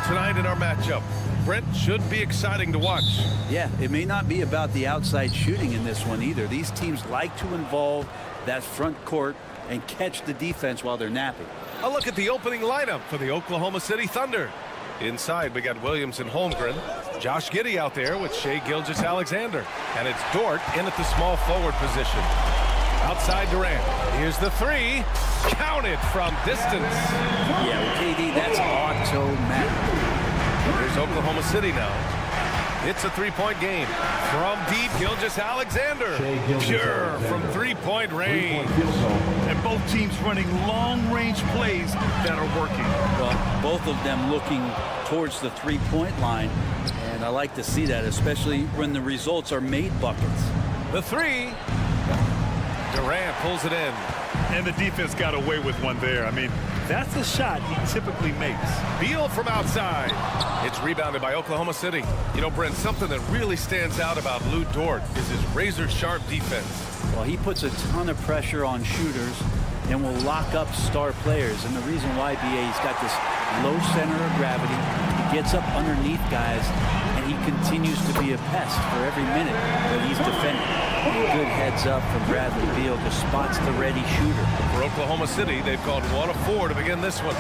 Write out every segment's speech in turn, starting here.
tonight in our matchup. Brent, should be exciting to watch. Yeah, it may not be about the outside shooting in this one either. These teams like to involve that front court and catch the defense while they're napping. A look at the opening lineup for the Oklahoma City Thunder. Inside, we got Williams and Holmgren. Josh Giddey out there with Shai Gilgeous-Alexander. And it's Dort in at the small forward position. Outside Durant. Here's the three. Counted from distance. Yeah, with KD, that's automatic. Here's Oklahoma City now. It's a three-point game. From deep, Gilgeous-Alexander. Pure from three-point range. And both teams running long-range plays that are working. Well, both of them looking towards the three-point line. And I like to see that, especially when the results are made buckets. The three. Durant pulls it in. And the defense got away with one there. I mean, that's a shot he typically makes. Beal from outside. It's rebounded by Oklahoma City. You know, Brent, something that really stands out about Lou Dort is his razor-sharp defense. Well, he puts a ton of pressure on shooters and will lock up star players. And the reason why, BA, he's got this low center of gravity. He gets up underneath guys, and he continues to be a pest for every minute that he's defending. Good heads up from Bradley Beal, just spots the ready shooter. For Oklahoma City, they've gone 1 of 4 to begin this one.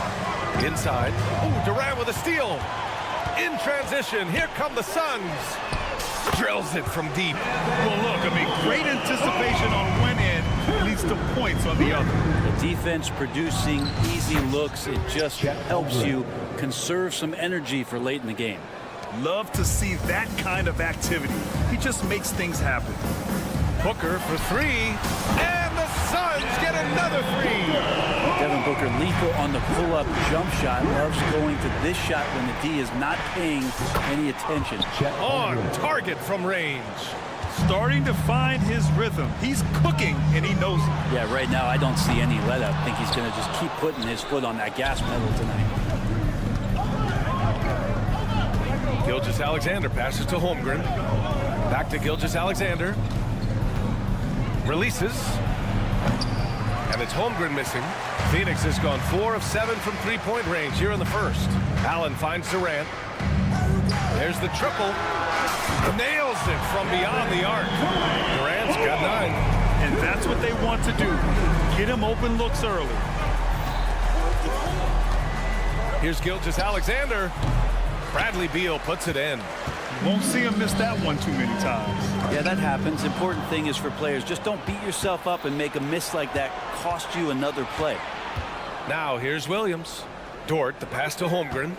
Inside. Oh, Durant with a steal. In transition, here come the Suns. Drills it from deep. Well, look, I mean, great anticipation on one end leads to points on the other. The defense producing easy looks. It just helps you conserve some energy for late in the game. Love to see that kind of activity. He just makes things happen. Booker for three, and the Suns get another three. Devin Booker lethal on the pull-up jump shot. Loves going to this shot when the D is not paying any attention. On target from range. Starting to find his rhythm. He's cooking, and he knows it. Yeah, right now I don't see any let-up. I think he's going to just keep putting his foot on that gas pedal tonight. Gilgeous-Alexander passes to Holmgren. Back to Gilgeous-Alexander. Releases. And it's Holmgren missing. Phoenix has gone 4 of 7 from three-point range here in the first. Allen finds Durant. There's the triple. Nails it from beyond the arc. Durant's got 9. And that's what they want to do. Get him open looks early. Here's Gilgeous-Alexander. Bradley Beal puts it in. Won't see him miss that one too many times. Yeah, that happens. Important thing is for players, just don't beat yourself up and make a miss like that cost you another play. Now here's Williams. Dort, the pass to Holmgren.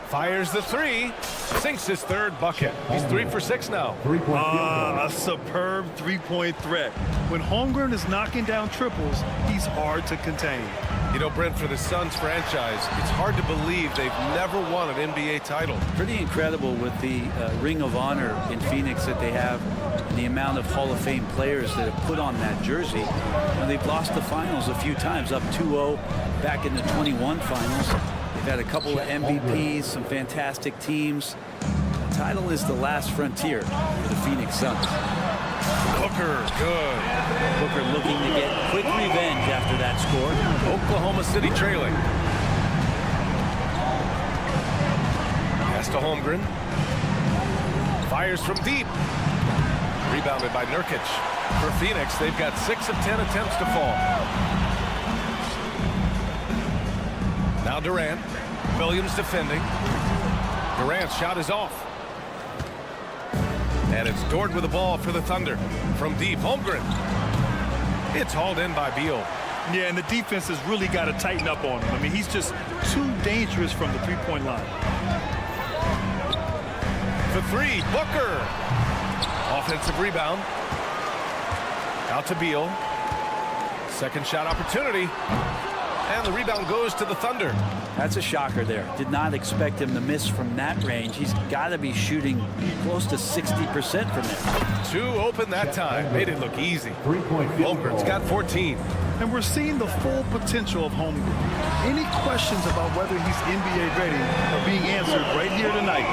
Fires the three. Sinks his third bucket. He's 3 for 6 now. A superb three-point threat. When Holmgren is knocking down triples, he's hard to contain. You know, Brent, for the Suns franchise, it's hard to believe they've never won an NBA title. Pretty incredible with the Ring of Honor in Phoenix that they have, and the amount of Hall of Fame players that have put on that jersey. And they've lost the finals a few times, up 2-0 back in the 21 finals. They've had a couple of MVPs, some fantastic teams. The title is the last frontier for the Phoenix Suns. Booker, good. Booker looking to get quick revenge after that score. Oklahoma City trailing. Pass to Holmgren. Fires from deep. Rebounded by Nurkic. For Phoenix, they've got 6 of 10 attempts to fall. Now Durant. Williams defending. Durant's shot is off. And it's Dort with the ball for the Thunder. From deep, Holmgren. It's hauled in by Beal. Yeah, and the defense has really got to tighten up on him. I mean, he's just too dangerous from the three-point line. The three, Booker. Offensive rebound. Out to Beal. Second shot opportunity. And the rebound goes to the Thunder. That's a shocker there. Did not expect him to miss from that range. He's got to be shooting close to 60% from there. 2 open that time. Made it look easy. Holmgren's got 14. And we're seeing the full potential of Holmgren. Any questions about whether he's NBA ready are being answered right here tonight.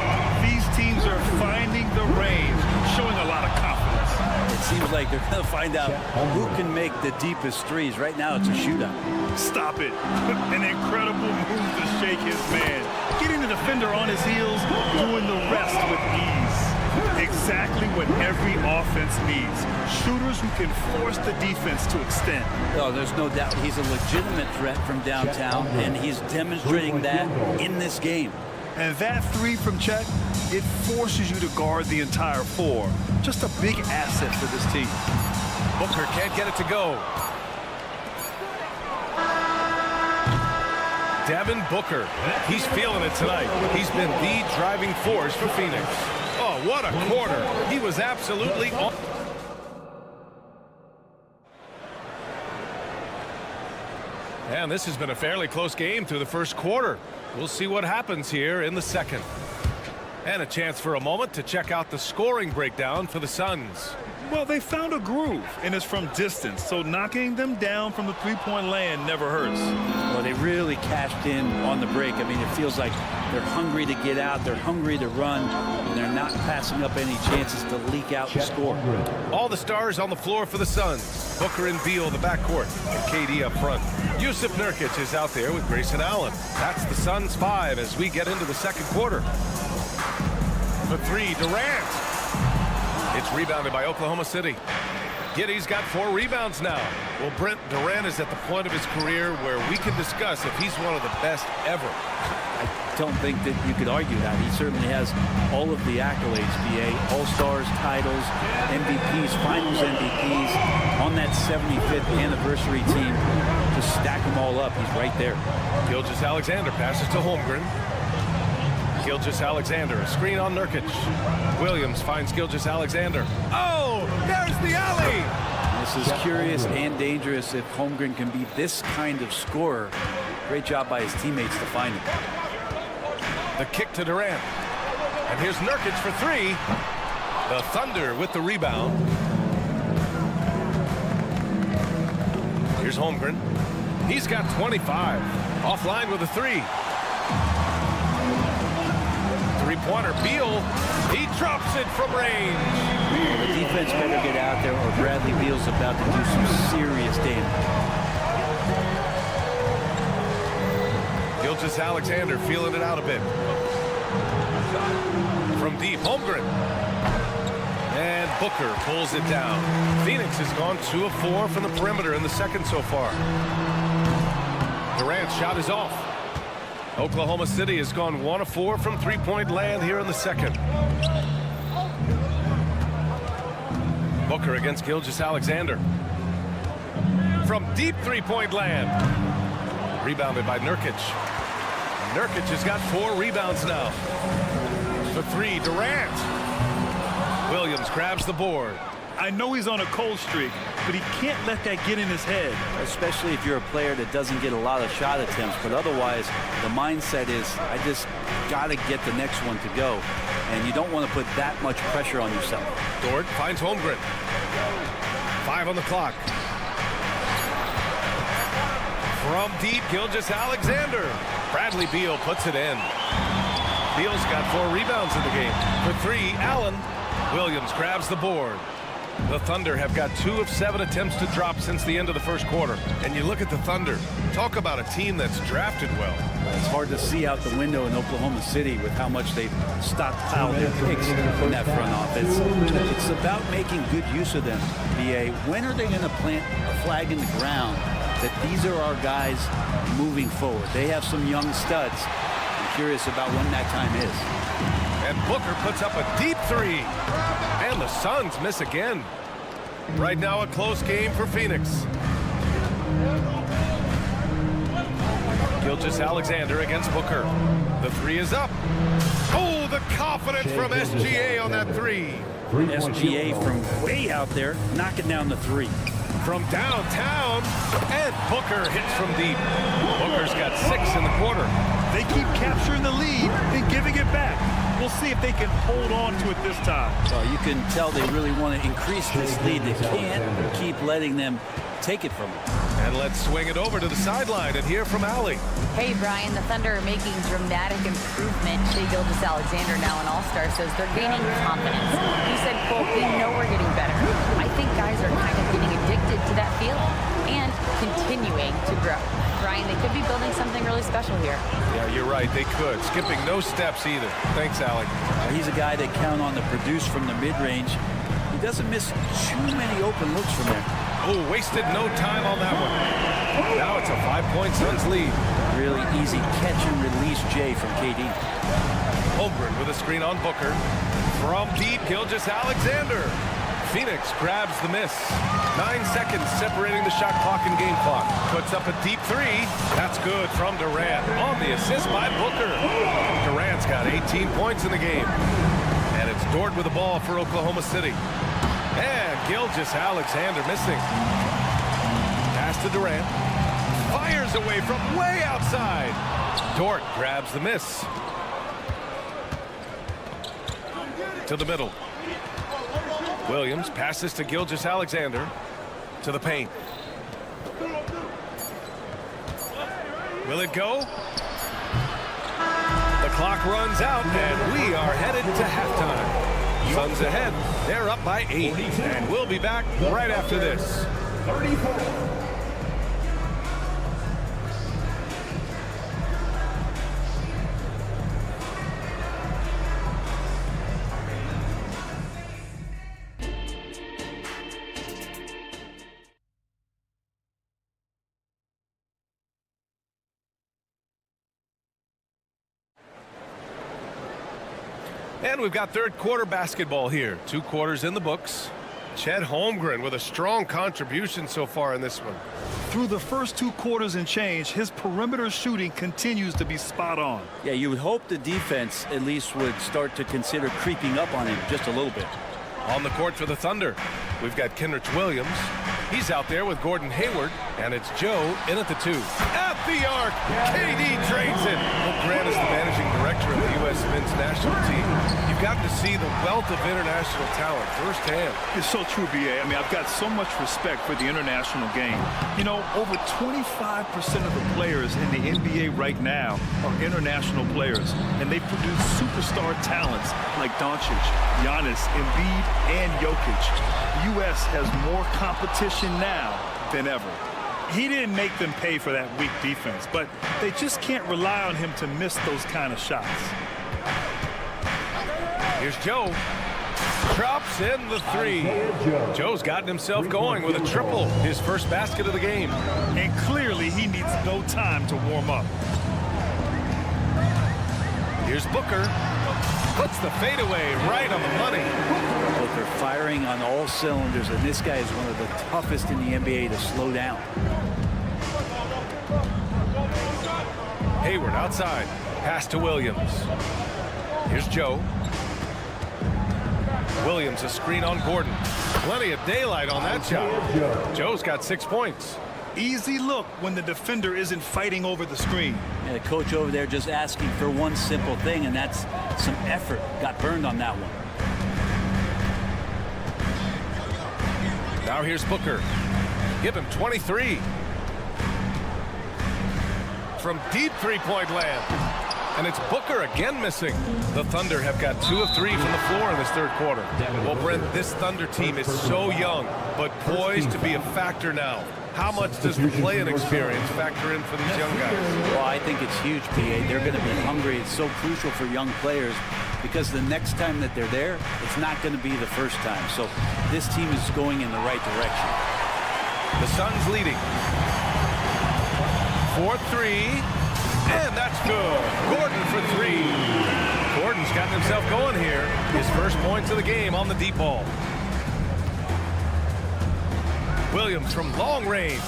These teams are finding the range, showing a lot of confidence. It seems like they're going to find out who can make the deepest threes. Right now, it's a shootout. Stop it. An incredible move to shake his man. Getting the defender on his heels, doing the rest with ease. Exactly what every offense needs. Shooters who can force the defense to extend. Oh, there's no doubt he's a legitimate threat from downtown, and he's demonstrating that in this game. And that three from Chet, it forces you to guard the entire floor. Just a big asset for this team. Booker can't get it to go. Devin Booker, he's feeling it tonight. He's been the driving force for Phoenix. Oh, what a quarter. He was absolutely on. And this has been a fairly close game through the first quarter. We'll see what happens here in the second. And a chance for a moment to check out the scoring breakdown for the Suns. Well, they found a groove, and it's from distance, so knocking them down from the three-point land never hurts. Well, they really cashed in on the break. I mean, it feels like they're hungry to get out, they're hungry to run, and they're not passing up any chances to leak out and score. All the stars on the floor for the Suns. Booker and Beal, the backcourt, and KD up front. Yusuf Nurkic is out there with Grayson Allen. That's the Suns' 5 as we get into the second quarter. For three, Durant. It's rebounded by Oklahoma City. Giddey's got 4 rebounds now. Well, Brent, Durant is at the point of his career where we can discuss if he's one of the best ever. I don't think that you could argue that. He certainly has all of the accolades, BA. All-Stars, titles, MVPs, Finals MVPs. On that 75th anniversary team, just stack them all up. He's right there. Gilgeous-Alexander passes to Holmgren. Gilgeous-Alexander, a screen on Nurkic. Williams finds Gilgeous-Alexander. Oh, there's the alley! This is curious and dangerous if Holmgren can be this kind of scorer. Great job by his teammates to find him. The kick to Durant. And here's Nurkic for 3. The Thunder with the rebound. Here's Holmgren. He's got 25. Offline with a 3. Three-pointer, Beal. He drops it from range. The defense better get out there or Bradley Beal's about to do some serious damage. Gilgeous-Alexander feeling it out a bit. From deep, Holmgren. And Booker pulls it down. Phoenix has gone 2 of 4 from the perimeter in the second so far. Durant's shot is off. Oklahoma City has gone 1 of 4 from three-point land here in the second. Booker against Gilgeous-Alexander. From deep three-point land. Rebounded by Nurkic. Nurkic has got 4 rebounds now. For 3, Durant. Williams grabs the board. I know he's on a cold streak, but he can't let that get in his head. Especially if you're a player that doesn't get a lot of shot attempts, but otherwise the mindset is I just got to get the next one to go, and you don't want to put that much pressure on yourself. Dort finds Holmgren. 5 on the clock. From deep, Gilgeous-Alexander. Bradley Beal puts it in. Beal's got 4 rebounds in the game. For 3, Allen. Williams grabs the board. The Thunder have got 2 of 7 attempts to drop since the end of the first quarter. And you look at the Thunder, talk about a team that's drafted well. It's hard to see out the window in Oklahoma City with how much they've stockpiled their picks in that front office. It's about making good use of them, BA. When are they going to plant a flag in the ground that these are our guys moving forward? They have some young studs. I'm curious about when that time is. And Booker puts up a deep 3. And the Suns miss again. Right now a close game for Phoenix. Gilgeous-Alexander against Booker. The 3 is up. Oh, the confidence from SGA on that 3. SGA from way out there, knocking down the 3. From downtown, and Booker hits from deep. Booker's got 6 in the quarter. They keep capturing the lead and giving it back. We'll see if they can hold on to it this time. So you can tell they really want to increase this lead. They can't keep letting them take it from them. And let's swing it over to the sideline and hear from Allie. Hey, Brian, the Thunder are making dramatic improvement. Shai Gilgeous-Alexander, now an all-star, says they're gaining confidence. He said, quote, "We know we're getting better. I think guys are kind of getting addicted to that feeling and continuing to grow." Brian, they could be building something really special here. Yeah, you're right. They could. Skipping no steps either. Thanks, Allie. He's a guy they count on to produce from the mid-range. He doesn't miss too many open looks from there. Oh, wasted no time on that one. Now it's a 5-point Suns lead. Really easy catch and release, Jay, from KD. Holmgren with a screen on Booker. From deep, Gilgeous-Alexander. Phoenix grabs the miss. 9 seconds separating the shot clock and game clock. Puts up a deep three. That's good from Durant. On the assist by Booker. Durant's got 18 points in the game. And it's Dort with the ball for Oklahoma City. And Gilgeous-Alexander missing. Pass to Durant. Fires away from way outside. Dort grabs the miss. To the middle. Williams passes to Gilgeous-Alexander. To the paint. Will it go? The clock runs out, and we are headed to halftime. Suns ahead. They're up by 8, and we'll be back right after this. And we've got third quarter basketball here. 2 quarters in the books. Chet Holmgren with a strong contribution so far in this one. Through the first 2 quarters and change, his perimeter shooting continues to be spot on. Yeah, you would hope the defense at least would start to consider creeping up on him just a little bit. On the court for the Thunder, we've got Kenrich Williams. He's out there with Gordon Hayward, and it's Joe in at the 2. At the arc, KD trades it. Well, Grant is the managing director of the U.S. men's national team. You've gotten to see the wealth of international talent firsthand. It's so true, B.A. I mean, I've got so much respect for the international game. You know, over 25% of the players in the NBA right now are international players, and they produce superstar talents like Doncic, Giannis, Embiid, and Jokic. The U.S. has more competition now than ever. He didn't make them pay for that weak defense, but they just can't rely on him to miss those kind of shots. Here's Joe. Drops in the 3. Joe's gotten himself going with a triple, his first basket of the game. And clearly he needs no time to warm up. Here's Booker. Puts the fadeaway right on the money. Booker firing on all cylinders, and this guy is one of the toughest in the NBA to slow down. Hayward outside. Pass to Williams. Here's Joe. Williams a screen on Gordon. Plenty of daylight on that shot. Joe's got 6 points. Easy look when the defender isn't fighting over the screen. And the coach over there just asking for one simple thing, and that's some effort. Got burned on that one. Now here's Booker. Give him 23. From deep three-point land. And it's Booker again missing. The Thunder have got 2 of 3 from the floor in this third quarter. Well, Brent, this Thunder team is so young, but poised to be a factor now. How much does the play-in experience factor in for these young guys? Well, I think it's huge, PA. They're going to be hungry. It's so crucial for young players because the next time that they're there, it's not going to be the first time. So this team is going in the right direction. The Suns leading. 4-3. And that's good. Gordon for 3. Gordon's gotten himself going here. His first points of the game on the deep ball. Williams from long range.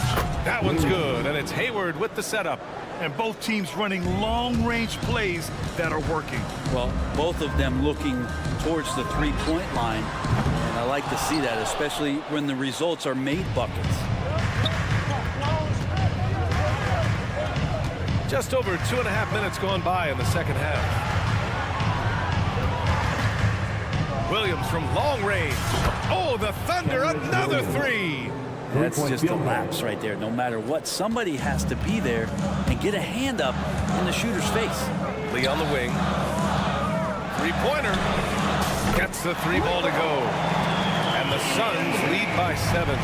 That one's good, and it's Hayward with the setup. And both teams running long-range plays that are working. Well, both of them looking towards the three-point line, and I like to see that, especially when the results are made buckets. Just over 2.5 minutes gone by in the second half. Williams from long range. Oh, the Thunder, another 3. That's just a lapse right there. No matter what, somebody has to be there and get a hand up in the shooter's face. Lee on the wing. Three-pointer. Gets the three ball to go. And the Suns lead by 7.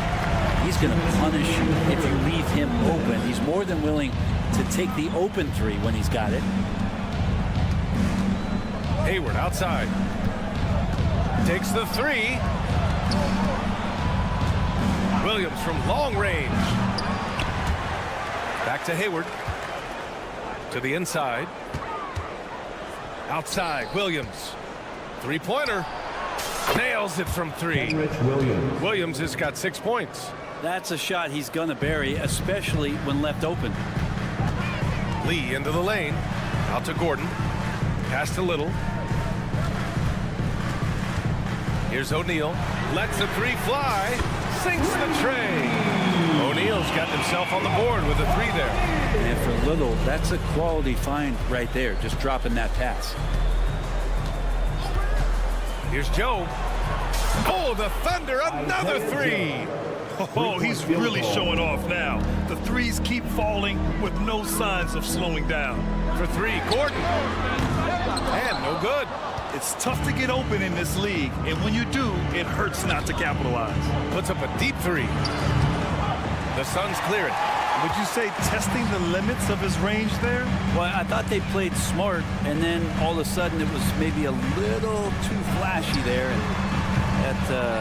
He's going to punish you if you leave him open. He's more than willing to take the open three when he's got it. Hayward outside. Takes the three. Williams from long range. Back to Hayward. To the inside. Outside, Williams. Three-pointer. Nails it from 3. Williams has got 6 points. That's a shot he's going to bury, especially when left open. Lee into the lane. Out to Gordon. Pass to Little. Here's O'Neal. Lets the three fly. Sinks the tray. O'Neal's got himself on the board with a 3 there. And for Little, that's a quality find right there, just dropping that pass. Here's Joe. Oh, the Thunder, another 3. Oh, he's really showing off now. The threes keep falling with no signs of slowing down. For 3, Gordon. And no good. It's tough to get open in this league, and when you do, it hurts not to capitalize. Puts up a deep 3. The Suns clear it. Would you say testing the limits of his range there? Well, I thought they played smart, and then all of a sudden it was maybe a little too flashy there, and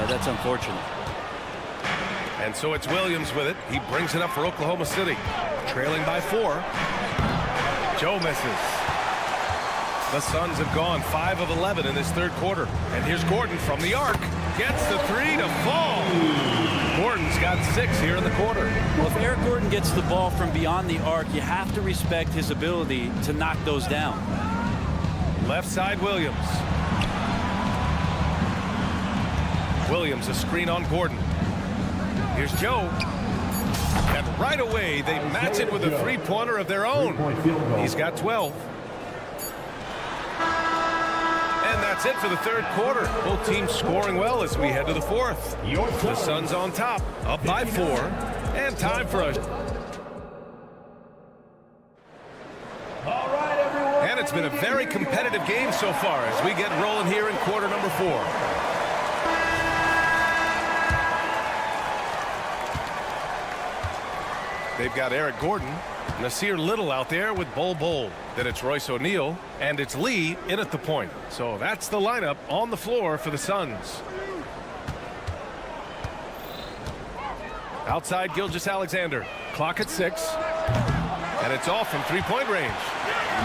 that's unfortunate. And so it's Williams with it. He brings it up for Oklahoma City. Trailing by 4. Joe misses. The Suns have gone 5 of 11 in this third quarter. And here's Gordon from the arc. Gets the 3 to fall. Gordon's got 6 here in the quarter. Well, if Eric Gordon gets the ball from beyond the arc, you have to respect his ability to knock those down. Left side, Williams. Williams, a screen on Gordon. Here's Joe. And right away, they match it with a three-pointer of their own. He's got 12. And that's it for the third quarter. Both teams scoring well as we head to the fourth. The Suns on top, up by 4. And time for a... And it's been a very competitive game so far as we get rolling here in quarter number 4. They've got Eric Gordon, Nasir Little out there with Bol. Then it's Royce O'Neal, and it's Lee in at the point. So that's the lineup on the floor for the Suns. Outside, Gilgeous-Alexander. Clock at 6. And it's off from three-point range.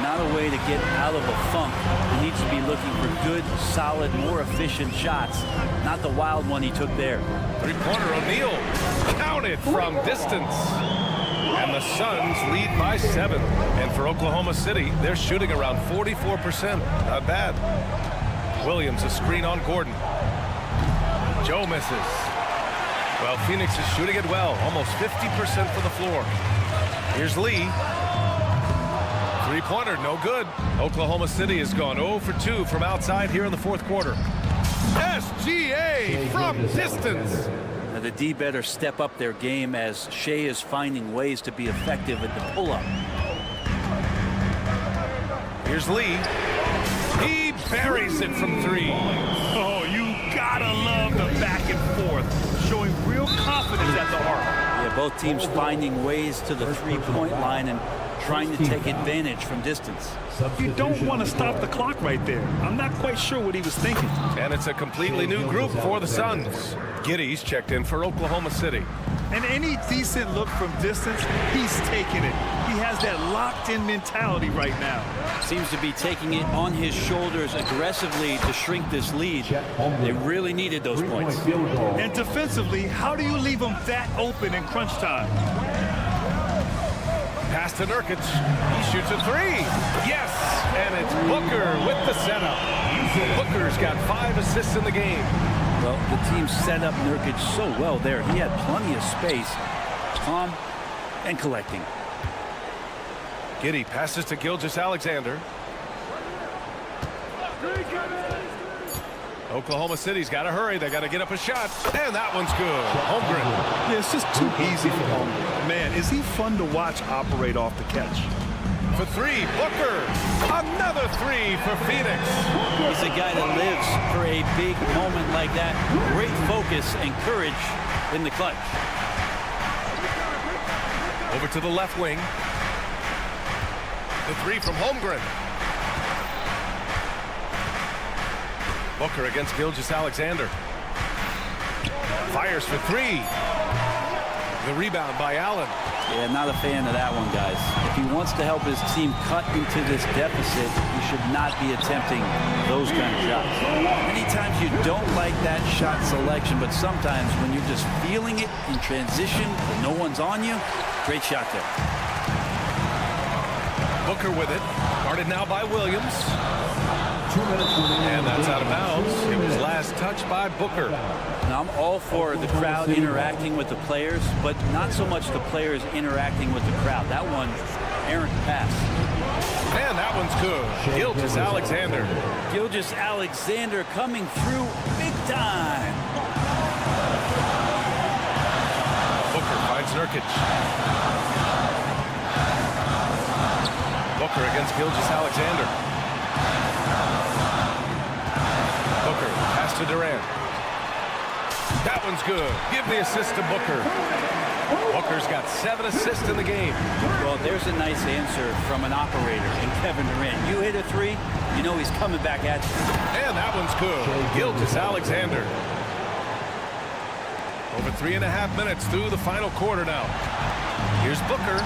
Not a way to get out of a funk. He needs to be looking for good, solid, more efficient shots. Not the wild one he took there. Three-pointer, O'Neal. Counted from distance. And the Suns lead by 7. And for Oklahoma City, they're shooting around 44%. Not bad. Williams, a screen on Gordon. Joe misses. Well, Phoenix is shooting it well. Almost 50% for the floor. Here's Lee. Three-pointer, no good. Oklahoma City has gone 0 for 2 from outside here in the fourth quarter. SGA from distance. Now the D better step up their game as Shea is finding ways to be effective at the pull-up. Here's Lee. He buries it from 3. Oh, you gotta love the back and forth, showing real confidence at the arc. Yeah, both teams finding ways to the three-point line and trying to take advantage from distance. You don't want to stop the clock right there. I'm not quite sure what he was thinking. And it's a completely new group for the Suns. Giddey's checked in for Oklahoma City. And any decent look from distance, he's taking it. He has that locked-in mentality right now. Seems to be taking it on his shoulders aggressively to shrink this lead. They really needed those points. And defensively, how do you leave him that open in crunch time? Pass to Nurkic. He shoots a 3. Yes! And it's Booker with the setup. Booker's got 5 assists in the game. Well, the team set up Nurkic so well there. He had plenty of space. Calm and collecting. Giddey passes to Gilgeous-Alexander. Oklahoma City's got to hurry. They got to get up a shot. And that one's good. Holmgren. Yeah, it's just too easy for Holmgren. Man, is he fun to watch operate off the catch. For three, Booker. Another three for Phoenix. He's a guy that lives for a big moment like that. Great focus and courage in the clutch. Over to the left wing. The three from Holmgren. Booker against Gilgeous-Alexander. Fires for three. The rebound by Allen. Yeah, not a fan of that one, guys. If he wants to help his team cut into this deficit, he should not be attempting those kind of shots. Many times you don't like that shot selection, but sometimes when you're just feeling it in transition, when no one's on you, great shot there. Booker with it. Guarded now by Williams. And that's out of bounds. It was last touched by Booker. Now, I'm all for the crowd interacting with the players, but not so much the players interacting with the crowd. That one, errant pass. And that one's good. Gilgeous-Alexander. Gilgeous-Alexander coming through big time. Booker finds Nurkic. Booker against Gilgeous-Alexander. Booker, pass to Durant. That one's good. Give the assist to Booker. Booker's got 7 assists in the game. Well, there's a nice answer from an operator in Kevin Durant. You hit a three, you know he's coming back at you. And that one's good. Gilgeous-Alexander. Over 3.5 minutes through the final quarter now. Here's Booker.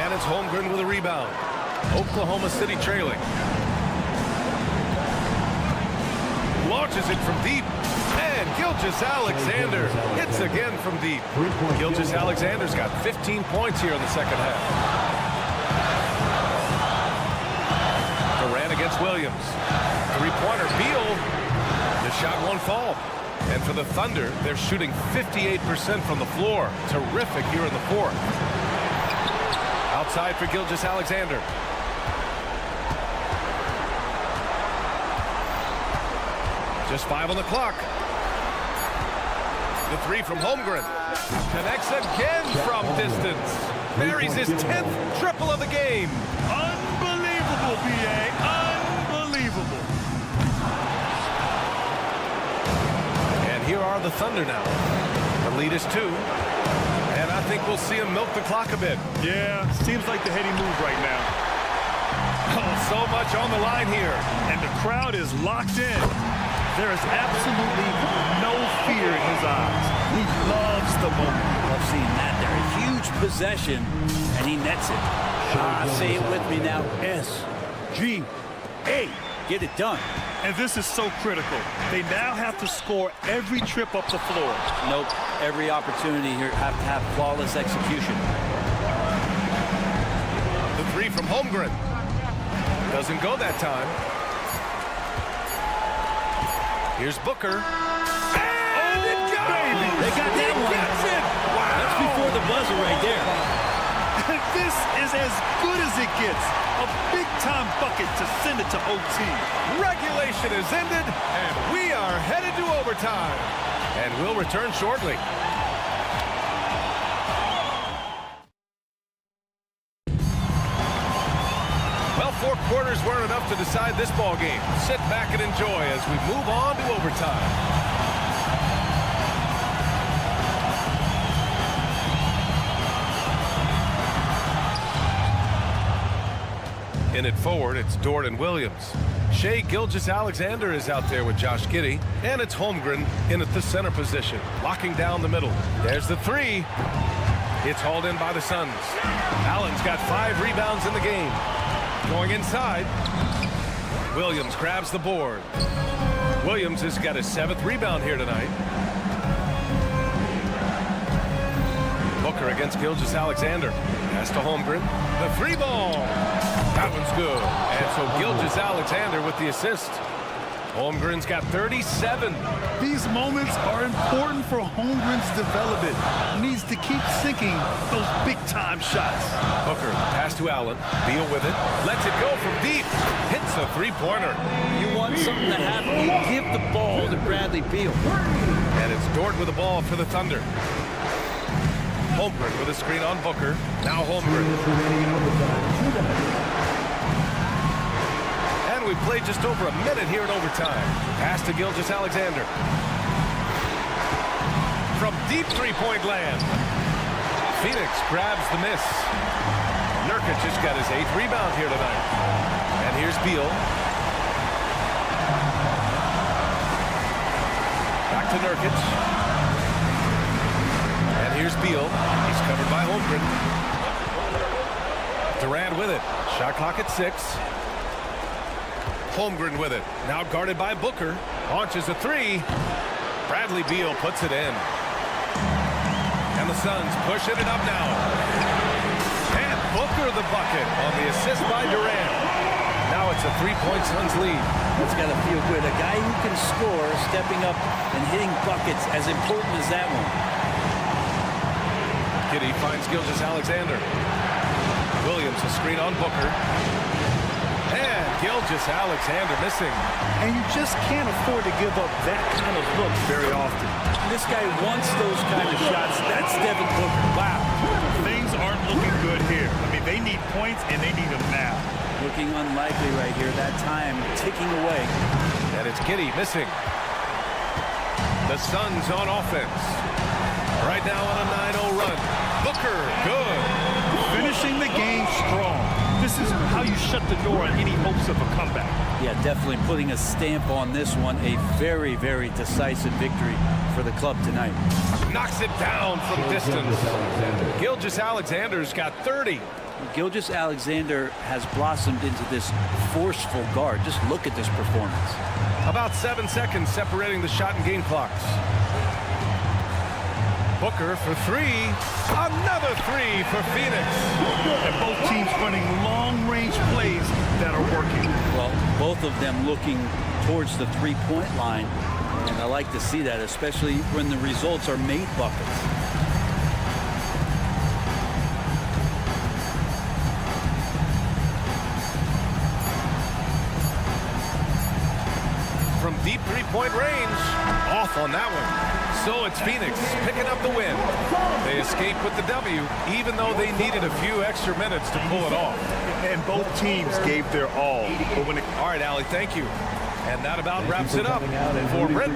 And it's Holmgren with a rebound. Oklahoma City trailing. Launches it from deep. And Gilgeous-Alexander hits again from deep. Gilgeous-Alexander's got 15 points here in the second half. Durant against Williams. Three-pointer, Beal. The shot won't fall. And for the Thunder, they're shooting 58% from the floor. Terrific here in the fourth. Outside for Gilgeous-Alexander. Just 5 on the clock. The three from Holmgren. Connects again from distance. Buries his 10th triple of the game. Unbelievable, B.A. Unbelievable. And here are the Thunder now. The lead is 2. And I think we'll see him milk the clock a bit. Yeah, seems like the heady move right now. Oh, so much on the line here. And the crowd is locked in. There is absolutely no fear in his eyes. He loves the moment. Love seeing that there. A huge possession, and he nets it. Say it with me now. S-G-A. Get it done. And this is so critical. They now have to score every trip up the floor. Nope. Every opportunity here have to have flawless execution. The three from Holmgren. Doesn't go that time. Here's Booker. And it goes! Baby. They got that one. Gets it! Wow! That's before the buzzer right there. This is as good as it gets. A big-time bucket to send it to OT. Regulation is ended, and we are headed to overtime. And we'll return shortly. Well, 4 quarters weren't enough to decide this ball game. Sit back and enjoy as we move on to overtime. In it forward, it's Dort and Williams. Shai Gilgeous-Alexander is out there with Josh Giddey. And it's Holmgren in at the center position, locking down the middle. There's the three. It's hauled in by the Suns. Allen's got 5 rebounds in the game. Going inside. Williams grabs the board. Williams has got his 7th rebound here tonight. Booker against Gilgeous-Alexander. Pass to Holmgren. The 3 ball. That one's good. And so Gilgeous-Alexander with the assist. Holmgren's got 37. These moments are important for Holmgren's development. He needs to keep sinking those big-time shots. Booker, pass to Allen. Beal with it. Lets it go from deep. Hits a three-pointer. You want something to happen, you give the ball to Bradley Beal. And it's Dort with the ball for the Thunder. Holmgren with a screen on Booker. Now Holmgren. And we played just over a minute here in overtime. Pass to Gilgeous-Alexander. From deep three-point land. Phoenix grabs the miss. Nurkic just got his 8th rebound here tonight. And here's Beal. Back to Nurkic. And here's Beal. He's covered by Holmgren. Durant with it. Shot clock at 6. Holmgren with it. Now guarded by Booker. Launches a 3. Bradley Beal puts it in. And the Suns pushing it up now. And Booker the bucket on the assist by Durant. Now it's a 3-point Suns lead. That's got to feel good. A guy who can score, stepping up and hitting buckets, as important as that one. Giddey finds Gilgeous-Alexander. Williams a screen on Booker. And Gilgeous-Alexander missing. And you just can't afford to give up that kind of look very often. This guy wants those kind of shots. That's Devin Booker. Wow. Things aren't looking good here. I mean, they need points, and they need them now. Looking unlikely right here. That time ticking away. And it's Giddey missing. The Suns on offense. Right now on a 9-0 run. Booker, good. Finishing the game strong. This is how you shut the door on any hopes of a comeback. Yeah, definitely putting a stamp on this one. A very, very decisive victory for the club tonight. Knocks it down from distance. Gilgeous-Alexander's got 30. Gilgeous-Alexander has blossomed into this forceful guard. Just look at this performance. About 7 seconds separating the shot and game clocks. Booker for 3. Another 3 for Phoenix. And both teams running long-range plays that are working. Well, both of them looking towards the three-point line. And I like to see that, especially when the results are made buckets. From deep three-point range. Off on that one. So it's Phoenix picking up the win. They escape with the W, even though they needed a few extra minutes to pull it off. And both teams gave their all. But when All right, Allie, thank you. And that about wraps it up for Brent.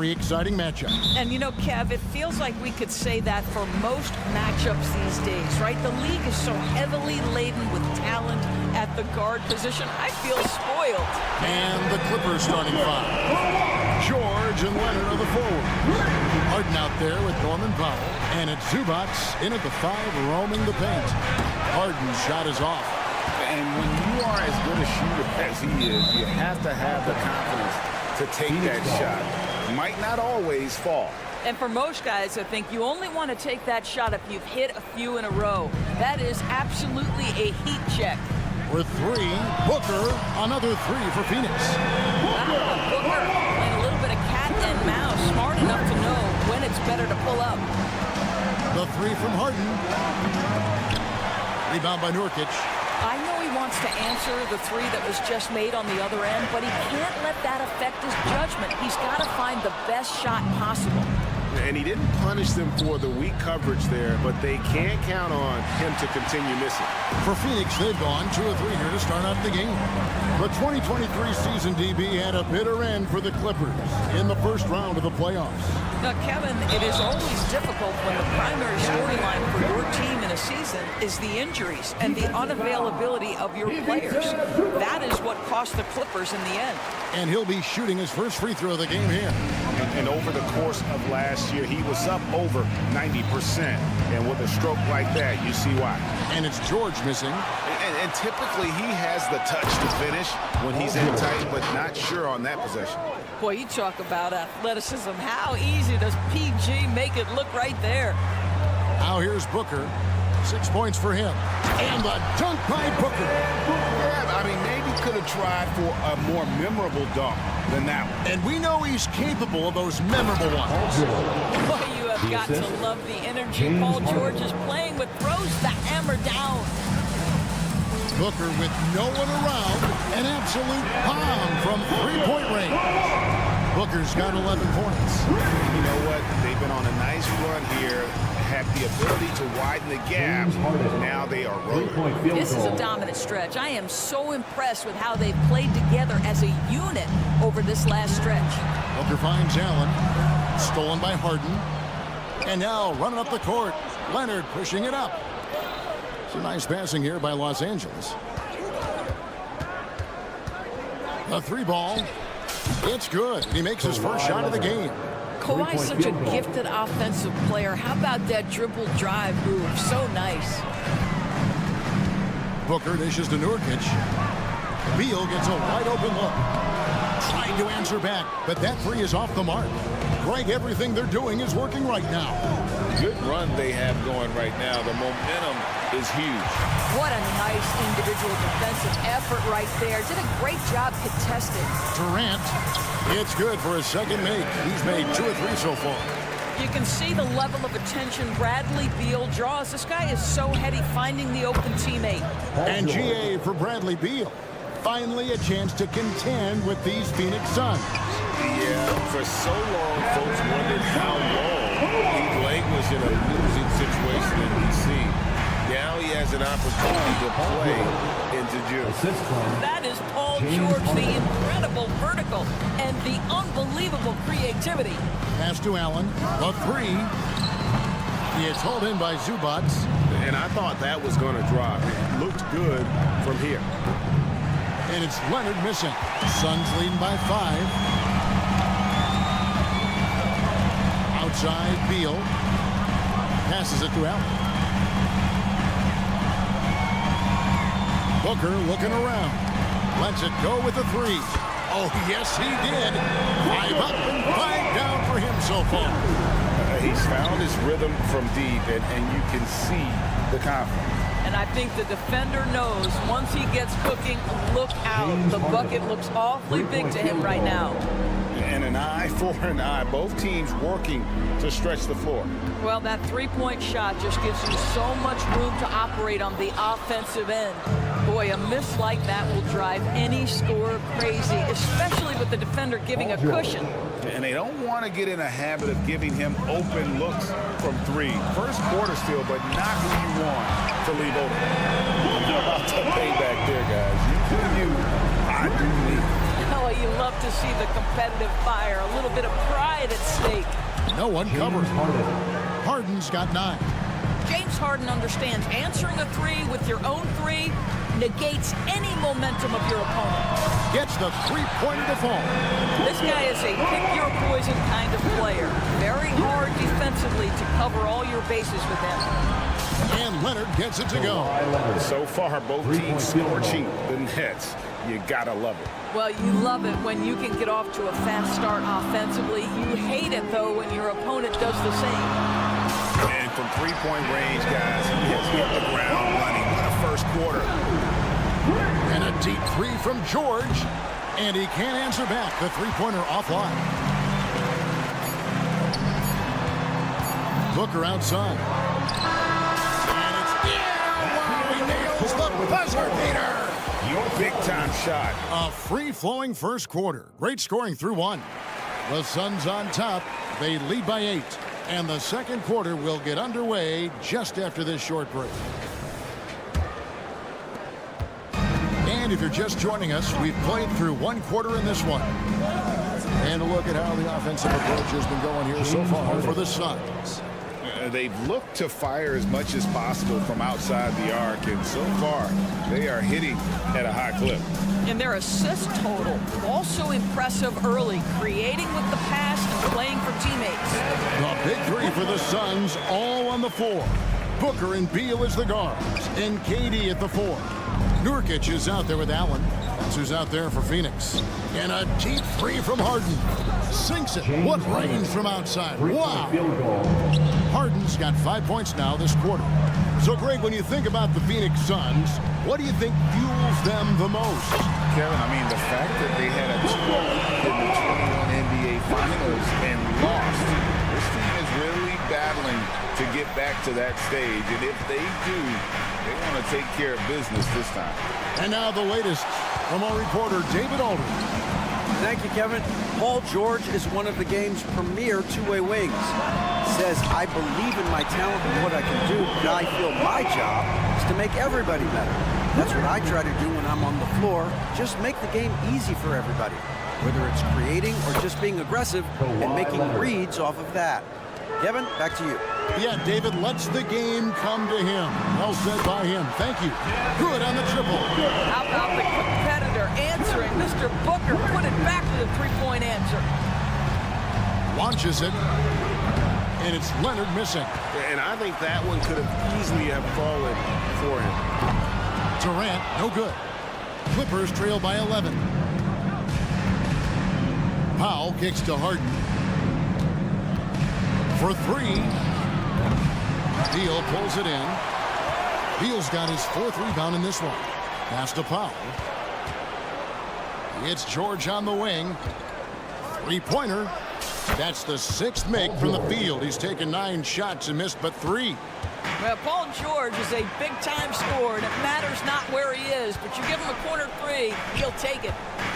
very exciting matchup. And you know, Kev, it feels like we could say that for most matchups these days, right? The league is so heavily laden with talent at the guard position. I feel spoiled. And the Clippers starting five. George and Leonard are the forward. Harden out there with Norman Powell. And it's Zubac in at the five, roaming the paint. Harden's shot is off. And when you are as good a shooter as he is, you have to have the confidence to take that shot. Might not always fall. And for most guys, I think you only want to take that shot if you've hit a few in a row. That is absolutely a heat check. With three, Booker, another three for Phoenix. Wow, Booker playing a little bit of cat and mouse, smart enough to know when it's better to pull up. The three from Harden. Rebound by Nurkic. I know he wants to answer the three that was just made on the other end, but he can't let that affect his judgment. He's got to find the best shot possible. And he didn't punish them for the weak coverage there, but they can't count on him to continue missing. For Phoenix, they've gone 2 of 3 here to start out the game. The 2023 season, DB, had a bitter end for the Clippers in the first round of the playoffs. Now, Kevin, it is always difficult when the primary storyline for your team in a season is the injuries and the unavailability of your players. That is what cost the Clippers in the end. And he'll be shooting his first free throw of the game here. And over the course of last year, he was up over 90%. And with a stroke like that, you see why. And it's George missing. And typically, he has the touch to finish when he's in tight, but not sure on that possession. Boy, you talk about athleticism. How easy does PG make it look right there? Now here's Booker. 6 points for him. And the dunk by Booker. Yeah, I mean, maybe could have tried for a more memorable dunk than that one. And we know he's capable of those memorable ones. Boy, you have got to love the energy Paul George is playing with. Throws the hammer down. Booker with no one around. An absolute bomb from three-point range. Booker's got 11 points. You know what? They've been on a nice run here. Have the ability to widen the gap. Now they are rolling. This is a dominant stretch. I am so impressed with how they've played together as a unit over this last stretch. Booker finds Allen. Stolen by Harden. And now running up the court. Leonard pushing it up. Some nice passing here by Los Angeles. A 3-ball. It's good. He makes his first shot of the game. Kawhi's such a gifted offensive player. How about that dribble drive move? So nice. Booker dishes to Nurkic. Beal gets a wide open look. Trying to answer back, but that three is off the mark. Greg, everything they're doing is working right now. Good run they have going right now. The momentum is huge. What a nice individual defensive effort right there. Did a great job contesting. Durant, it's good for his second make. He's made 2 or 3 so far. You can see the level of attention Bradley Beal draws. This guy is so heady finding the open teammate. And GA for Bradley Beal. Finally a chance to contend with these Phoenix Suns. Yeah, for so long, folks wondered how long he languished in a losing situation in D.C. Now he has an opportunity to play into June. That is Paul George, the incredible vertical and the unbelievable creativity. Pass to Allen. A 3. It's hauled in by Zubac. And I thought that was going to drop. It looked good from here. And it's Leonard missing. Suns leading by 5. Outside, Beal. Passes it to Allen. Booker looking around. Lets it go with the 3. Oh, yes, he did. 5 up and 5 down for him so far. He's found his rhythm from deep, and you can see the confidence. And I think the defender knows once he gets cooking, look out. The bucket looks awfully big to him right now. And an eye for an eye. Both teams working to stretch the floor. Well, that three-point shot just gives you so much room to operate on the offensive end. Boy, a miss like that will drive any scorer crazy, especially with the defender giving a cushion. And they don't want to get in a habit of giving him open looks from 3. First quarter still, but not who you want to leave open. You're about to pay back there, guys. You do you. I do me. Oh, you love to see the competitive fire. A little bit of pride at stake. No one covered. Harden's got 9. James Harden understands answering a 3 with your own 3 negates any momentum of your opponent. Gets the three-pointer to fall. This guy is a pick-your-poison kind of player. Very hard defensively to cover all your bases with him. And Leonard gets it to go. So far, both teams scorching the Nets. You gotta love it. Well, you love it when you can get off to a fast start offensively. You hate it, though, when your opponent does the same. And from three-point range, guys, he has hit the ground running. What a first quarter. And a deep 3 from George. And he can't answer back. The three-pointer offline. Booker outside. And it's wow, he nails the buzzer beater. Your big-time shot. A free-flowing first quarter. Great scoring through 1. The Suns on top. They lead by 8. And the second quarter will get underway just after this short break. And if you're just joining us, we've played through one quarter in this one. And a look at how the offensive approach has been going here so far for the Suns. They've looked to fire as much as possible from outside the arc, and so far they are hitting at a high clip. And their assist total also impressive early, creating with the pass and playing for teammates. The big three for the Suns, all on the floor. Booker and Beal as the guards, and KD at the 4. Nurkic is out there with Allen. That's who's out there for Phoenix. And a deep three from Harden. Sinks it. What range from outside. Wow. Harden's got 5 points now this quarter. So, Greg, when you think about the Phoenix Suns, what do you think fuels them the most? Kevin, I mean, the fact that they had a 2 in the 21 NBA Finals and lost. This team is really battling to get back to that stage. And if they do, they want to take care of business this time. And now the latest from our reporter, David Aldridge. Thank you, Kevin. Paul George is one of the game's premier two-way wings. Says, I believe in my talent and what I can do, but I feel my job is to make everybody better. That's what I try to do when I'm on the floor. Just make the game easy for everybody, whether it's creating or just being aggressive and making reads off of that. Kevin, back to you. Yeah, David lets the game come to him. Well said by him. Thank you. Good on the triple. How about the competitor answering? Mr. Booker put it back to the three-point answer. Launches it. And it's Leonard missing. And I think that one could have easily have fallen for him. Durant, no good. Clippers trail by 11. Powell kicks to Harden. For 3. Beal pulls it in. Beal's got his 4th rebound in this one. Pass to Powell. It's George on the wing. 3-pointer. That's the 6th make from the field. He's taken 9 shots and missed but 3. Well, Paul George is a big-time scorer, and it matters not where he is, but you give him a corner 3, he'll take it.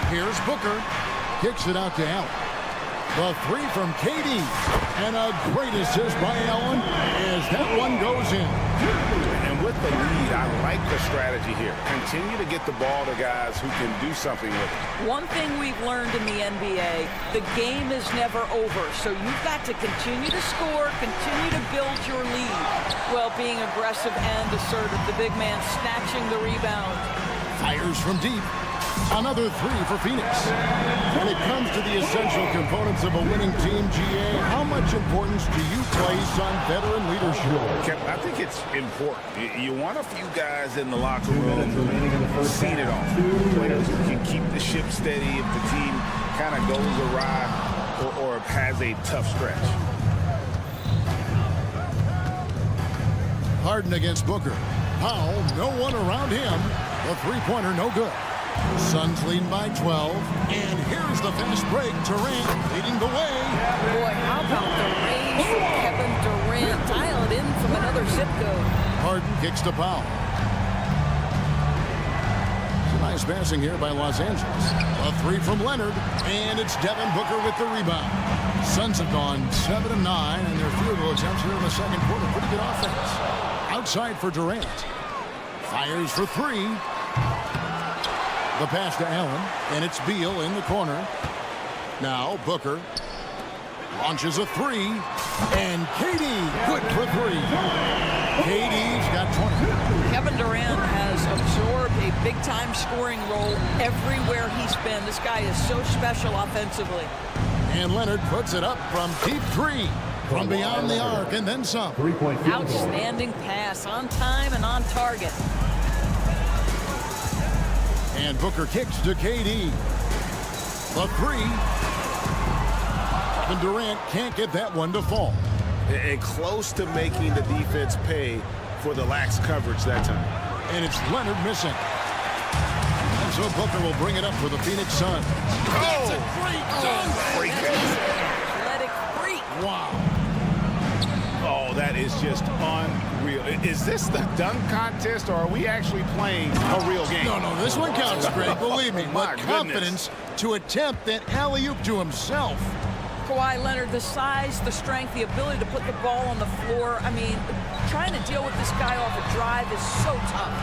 Here's Booker. Kicks it out to Allen. The 3 from KD. And a great assist by Allen as that one goes in. And with the lead, I like the strategy here. Continue to get the ball to guys who can do something with it. One thing we've learned in the NBA, the game is never over. So you've got to continue to score, continue to build your lead, while being aggressive and assertive. The big man snatching the rebound. Fires from deep. Another 3 for Phoenix. When it comes to the essential components of a winning team, GA, how much importance do you place on veteran leadership? I think it's important. You want a few guys in the locker room who've seen it all. Players who can keep the ship steady if the team kind of goes awry or has a tough stretch. Harden against Booker. Powell, no one around him. The 3-pointer, no good. Suns leading by 12. And here's the fast break. Durant leading the way. Boy, how about the range from Kevin Durant? Dial it in from another zip code. Harden kicks to Powell. Some nice passing here by Los Angeles. A 3 from Leonard. And it's Devin Booker with the rebound. Suns have gone 7 of 9, and their field goal attempts here in the second quarter. Pretty good offense. Outside for Durant. Fires for 3. The pass to Allen, and it's Beal in the corner. Now Booker launches a 3, and KD good for 3. KD's got 20. Kevin Durant has absorbed a big-time scoring role everywhere he's been. This guy is so special offensively. And Leonard puts it up from deep 3, from beyond the arc, and then some. Outstanding pass, on time and on target. And Booker kicks to KD. The 3. And Durant can't get that one to fall. And close to making the defense pay for the lax coverage that time. And it's Leonard missing. And so Booker will bring it up for the Phoenix Suns. That's a great dunk! Athletic freak. Wow. Oh, that is just unreal. Is this the dunk contest, or are we actually playing a real game? No, this one counts, Greg, believe me. My But confidence to attempt that alley-oop to himself. Kawhi Leonard, the size, the strength, the ability to put the ball on the floor. I mean, trying to deal with this guy off a drive is so tough.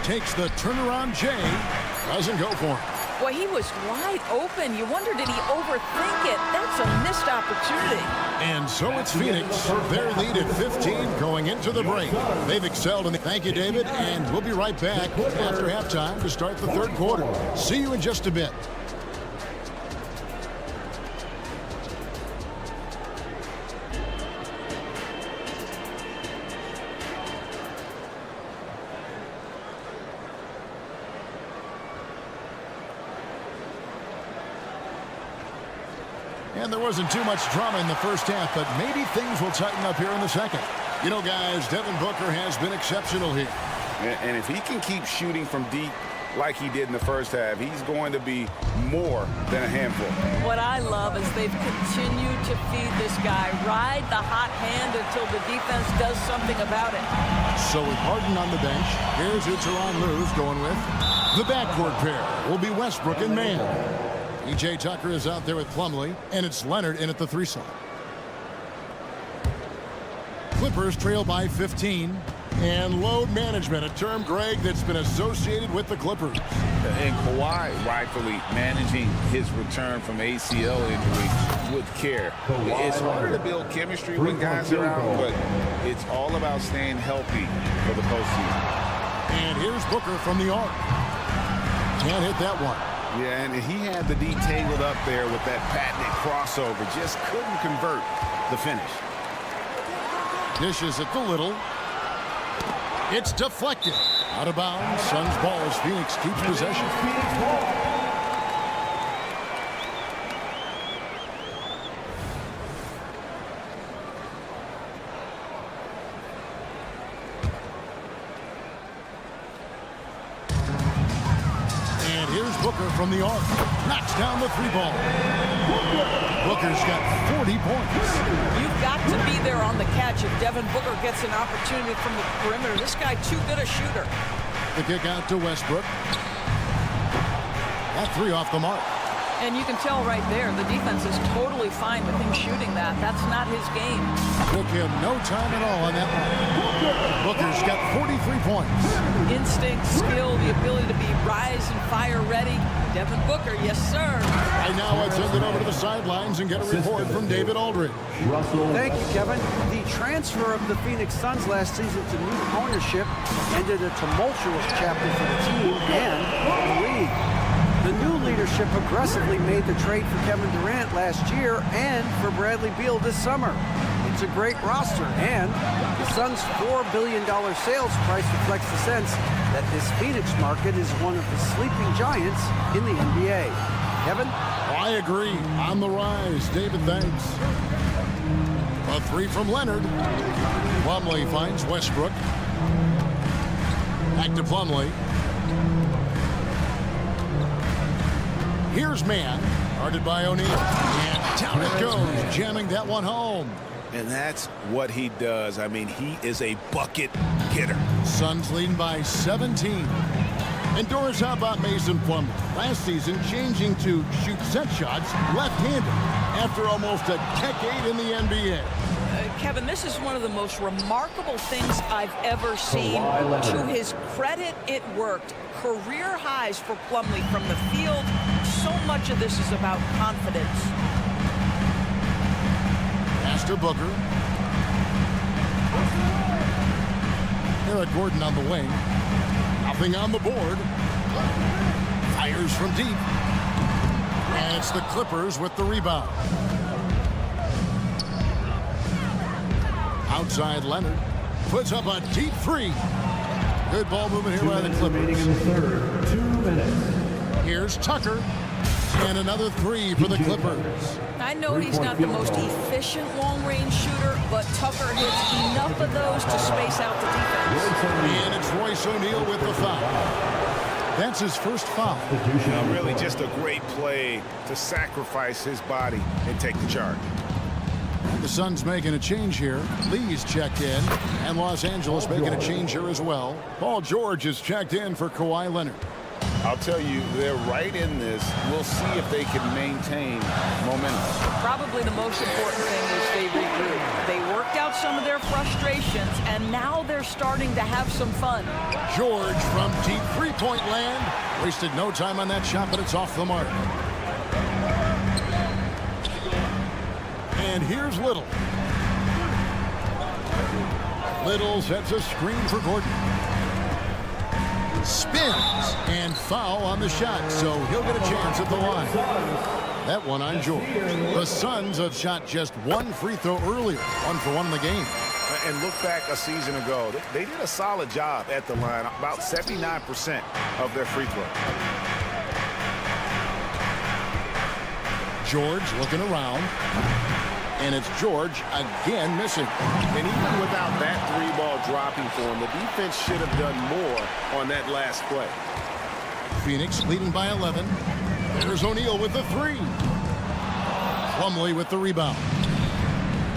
Takes the turnaround Jay. Doesn't go for him. Boy, he was wide open. You wonder, did he overthink it? That's a missed opportunity. And so it's Phoenix. Their lead at 15 going into the break. They've excelled in the... Thank you, David. And we'll be right back after halftime to start the third quarter. See you in just a bit. And there wasn't too much drama in the first half, but maybe things will tighten up here in the second. You know, guys, Devin Booker has been exceptional here. And if he can keep shooting from deep like he did in the first half, he's going to be more than a handful. What I love is they've continued to feed this guy. Ride the hot hand until the defense does something about it. So with Harden on the bench, here's who Tyronn Lue's going with. The backcourt pair will be Westbrook and Mann. P.J. Tucker is out there with Plumlee, and it's Leonard in at the 3 slot. Clippers trail by 15. And load management, a term, Greg, that's been associated with the Clippers. And Kawhi rightfully managing his return from ACL injury with care. It's harder to build chemistry when guys are out, but it's all about staying healthy for the postseason. And here's Booker from the arc. Can't hit that one. Yeah, and he had the D tangled up there with that patented crossover. Just couldn't convert the finish. Dishes at the little. It's deflected. Out of bounds. Suns ball as Phoenix keeps possession. And here's Booker from the arc. Knocks down the 3-ball. Booker's got 40 points. You've got to be there on the catch if Devin Booker gets an opportunity from the perimeter. This guy too good a shooter. The kick out to Westbrook. That 3 off the mark. And you can tell right there, the defense is totally fine with him shooting that. That's not his game. Took him no time at all on that one. Booker's got 43 points. Instinct, skill, the ability to be rise and fire ready. Devin Booker, yes, sir. Right now, let's send it over to the sidelines and get a report from David Aldridge. Thank you, Kevin. The transfer of the Phoenix Suns last season to new ownership ended a tumultuous chapter for the team and the league. The new leadership aggressively made the trade for Kevin Durant last year and for Bradley Beal this summer. It's a great roster, and the Suns' $4 billion sales price reflects the sense that this Phoenix market is one of the sleeping giants in the NBA. Kevin? I agree. On the rise. David, thanks. A 3 from Leonard. Plumlee finds Westbrook. Back to Plumlee. Here's Mann, guarded by O'Neal. And down it goes, jamming that one home. And that's what he does. I mean, he is a bucket getter. Suns leading by 17. And Doris, how about Mason Plumlee? Last season, changing to shoot set shots left-handed after almost a decade in the NBA. Kevin, this is one of the most remarkable things I've ever seen. To his credit, it worked. Career highs for Plumlee from the field. So much of this is about confidence. Pass to Booker. Eric Gordon on the wing. Nothing on the board. Fires from deep. And it's the Clippers with the rebound. Outside Leonard. Puts up a deep 3. Good ball movement here by the Clippers. 2 minutes. Here's Tucker. And another 3 for the Clippers. I know he's not the most efficient long-range shooter, but Tucker hits enough of those to space out the defense. And it's Royce O'Neal with the foul. That's his first foul. Really just a great play to sacrifice his body and take the charge. The Suns making a change here. Lee's checked in. And Los Angeles making a change here as well. Paul George is checked in for Kawhi Leonard. I'll tell you, they're right in this. We'll see if they can maintain momentum. Probably the most important thing is they regrouped. They worked out some of their frustrations, and now they're starting to have some fun. George from deep three-point land. Wasted no time on that shot, but it's off the mark. And here's Little. Little sets a screen for Gordon. Spins and foul on the shot, so he'll get a chance at the line. That one on George. The Suns have shot just one free throw earlier, 1 for 1 in the game. And look back a season ago, they did a solid job at the line, about 79% of their free throw. George looking around. And it's George again missing. And even without that three-ball dropping for him, the defense should have done more on that last play. Phoenix leading by 11. There's O'Neal with the three. Plumlee with the rebound.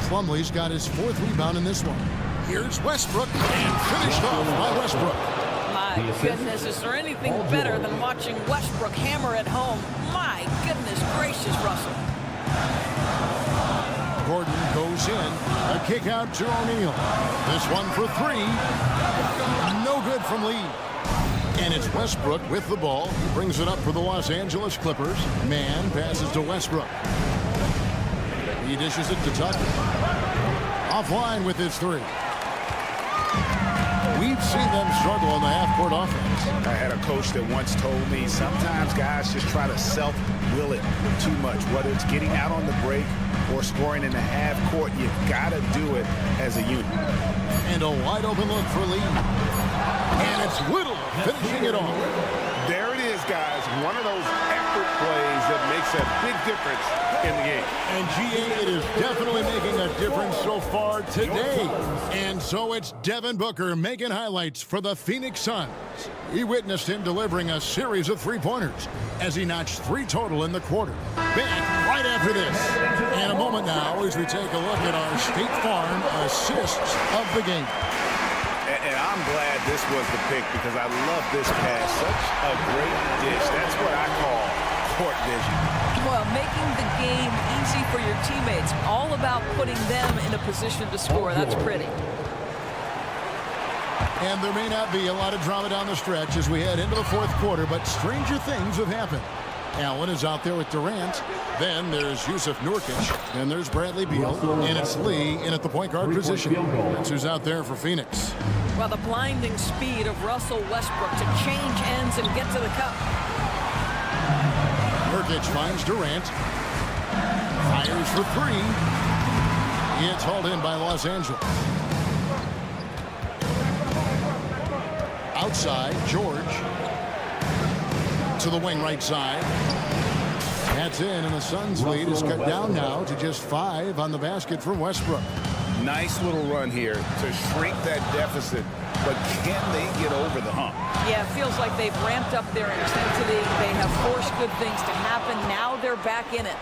Plumlee's got his 4th rebound in this one. Here's Westbrook, and finished off by Westbrook. My goodness, is there anything better than watching Westbrook hammer at home? My goodness gracious, Russell. Gordon goes in. A kick out to O'Neal. This one for 3. No good from Lee. And it's Westbrook with the ball. He brings it up for the Los Angeles Clippers. Man passes to Westbrook. He dishes it to Tucker. Offline with his 3. We've seen them struggle on the half-court offense. I had a coach that once told me sometimes guys just try to self-will it too much, whether it's getting out on the break or scoring in the half court. You gotta do it as a unit. And a wide open look for Lee. And it's Little finishing it off. There it is, guys. One of those effort plays that makes a big difference in the game. And GA, it is definitely making a difference so far today. And so it's Devin Booker making highlights for the Phoenix Suns. We witnessed him delivering a series of three-pointers as he notched 3 total in the quarter. Back right after this. And a moment now as we take a look at our State Farm assists of the game. And I'm glad this was the pick because I love this pass. Such a great dish. That's what I call court vision. Well, making the game easy for your teammates. All about putting them in a position to score. That's pretty. And there may not be a lot of drama down the stretch as we head into the 4th quarter, but stranger things have happened. Allen is out there with Durant. Then there's Yusuf Nurkic. And there's Bradley Beal. And it's Lee in at the point guard position. That's who's out there for Phoenix. Well, the blinding speed of Russell Westbrook to change ends and get to the cup. Nurkic finds Durant. Fires for 3. It's hauled in by Los Angeles. Outside, George. To the wing right side. That's in, and the Suns' lead is cut down now to just 5 on the basket from Westbrook. Nice little run here to shrink that deficit, but can they get over the hump? Yeah, it feels like they've ramped up their intensity. They have forced good things to happen. Now they're back in it.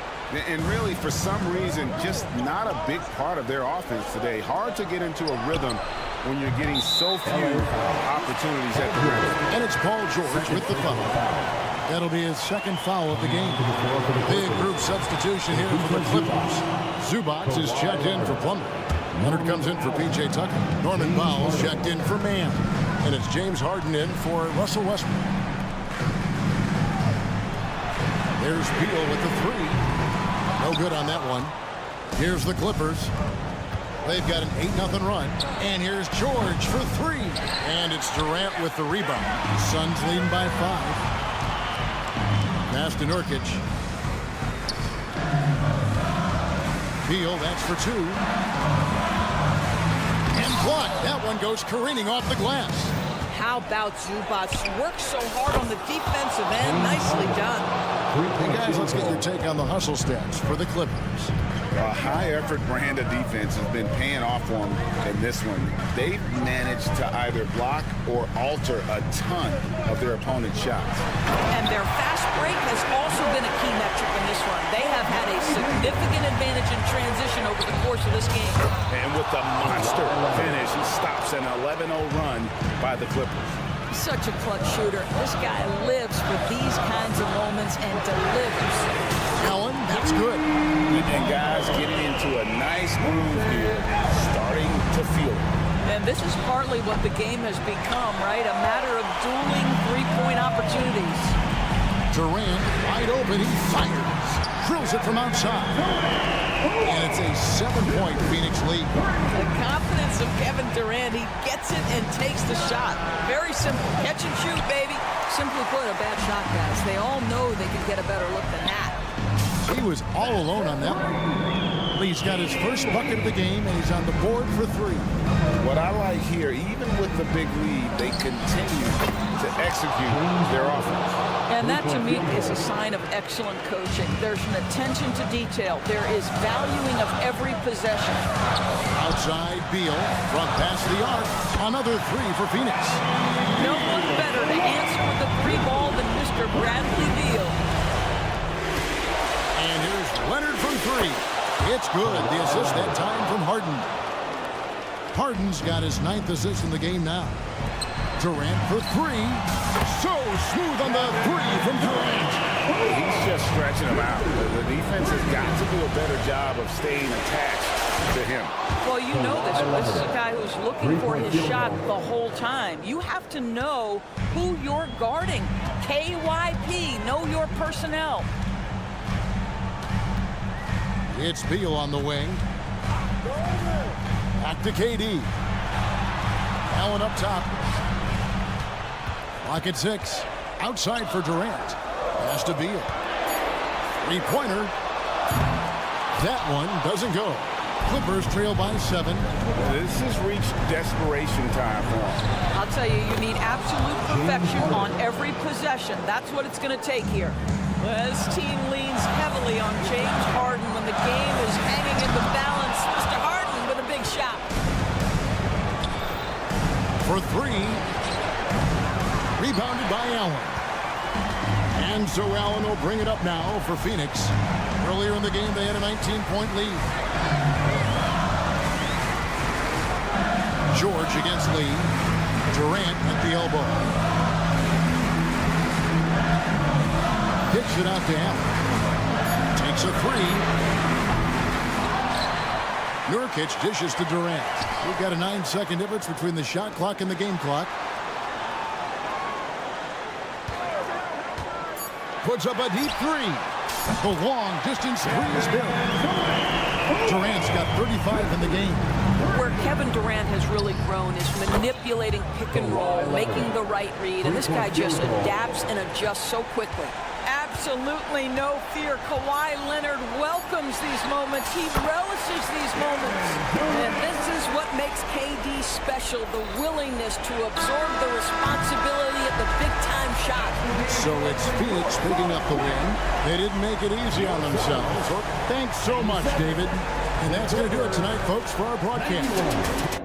And really, for some reason, just not a big part of their offense today. Hard to get into a rhythm when you're getting so few opportunities at the rim. And it's Paul George with the foul. That'll be his 2nd foul of the game. Big group substitution here for the Clippers. Zubac is checked in for Plumlee. Leonard comes in for P.J. Tucker. Norman Powell's checked in for Mann. And it's James Harden in for Russell Westbrook. There's Beal with the 3. No good on that one. Here's the Clippers. They've got an 8-0 run. And here's George for 3. And it's Durant with the rebound. Suns leading by 5. Pass to Nurkic. Beal, that's for 2. And blocked. That one goes careening off the glass. How about Zubac? Works so hard on the defensive end. Nicely done. Hey guys, let's get your take on the hustle stats for the Clippers. A high-effort brand of defense has been paying off for them in this one. They've managed to either block or alter a ton of their opponent's shots. And their fast break has also been a key metric in this one. They have had a significant advantage in transition over the course of this game. And with the monster finish, he stops an 11-0 run by the Clippers. Such a clutch shooter. This guy lives for these kinds of moments and delivers. Allen, that's good. And guys getting into a nice groove here, starting to feel it. And this is partly what the game has become, right? A matter of dueling three-point opportunities. Durant, wide open, he fires. Drills it from outside. And it's a 7-point Phoenix lead. The confidence of Kevin Durant, he gets it and takes the shot. Very simple. Catch and shoot, baby. Simply put, a bad shot, guys. They all know they can get a better look than that. He was all alone on that one. Lee's got his first bucket of the game, and he's on the board for 3. What I like here, even with the big lead, they continue to execute their offense. And that, to me, is a sign of excellent coaching. There's an attention to detail. There is valuing of every possession. Outside, Beal, front pass to the arc. Another 3 for Phoenix. No one better to answer with the 3 ball than Mr. Bradley Beal. And here's Leonard from 3. It's good. The assist that time from Harden. Harden's got his 9th assist in the game now. Durant for 3. So smooth on the 3 from Durant. He's just stretching him out. The defense has got to do a better job of staying attached to him. Well, you know this. This is a guy who's looking for his shot the whole time. You have to know who you're guarding. KYP, know your personnel. It's Beal on the wing. Back to KD. Allen up top. Clock at 6. Outside for Durant. Pass to Beal. 3-pointer. That one doesn't go. Clippers trail by 7. This has reached desperation time for them. I'll tell you, you need absolute perfection on every possession. That's what it's going to take here. This team leans heavily on James Harden when the game is hanging in the balance. Mr. Harden with a big shot. For 3. Rebounded by Allen. And so Allen will bring it up now for Phoenix. Earlier in the game, they had a 19-point lead. George against Lee. Durant at the elbow. Kicks it out to Allen. Takes a 3. Nurkic dishes to Durant. We've got a 9-second difference between the shot clock and the game clock. Puts up a deep 3. The long distance 3 is good. Durant's got 35 in the game. Where Kevin Durant has really grown is manipulating pick and roll, making the right read, and this guy just adapts and adjusts so quickly. Absolutely no fear. Kawhi Leonard welcomes these moments. He relishes these moments. And this is what makes KD special, the willingness to absorb the responsibility of the big-time shot. So it's Phoenix picking up the win. They didn't make it easy on themselves. Thanks so much, David. And that's going to do it tonight, folks, for our broadcast.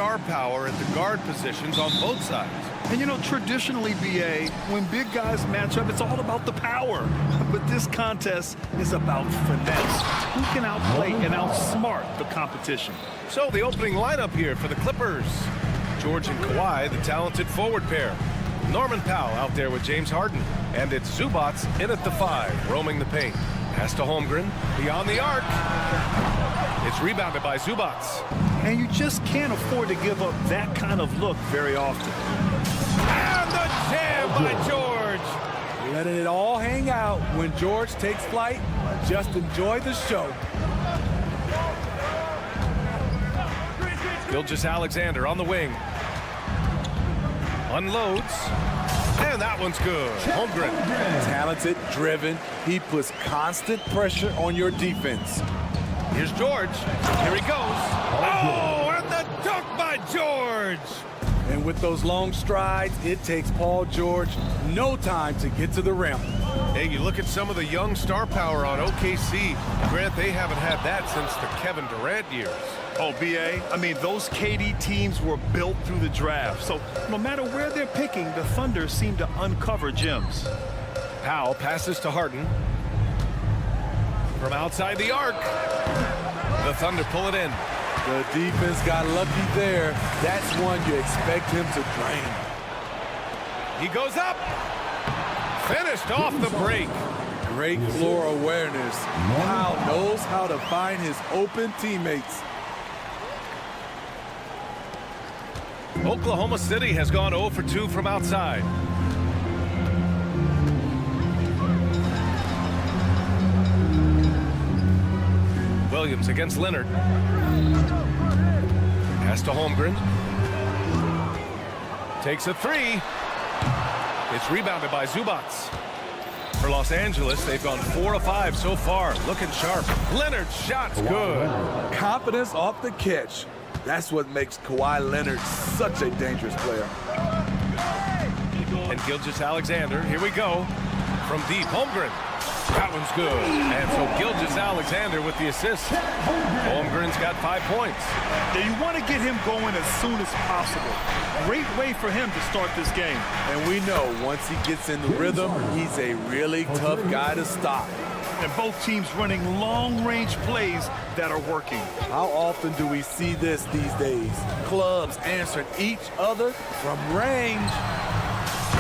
star power at the guard positions on both sides. And you know, traditionally, BA, when big guys match up, it's all about the power. But this contest is about finesse. Who can outplay and outsmart the competition? So the opening lineup here for the Clippers. George and Kawhi, the talented forward pair. Norman Powell out there with James Harden. And it's Zubats in at the 5, roaming the paint. Pass to Holmgren, beyond the arc. It's rebounded by Zubats. And you just can't afford to give up that kind of look very often. And the jam by George. Letting it all hang out when George takes flight. Just enjoy the show. Gilgeous-Alexander on the wing. Unloads. And that one's good. Holmgren. Talented, driven. He puts constant pressure on your defense. Here's George. Here he goes. Oh, and the dunk by George. And with those long strides, it takes Paul George no time to get to the rim. Hey, you look at some of the young star power on OKC. Grant, they haven't had that since the Kevin Durant years. Oh, BA, I mean, those KD teams were built through the draft. So no matter where they're picking, the Thunder seem to uncover gems. Powell passes to Harden. From outside the arc. The Thunder pull it in. The defense got lucky there. That's one you expect him to drain. He goes up. Finished off the break. Great floor awareness. Powell knows how to find his open teammates. Oklahoma City has gone 0 for 2 from outside. Williams against Leonard. Pass to Holmgren. Takes a 3. It's rebounded by Zubats. For Los Angeles, they've gone 4 of 5 so far. Looking sharp. Leonard's shot's good. Confidence off the catch. That's what makes Kawhi Leonard such a dangerous player. And Gilgeous-Alexander, here we go. From deep, Holmgren. That one's good. And so Gilgeous-Alexander with the assist. Holmgren's got 5 points. Now you want to get him going as soon as possible. Great way for him to start this game. And we know once he gets in the rhythm, he's a really tough guy to stop. And both teams running long-range plays that are working. How often do we see this these days? Clubs answering each other from range.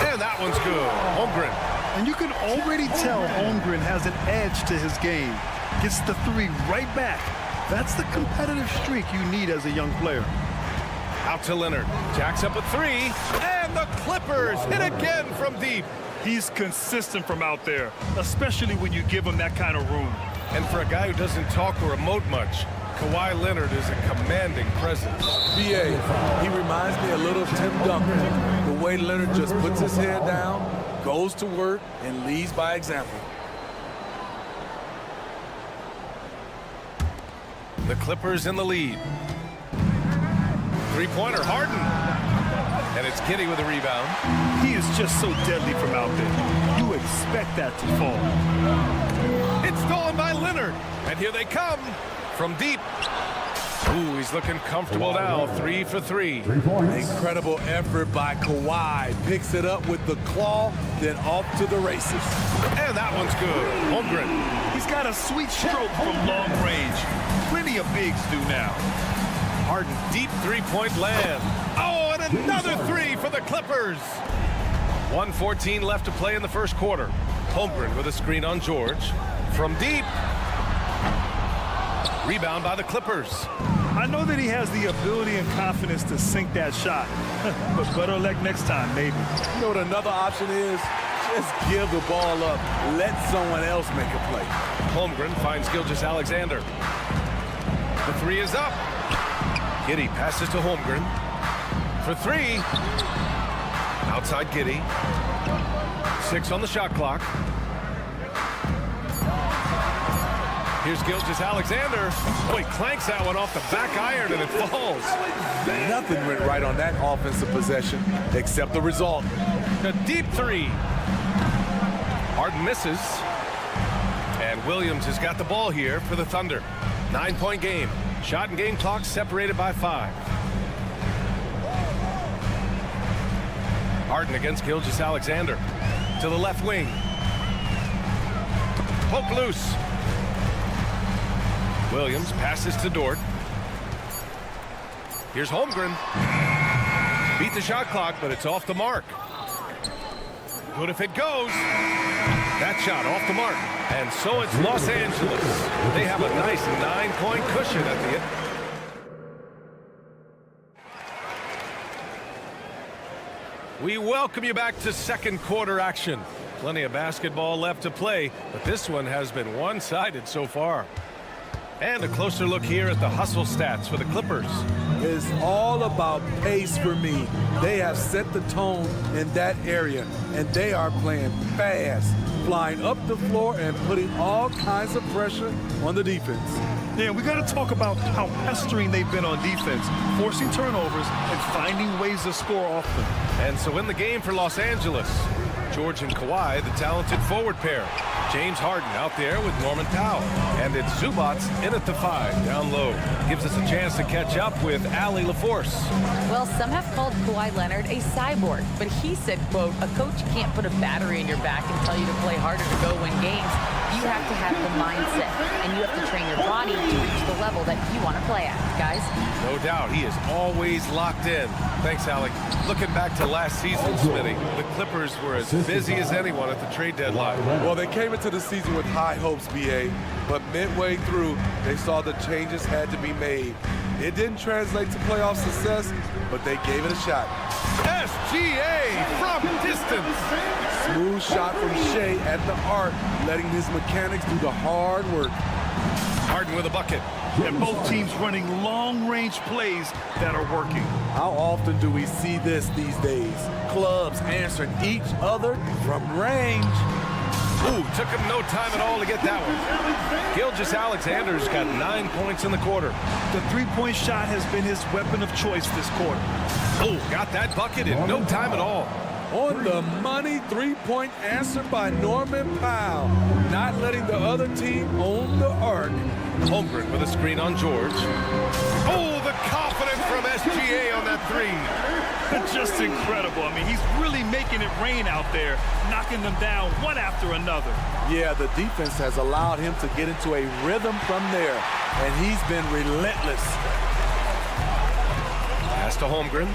And that one's good. Holmgren. And you can already tell Holmgren has an edge to his game. Gets the 3 right back. That's the competitive streak you need as a young player. Out to Leonard. Jacks up a 3. And the Clippers hit again from deep. He's consistent from out there, especially when you give him that kind of room. And for a guy who doesn't talk or emote much, Kawhi Leonard is a commanding presence. BA, he reminds me a little of Tim Duncan. The way Leonard just puts his head down, goes to work, and leads by example. The Clippers in the lead. Three-pointer, Harden. And it's Giddey with a rebound. He is just so deadly from out there. You expect that to fall. It's stolen by Leonard. And here they come from deep. Ooh, he's looking comfortable now. 3 for 3. Incredible effort by Kawhi. Picks it up with the claw, then off to the races. And that one's good. Holmgren. He's got a sweet stroke from long range. Plenty of bigs do now. Harden, deep three-point land. Oh, and another 3 for the Clippers. 1:14 left to play in the first quarter. Holmgren with a screen on George. From deep. Rebound by the Clippers. I know that he has the ability and confidence to sink that shot. But better luck next time, maybe. You know what another option is? Just give the ball up. Let someone else make a play. Holmgren finds Gilgeous-Alexander. The 3 is up. Giddey passes to Holmgren. For 3. Outside Giddey. 6 on the shot clock. Here's Gilgeous-Alexander. Oh, he clanks that one off the back iron and it falls. Nothing went right on that offensive possession except the result. A deep 3. Harden misses. And Williams has got the ball here for the Thunder. 9-point game. Shot and game clock separated by 5. Harden against Gilgeous-Alexander. To the left wing. Poke loose. Williams passes to Dort. Here's Holmgren. Beat the shot clock, but it's off the mark. Good if it goes. That shot off the mark. And so it's Los Angeles. They have a nice 9-point cushion at the end. We welcome you back to second quarter action. Plenty of basketball left to play, but this one has been one-sided so far. And a closer look here at the hustle stats for the Clippers. It's all about pace for me. They have set the tone in that area, and they are playing fast, flying up the floor and putting all kinds of pressure on the defense. Yeah, we got to talk about how pestering they've been on defense, forcing turnovers and finding ways to score off them. And so in the game for Los Angeles, George and Kawhi, the talented forward pair. James Harden out there with Norman Powell. And it's Zubats in at the 5, down low. Gives us a chance to catch up with Allie LaForce. Well, some have called Kawhi Leonard a cyborg, but he said, quote, a coach can't put a battery in your back and tell you to play harder to go win games. You have to have the mindset, and you have to train your body to reach the level that you want to play at, guys. No doubt, he is always locked in. Thanks, Allie. Looking back to last season, Smitty, the Clippers were as busy as anyone at the trade deadline. Well, they came into the season with high hopes, BA, but midway through, they saw the changes had to be made. It didn't translate to playoff success, but they gave it a shot. SGA from distance. Smooth shot from Shea at the arc, letting his mechanics do the hard work. Harden with a bucket. And both teams running long-range plays that are working. How often do we see this these days? Clubs answering each other from range. Ooh, took him no time at all to get that one. Gilgeous-Alexander's got 9 points in the quarter. The three-point shot has been his weapon of choice this quarter. Oh, got that bucket in no time at all. On the money, three-point answer by Norman Powell, not letting the other team own the arc. Holmgren with a screen on George. Oh, the confidence from SGA on that three. Just incredible. I mean, he's really making it rain out there, knocking them down one after another. Yeah, the defense has allowed him to get into a rhythm from there, and he's been relentless. Pass to Holmgren.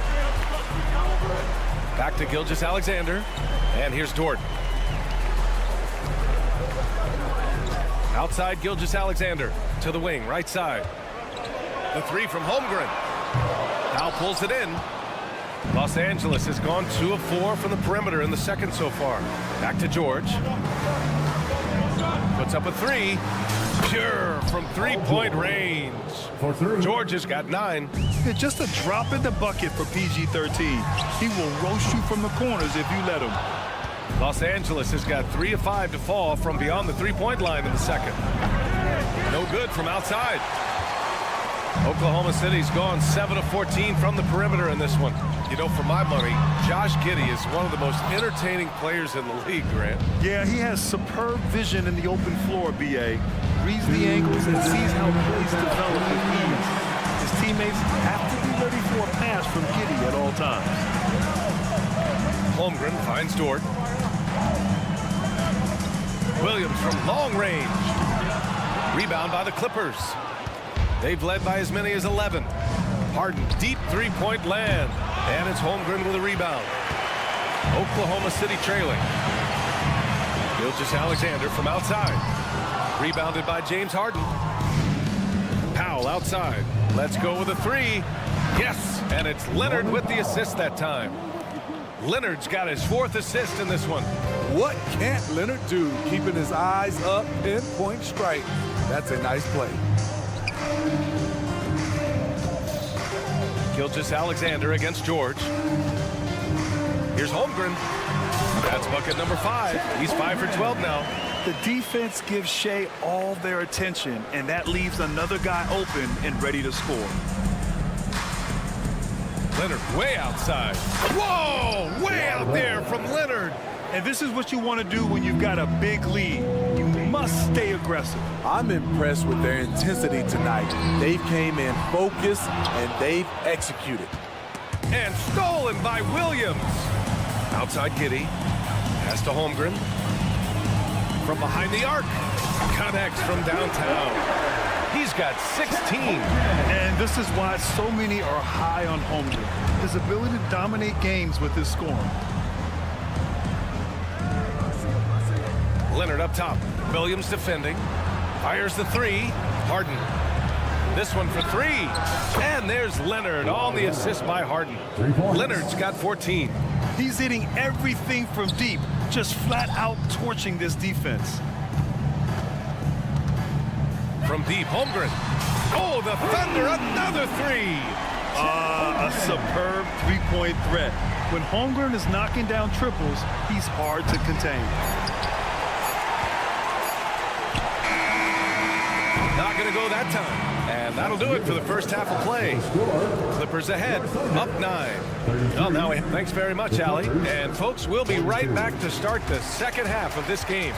Back to Gilgeous-Alexander. And here's Dort. Outside Gilgeous-Alexander to the wing, right side. The three from Holmgren. Now pulls it in. Los Angeles has gone 2 of 4 from the perimeter in the second so far. Back to George. Puts up a 3. Pure from three-point range. George has got 9. It's just a drop in the bucket for PG-13. He will roast you from the corners if you let him. Los Angeles has got 3 of 5 to fall from beyond the three-point line in the second. No good from outside. Oklahoma City's gone 7 of 14 from the perimeter in this one. You know, for my money, Josh Giddey is one of the most entertaining players in the league, Grant. Yeah, he has superb vision in the open floor, B.A. Reads the angles and sees how plays develop with ease. His teammates have to be ready for a pass from Giddey at all times. Holmgren finds Dort. Williams from long range. Rebound by the Clippers. They've led by as many as 11. Harden, deep three-point land. And it's Holmgren with a rebound. Oklahoma City trailing. Gilgeous-Alexander from outside. Rebounded by James Harden. Powell outside. Let's go with a 3. Yes, and it's Leonard with the assist that time. Leonard's got his 4th assist in this one. What can't Leonard do? Keeping his eyes up, pinpoint strike. That's a nice play. Gilgeous-Alexander against George. Here's Holmgren. That's bucket number 5. He's 5 for 12 now. The defense gives Shea all their attention, and that leaves another guy open and ready to score. Leonard way outside. Whoa! Way out there from Leonard. And this is what you want to do when you've got a big lead. You must stay aggressive. I'm impressed with their intensity tonight. They came in focused, and they've executed. And stolen by Williams. Outside Giddy. Pass to Holmgren. From behind the arc. Connects from downtown. He's got 16. And this is why so many are high on Holmgren. His ability to dominate games with his scoring. Leonard up top. Williams defending. Fires the three. Harden. This one for three. And there's Leonard on the assist by Harden. Leonard's got 14. He's hitting everything from deep, just flat out torching this defense. From deep, Holmgren. Oh, the Thunder, another three. A superb three-point threat. When Holmgren is knocking down triples, he's hard to contain. Not going to go that time. And that'll do it for the first half of play. Clippers ahead, up 9. Well, now, thanks very much, Allie. And, folks, we'll be right back to start the second half of this game.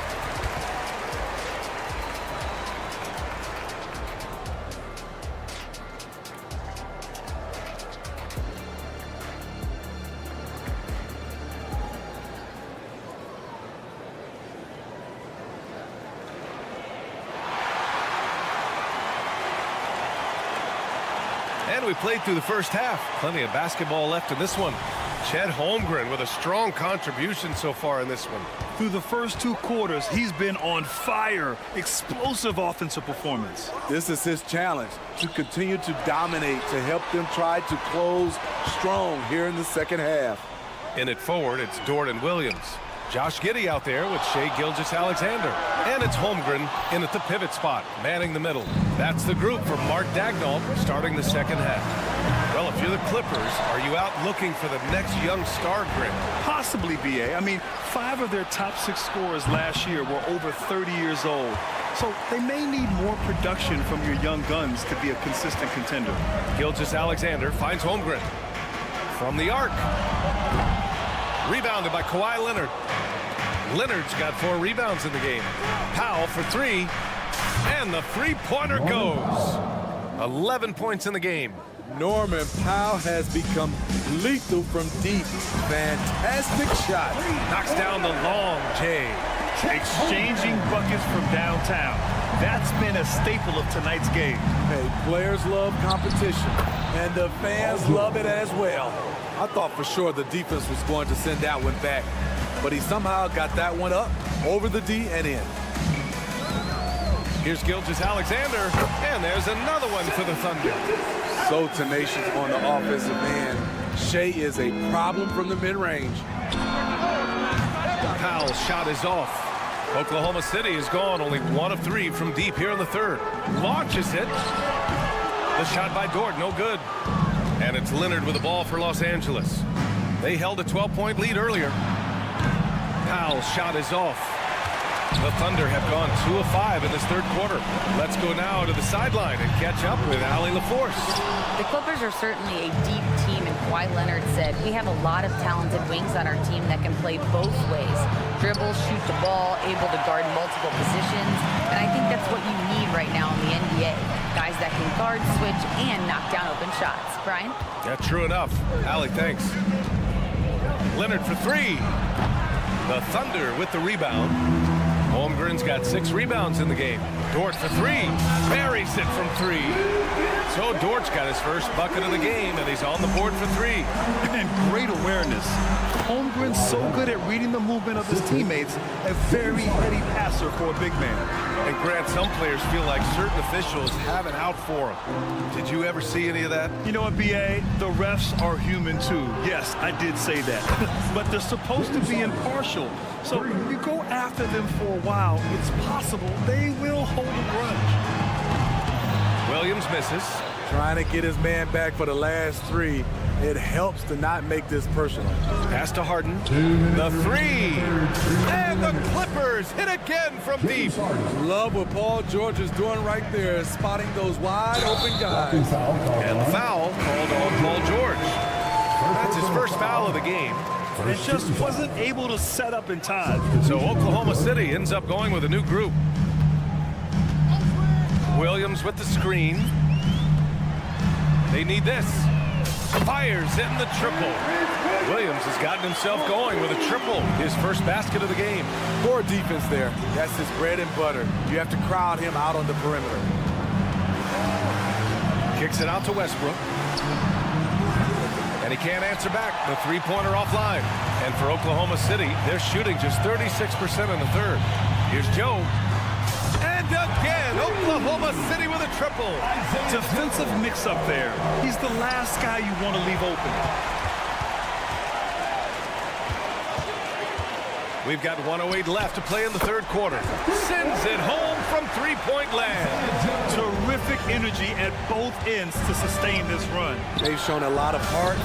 And we played through the first half. Plenty of basketball left in this one. Chet Holmgren with a strong contribution so far in this one. Through the first 2 quarters, he's been on fire. Explosive offensive performance. This is his challenge, to continue to dominate, to help them try to close strong here in the second half. In it forward, it's Dort and Williams. Josh Giddey out there with Shai Gilgeous-Alexander. And it's Holmgren in at the pivot spot, manning the middle. That's the group for Mark Daigneault starting the second half. Well, if you're the Clippers, are you out looking for the next young star grid? Possibly, B.A. I mean, 5 of their top 6 scorers last year were over 30 years old. So they may need more production from your young guns to be a consistent contender. Gilgeous-Alexander finds Holmgren. From the arc. Rebounded by Kawhi Leonard. Leonard's got 4 rebounds in the game. Powell for 3. And the three-pointer goes. 11 points in the game. Norman Powell has become lethal from deep. Fantastic shot. Knocks down the long J. Exchanging buckets from downtown. That's been a staple of tonight's game. Hey, players love competition, and the fans love it as well. I thought for sure the defense was going to send that one back, but he somehow got that one up, over the D, and in. Here's Gilgeous-Alexander, and there's another one for the Thunder. So tenacious on the offensive end. Shai is a problem from the mid-range. Powell's shot is off. Oklahoma City is gone, only 1 of 3 from deep here in the third. Launches it. The shot by Dort, no good. And it's Leonard with the ball for Los Angeles. They held a 12-point lead earlier. Powell's shot is off. The Thunder have gone 2 of 5 in this third quarter. Let's go now to the sideline and catch up with Allie LaForce. The Clippers are certainly a deep team, and Kawhi Leonard said, we have a lot of talented wings on our team that can play both ways. Dribble, shoot the ball, able to guard multiple positions. And I think that's what you need right now in the NBA. Guys that can guard, switch, and knock down open shots. Brian? Yeah, true enough. Allie, thanks. Leonard for 3. The Thunder with the rebound. Holmgren's got 6 rebounds in the game. Dort for 3. Buries it from 3. So Dort's got his first bucket of the game, and he's on the board for 3. And great awareness. Holmgren's so good at reading the movement of his teammates, a very heady passer for a big man. And Grant, some players feel like certain officials have it out for them. Did you ever see any of that? You know what, B.A.? The refs are human too. Yes, I did say that. But they're supposed to be impartial. So you go after them for a while, it's possible they will hold a grudge. Williams misses. Trying to get his man back for the last 3. It helps to not make this personal. Pass to Harden. The 3. And the Clippers hit again from deep. Love what Paul George is doing right there, spotting those wide open guys. And the foul called on Paul George. That's his first foul of the game. It just wasn't able to set up in time. So Oklahoma City ends up going with a new group. Williams with the screen. They need this. Fires in the triple. Williams has gotten himself going with a triple, his first basket of the game. Poor defense there. That's his bread and butter. You have to crowd him out on the perimeter. Kicks it out to Westbrook. And he can't answer back. The three-pointer offline. And for Oklahoma City, they're shooting just 36% in the third. Here's Joe. And again, Oklahoma City with a triple. Defensive mix-up there. He's the last guy you want to leave open. We've got 1:08 left to play in the third quarter. Sends it home from three-point land. Terrific energy at both ends to sustain this run. They've shown a lot of heart,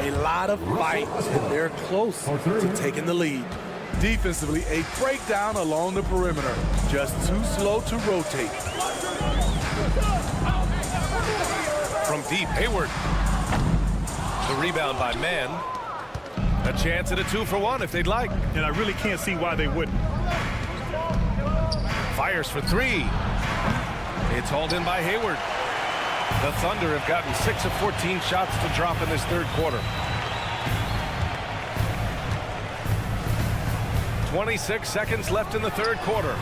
a lot of fight, and they're close to taking the lead. Defensively, a breakdown along the perimeter. Just too slow to rotate. From deep, Hayward. The rebound by Mann. A chance at a 2-for-1 if they'd like. And I really can't see why they wouldn't. Fires for three. It's hauled in by Hayward. The Thunder have gotten 6 of 14 shots to drop in this third quarter. 26 seconds left in the third quarter.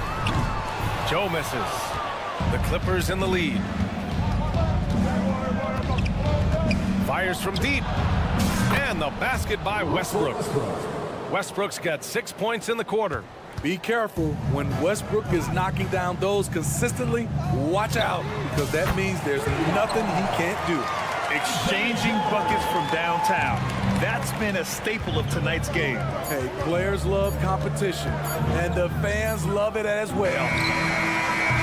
Joe misses. The Clippers in the lead. Fires from deep. And the basket by Westbrook. Westbrook's got 6 points in the quarter. Be careful when Westbrook is knocking down those consistently. Watch out, because that means there's nothing he can't do. Exchanging buckets from downtown. That's been a staple of tonight's game. Hey, players love competition, and the fans love it as well.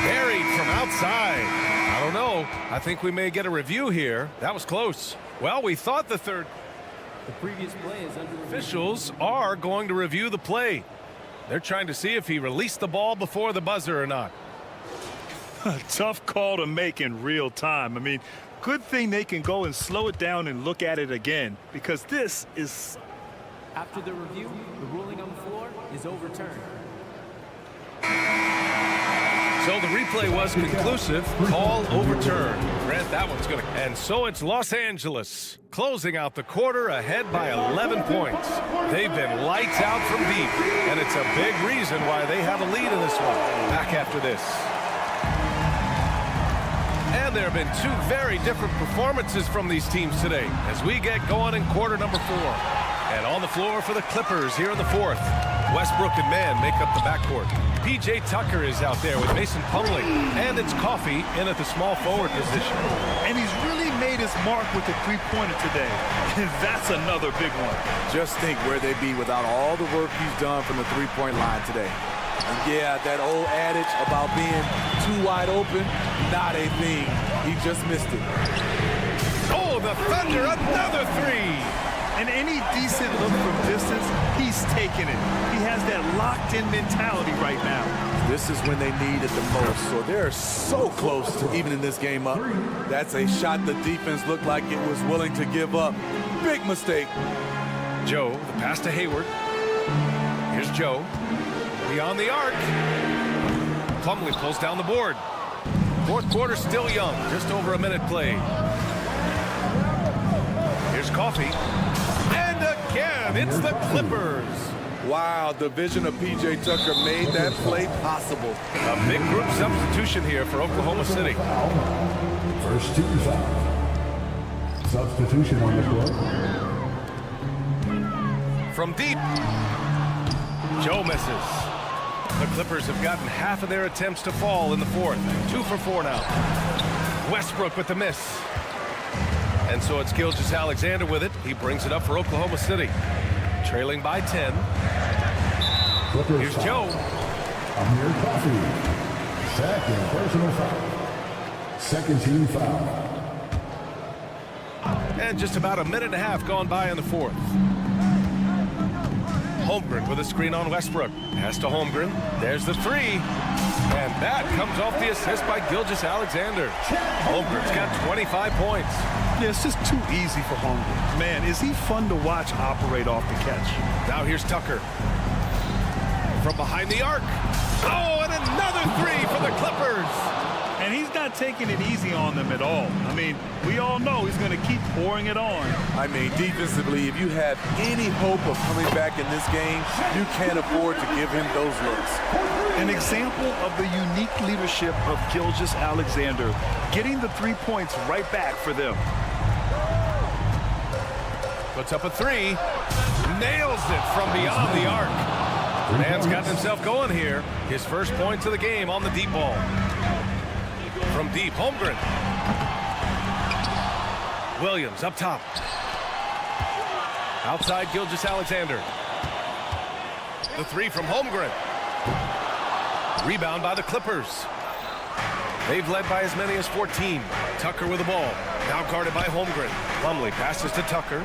Buried from outside. I don't know. I think we may get a review here. That was close. Well, we thought the third. The previous play is under review. Officials are going to review the play. They're trying to see if he released the ball before the buzzer or not. A tough call to make in real time. I mean, good thing they can go and slow it down and look at it again, because this is... After the review, the ruling on the floor is overturned. So the replay was conclusive. Call overturned. Grant, that one's going to... And so it's Los Angeles closing out the quarter ahead by 11 points. They've been lights out from deep, and it's a big reason why they have a lead in this one. Back after this. And there have been two very different performances from these teams today as we get going in quarter number 4. And on the floor for the Clippers here in the fourth. Westbrook and Mann make up the backcourt. P.J. Tucker is out there with Mason Plumlee. And it's Coffey in at the small forward position. And he's really made his mark with the three-pointer today. And that's another big one. Just think where they'd be without all the work he's done from the three-point line today. And yeah, that old adage about being too wide open, not a thing. He just missed it. Oh, the Thunder, another three. And any decent look from distance, he's taking it. He has that locked-in mentality right now. This is when they need it the most, so they're so close to evening this game up. That's a shot the defense looked like it was willing to give up. Big mistake. Joe, the pass to Hayward. Here's Joe. Beyond the arc. Plumlee pulls down the board. Fourth quarter still young, just over a minute played. Here's Coffey. And again, it's the Clippers. Wow, the vision of P.J. Tucker made that play possible. A big group substitution here for Oklahoma City. First team foul. Substitution on the court. From deep. Joe misses. The Clippers have gotten half of their attempts to fall in the fourth. 2 for 4 now. Westbrook with the miss. And so it's Gilgeous-Alexander with it. He brings it up for Oklahoma City. Trailing by 10. Clippers Here's foul. Joe. Amir Coffey. Second personal foul. Second team foul. And just about a minute and a half gone by in the fourth. Holmgren with a screen on Westbrook. Pass to Holmgren. There's the three. And that comes off the assist by Gilgeous-Alexander. Holmgren's got 25 points. Yeah, it's just too easy for Holmgren. Man, is he fun to watch operate off the catch. Now here's Tucker. From behind the arc. Oh, and another three for the Clippers. And he's not not taking it easy on them at all. I mean, we all know he's going to keep pouring it on. I mean, defensively, if you have any hope of coming back in this game, you can't afford to give him those looks. An example of the unique leadership of Gilgeous-Alexander, getting the 3 points right back for them. Puts up a three. Nails it from beyond the arc. Man's gotten himself going here. His first points of the game on the deep ball. From deep, Holmgren. Williams up top. Outside, Gilgeous-Alexander. The three from Holmgren. Rebound by the Clippers. They've led by as many as 14. Tucker with the ball. Now guarded by Holmgren. Plumlee passes to Tucker.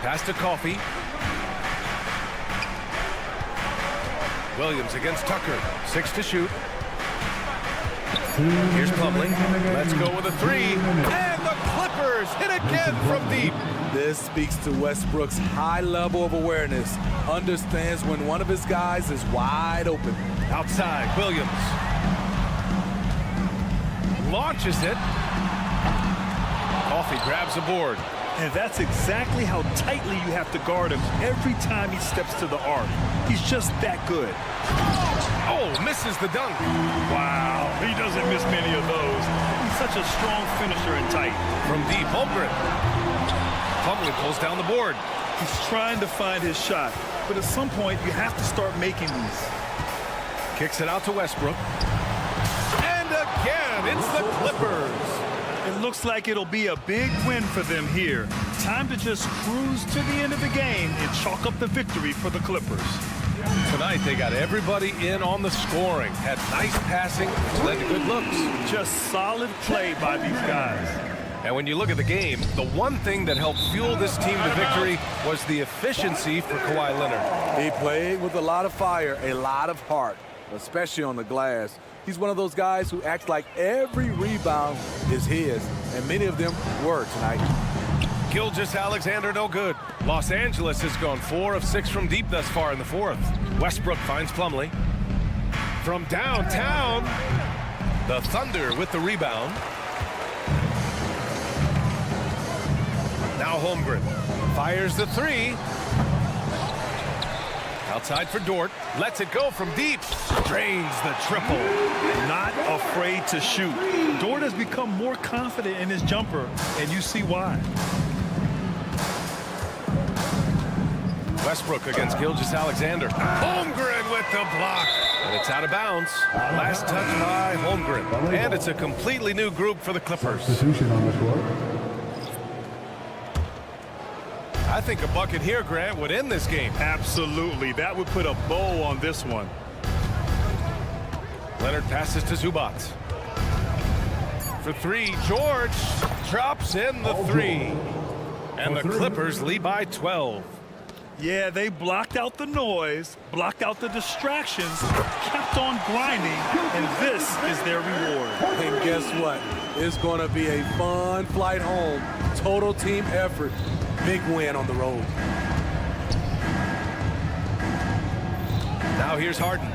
Pass to Coffey. Williams against Tucker. 6 to shoot. Here's Plumlee. Let's go with a three. And the Clippers hit again from deep. This speaks to Westbrook's high level of awareness. Understands when one of his guys is wide open. Outside, Williams. Launches it. Coffey grabs the board. And that's exactly how tightly you have to guard him every time he steps to the arc. He's just that good. Oh, misses the dunk. Wow, he doesn't miss many of those. He's such a strong finisher in tight. From deep, Holmgren. Plumlee pulls down the board. He's trying to find his shot, but at some point you have to start making these. Kicks it out to Westbrook. And again, it's the Clippers. It looks like it'll be a big win for them here. Time to just cruise to the end of the game and chalk up the victory for the Clippers. Tonight, they got everybody in on the scoring. Had nice passing, which led to good looks. Just solid play by these guys. And when you look at the game, the one thing that helped fuel this team to victory was the efficiency for Kawhi Leonard. He played with a lot of fire, a lot of heart, especially on the glass. He's one of those guys who acts like every rebound is his, and many of them were tonight. Gilgeous-Alexander no good. Los Angeles has gone 4 of 6 from deep thus far in the fourth. Westbrook finds Plumlee. From downtown, the Thunder with the rebound. Now Holmgren fires the three. Outside for Dort. Lets it go from deep. Drains the triple. Not afraid to shoot. Dort has become more confident in his jumper, and you see why. Westbrook against Gilgeous-Alexander. Holmgren with the block. And it's out of bounds. Last touch by Holmgren. And it's a completely new group for the Clippers. Substitution on the court. I think a bucket here, Grant, would end this game. Absolutely. That would put a bow on this one. Leonard passes to Zubac. For three, George drops in the three. And the Clippers lead by 12. Yeah, they blocked out the noise, blocked out the distractions, kept on grinding, and this is their reward. And guess what? It's going to be a fun flight home. Total team effort. Big win on the road. Now here's Harden.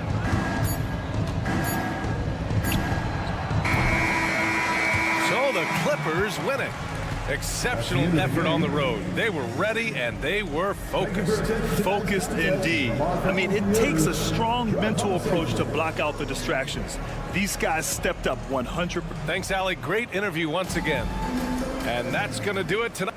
So the Clippers winning. Exceptional effort on the road. They were ready and they were focused. Focused indeed. I mean, it takes a strong mental approach to block out the distractions. These guys stepped up 100%. Thanks, Allie. Great interview once again. And that's going to do it tonight.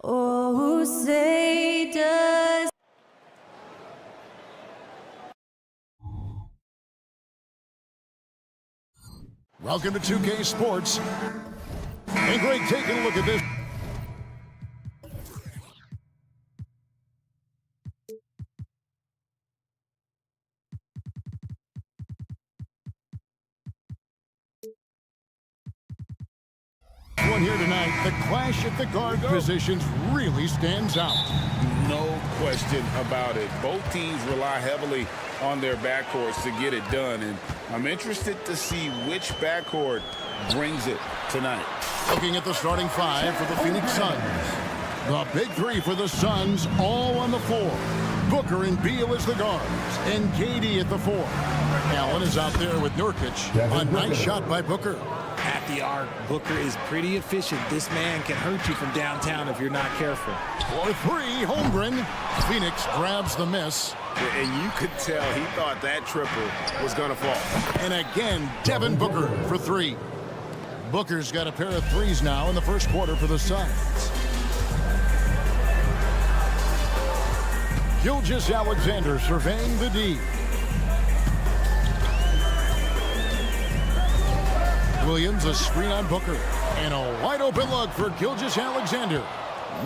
Oh, say does. Welcome to 2K Sports. And Greg, taking a look at this. One here tonight, the clash at the guard positions really stands out. No question about it. Both teams rely heavily on their backcourts to get it done, and I'm interested to see which backcourt brings it tonight. Looking at the starting five for the Phoenix Suns. The big three for the Suns, all on the floor. Booker and Beal as the guards, and KD at the four. Allen is out there with Nurkic. A nice shot by Booker. At the arc, Booker is pretty efficient. This man can hurt you from downtown if you're not careful. For three, Holmgren. Phoenix grabs the miss. And you could tell he thought that triple was going to fall. And again, Devin Booker for three. Booker's got a pair of threes now in the first quarter for the Suns. Gilgeous-Alexander surveying the D. Williams, a screen on Booker. And a wide open look for Gilgeous-Alexander.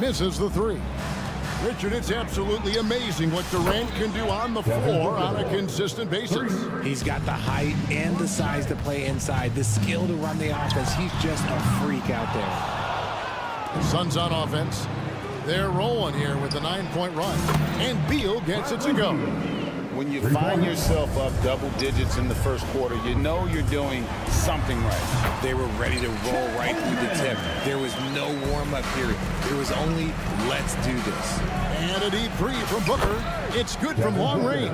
Misses the three. Richard, it's absolutely amazing what Durant can do on the floor on a consistent basis. He's got the height and the size to play inside, the skill to run the offense. He's just a freak out there. Suns on offense. They're rolling here with a 9-point run. And Beal gets it to go. When you find yourself up double digits in the first quarter, you know you're doing something right. They were ready to roll right through the tip. There was no warm-up period. There was only, let's do this. And a deep three from Booker. It's good from long range.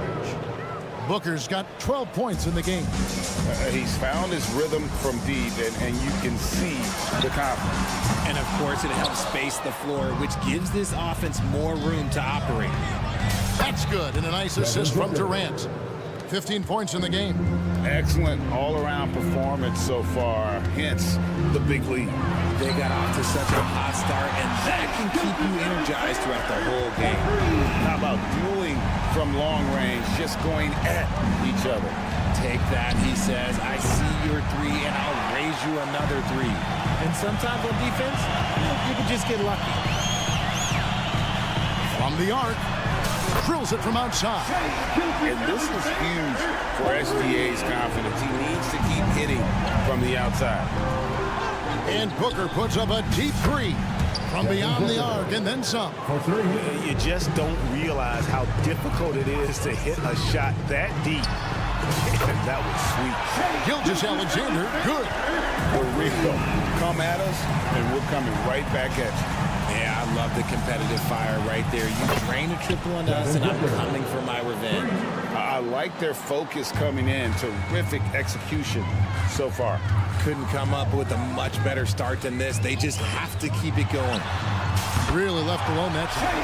Booker's got 12 points in the game. He's found his rhythm from deep, and you can see the confidence. And, of course, it helps space the floor, which gives this offense more room to operate. That's good, and a nice assist from Durant. 15 points in the game. Excellent all-around performance so far, hence the big lead. They got off to such a hot start, and that can keep you energized throughout the whole game. How about dueling from long range, just going at each other? Take that, he says. I see your three, and I'll raise you another three. And sometimes on defense, you can just get lucky. From the arc. Drills it from outside. And this is huge for SGA's confidence. He needs to keep hitting from the outside. And Booker puts up a deep three from beyond the arc and then some. You just don't realize how difficult it is to hit a shot that deep. And that was sweet. Gilgeous-Alexander, good. For real. Come at us, and we're coming right back at you. Yeah, I love the competitive fire right there. You drain a triple on us, and I'm coming for my revenge. I like their focus coming in. Terrific execution so far. Couldn't come up with a much better start than this. They just have to keep it going. Really left alone that time.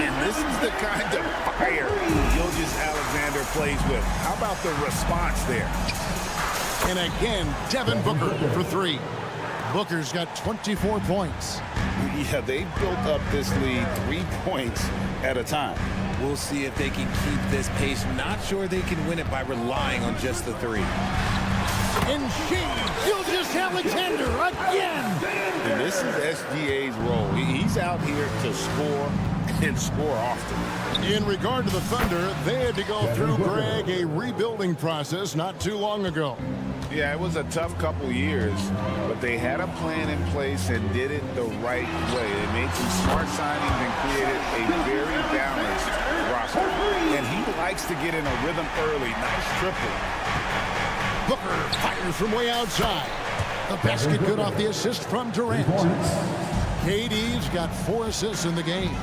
And this is the kind of fire Gilgeous-Alexander plays with. How about the response there? And again, Devin Booker for three. Booker's got 24 points. Yeah, they built up this lead 3 points at a time. We'll see if they can keep this pace. Not sure they can win it by relying on just the three. And Gilgeous-Alexander again. And this is SGA's role. He's out here to score and score often. In regard to the Thunder, they had to go through, Greg, a rebuilding process not too long ago. Yeah, it was a tough couple years, but they had a plan in place and did it the right way. They made some smart signings and created a very balanced roster. And he likes to get in a rhythm early. Nice triple. Booker fires from way outside. The basket good off the assist from Durant. KD's got 4 assists in the game.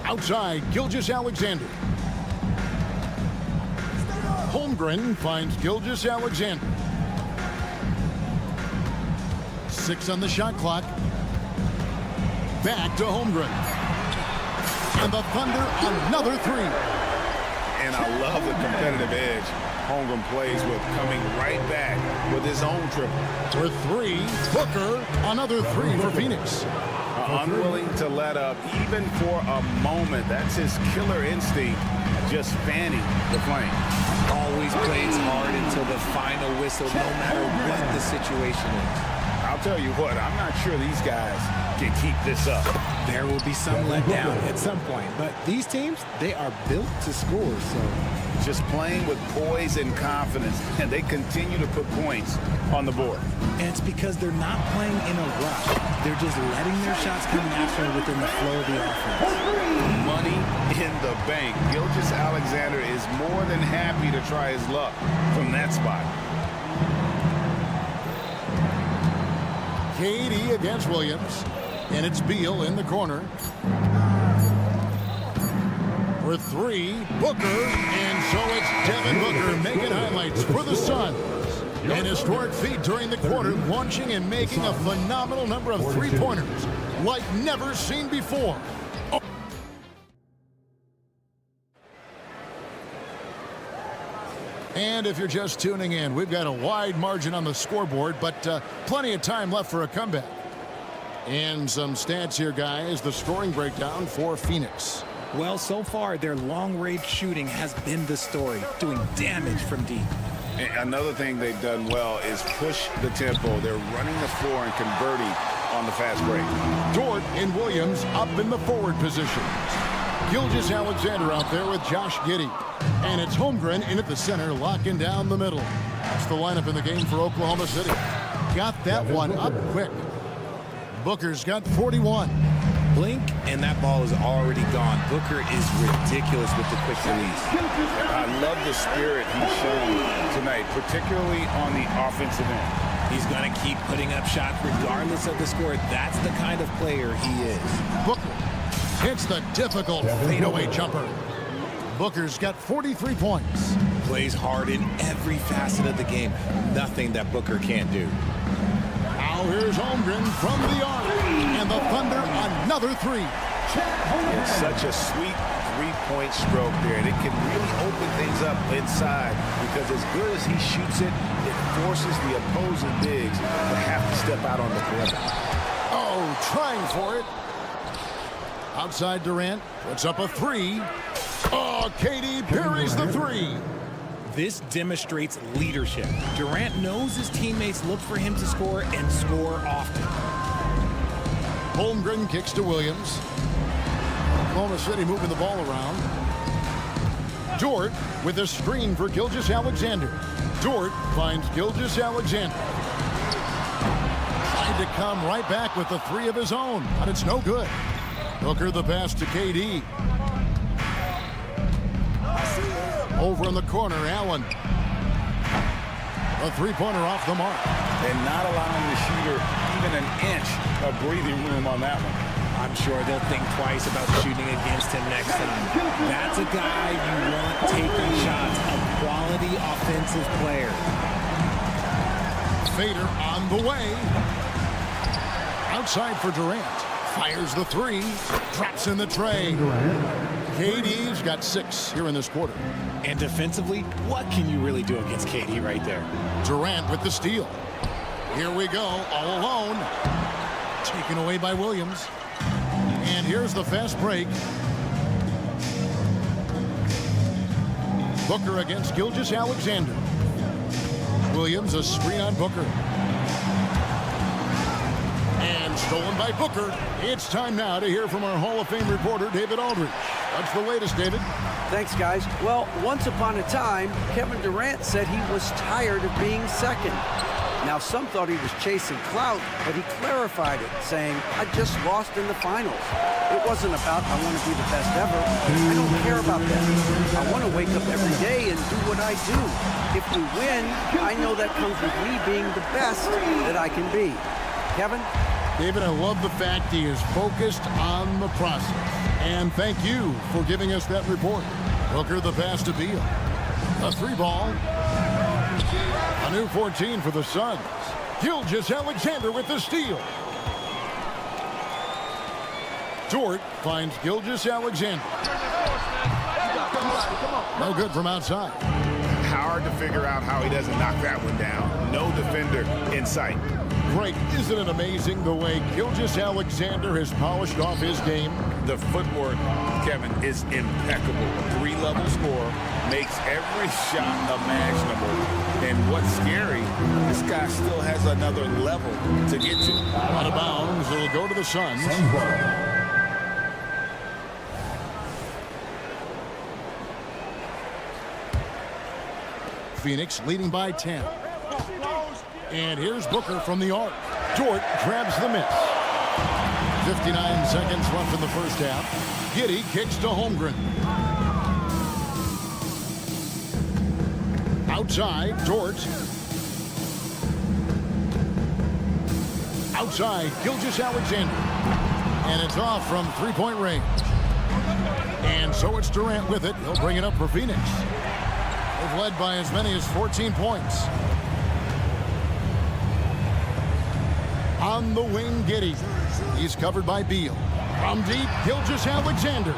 Outside, Gilgeous-Alexander. Holmgren finds Gilgeous-Alexander. 6 on the shot clock. Back to Holmgren. And the Thunder another 3. And I love the competitive edge Holmgren plays with, coming right back with his own triple. For 3, Booker, another 3 for Phoenix. Unwilling to let up even for a moment. That's his killer instinct, just fanning the flame. Always plays hard until the final whistle, no matter what the situation is. I'll tell you what, I'm not sure these guys can keep this up. There will be some letdown at some point, but these teams, they are built to score, so. Just playing with poise and confidence, and they continue to put points on the board. And it's because they're not playing in a rush. They're just letting their shots come naturally within the flow of the offense. Money in the bank. Gilgeous-Alexander is more than happy to try his luck from that spot. KD against Williams, and it's Beal in the corner. For 3, Booker, and so it's Devin Booker making highlights for the Suns. An historic feat during the quarter, launching and making a phenomenal number of 3-pointers like never seen before. And if you're just tuning in, we've got a wide margin on the scoreboard, but plenty of time left for a comeback. And some stats here, guys. The scoring breakdown for Phoenix. Well, so far, their long-range shooting has been the story, doing damage from deep. And another thing they've done well is push the tempo. They're running the floor and converting on the fast break. Dort and Williams up in the forward positions. Gilgeous-Alexander out there with Josh Giddey. And it's Holmgren in at the center, locking down the middle. That's the lineup in the game for Oklahoma City. Got that one up quick. Booker's got 41. Blink, and that ball is already gone. Booker is ridiculous with the quick release. I love the spirit he's shown tonight, particularly on the offensive end. He's going to keep putting up shots regardless of the score. That's the kind of player he is. Booker hits the difficult fadeaway jumper. Booker's got 43 points. Plays hard in every facet of the game. Nothing that Booker can't do. Now here's Holmgren from the arc. And the Thunder, another 3. It's such a sweet three-point stroke there. And it can really open things up inside because as good as he shoots it, it forces the opposing bigs to have to step out on the perimeter. Oh, trying for it. Outside Durant, puts up a 3. Oh, KD parries the 3. This demonstrates leadership. Durant knows his teammates look for him to score and score often. Holmgren kicks to Williams. Oklahoma City moving the ball around. Dort with a screen for Gilgeous-Alexander. Dort finds Gilgeous-Alexander. Trying to come right back with the 3 of his own, but it's no good. Booker the pass to KD. Over in the corner, Allen. A three-pointer off the mark. And not allowing the shooter even an inch of breathing room on that one. I'm sure they'll think twice about shooting against him next time. That's a guy you want taking shots, a quality offensive player. Fader on the way. Outside for Durant. Fires the three. Drops in the tray. KD's got 6 here in this quarter. And defensively, what can you really do against KD right there? Durant with the steal. Here we go, all alone. Taken away by Williams. And here's the fast break. Booker against Gilgeous-Alexander. Williams, a screen on Booker. And stolen by Booker. It's time now to hear from our Hall of Fame reporter, David Aldridge. What's the latest, David? Thanks, guys. Well, once upon a time, Kevin Durant said he was tired of being second. Now, some thought he was chasing clout, but he clarified it, saying, I just lost in the finals. It wasn't about, I want to be the best ever. I don't care about that. I want to wake up every day and do what I do. If we win, I know that comes with me being the best that I can be. Kevin? David, I love the fact he is focused on the process. And thank you for giving us that report. Booker the pass to Beal. A 3-ball. A new 14 for the Suns. Gilgeous-Alexander with the steal. Dort finds Gilgeous-Alexander. No good from outside. Hard to figure out how he doesn't knock that one down. No defender in sight. Great. Isn't it amazing the way Gilgeous-Alexander has polished off his game? The footwork, Kevin, is impeccable. 3-level score, makes every shot imaginable. And what's scary, this guy still has another level to get to. Out of bounds, it'll go to the Suns. Phoenix leading by 10. And here's Booker from the arc. Dort grabs the miss. 59 seconds left in the first half. Giddey kicks to Holmgren. Outside, Dort. Outside, Gilgeous-Alexander. And it's off from three-point range. And so it's Durant with it. He'll bring it up for Phoenix. They've led by as many as 14 points. On the wing, Giddey. He's covered by Beal. From deep, Gilgeous-Alexander.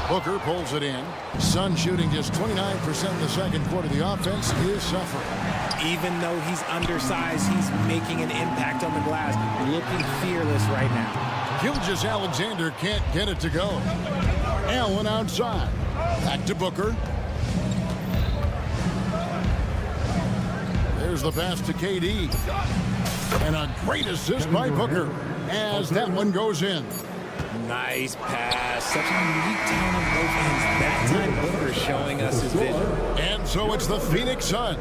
Booker pulls it in. Sun shooting just 29% in the second quarter. The offense is suffering. Even though he's undersized, he's making an impact on the glass. Looking fearless right now. Gilgeous-Alexander can't get it to go. Allen outside. Back to Booker. There's the pass to KD. And a great assist by Booker as that one goes in. Nice pass. Such a unique talent on both ends. That time Booker showing us his vision. And so it's the Phoenix Suns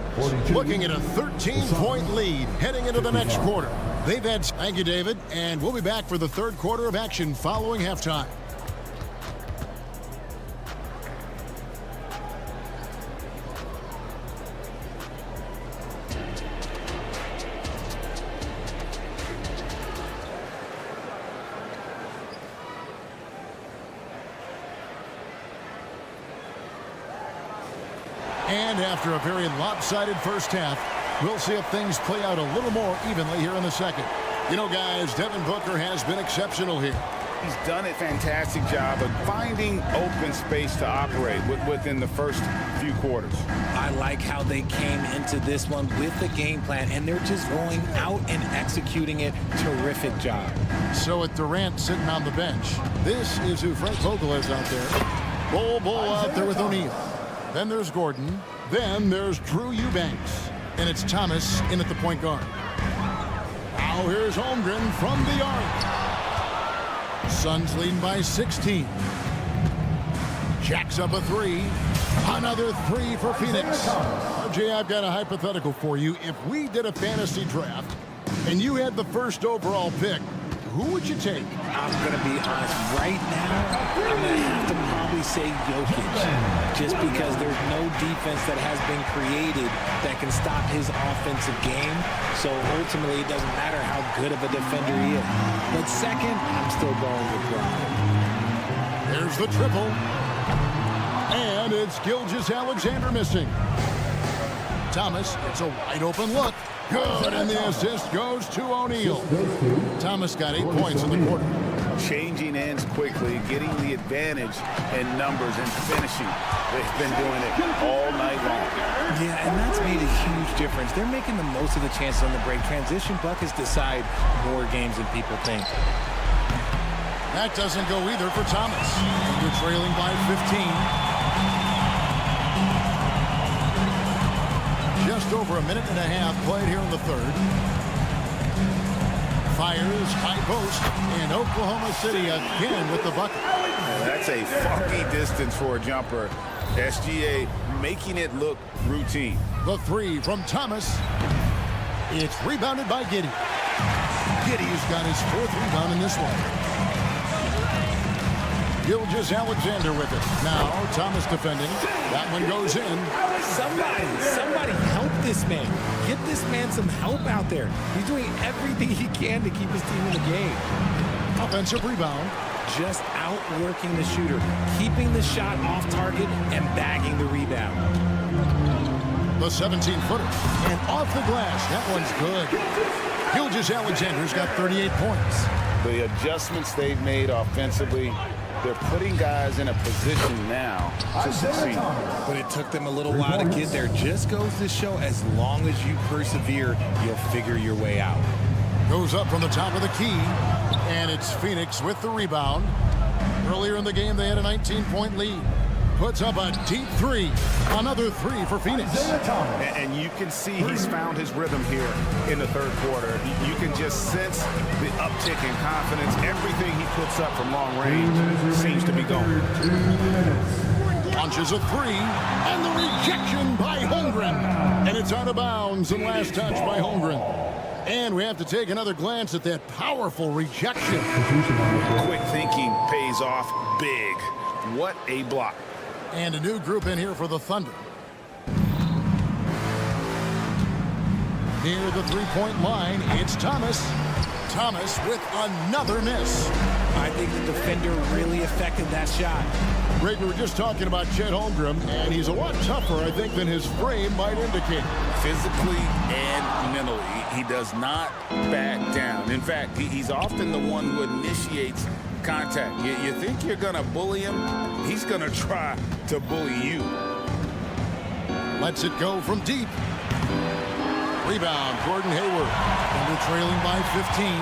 looking at a 13-point lead heading into the next quarter. They've had... Thank you, David. And we'll be back for the third quarter of action following halftime. And after a very lopsided first half, we'll see if things play out a little more evenly here in the second. You know, guys, Devin Booker has been exceptional here. He's done a fantastic job of finding open space to operate within the first few quarters. I like how they came into this one with the game plan, and they're just going out and executing it. Terrific job. So with Durant sitting on the bench, this is who Frank Vogel is out there. Bull out there with O'Neal. Then there's Gordon. Then there's Drew Eubanks. And it's Thomas in at the point guard. Now here's Holmgren from the arc. Suns leading by 16. Jacks up a three. Another three for Phoenix. RJ, I've got a hypothetical for you. If we did a fantasy draft and you had the first overall pick, who would you take? I'm going to be honest. Right now, I'm going to have to probably say Jokic, just because there's no defense that has been created that can stop his offensive game. So ultimately, it doesn't matter how good of a defender he is. But second, I'm still going with Brown. There's the triple. And it's Gilgeous-Alexander missing. Thomas, it's a wide open look. Good, and the assist goes to O'Neal. Thomas got 8 points in the quarter. Changing ends quickly, getting the advantage in numbers and finishing. They've been doing it all night long. Yeah, and that's made a huge difference. They're making the most of the chances on the break. Transition buckets decide more games than people think. That doesn't go either for Thomas. They're trailing by 15. Just over a minute and a half played here in the third. Fires, high post, and Oklahoma City again with the bucket. That's a funky distance for a jumper. SGA making it look routine. The three from Thomas. It's rebounded by Giddey. Giddey's got his 4th rebound in this one. Gilgeous-Alexander with it. Now Thomas defending. That one goes in. Somebody help this man. Get this man some help out there. He's doing everything he can to keep his team in the game. Offensive rebound. Just outworking the shooter, keeping the shot off target and bagging the rebound. The 17-footer. And off the glass. That one's good. Gilgeous-Alexander's got 38 points. The adjustments they've made offensively, they're putting guys in a position now to succeed. But it took them a little while to get there. Just goes to show, as long as you persevere, you'll figure your way out. Goes up from the top of the key, and it's Phoenix with the rebound. Earlier in the game, they had a 19-point lead. Puts up a deep three. Another three for Phoenix. And you can see he's found his rhythm here in the third quarter. You can just sense the uptick in confidence. Everything he puts up from long range seems to be going. Launches a three, and the rejection by Holmgren. And it's out of bounds, and last touch by Holmgren. And we have to take another glance at that powerful rejection. Quick thinking pays off big. What a block. And a new group in here for the Thunder. Near the three-point line, it's Thomas. Thomas with another miss. I think the defender really affected that shot. Greg, we were just talking about Chet Holmgren, and he's a lot tougher, I think, than his frame might indicate. Physically and mentally, he does not back down. In fact, he's often the one who initiates contact. You think you're going to bully him? He's going to try to bully you. Lets it go from deep. Rebound, Gordon Hayward. And we're trailing by 15.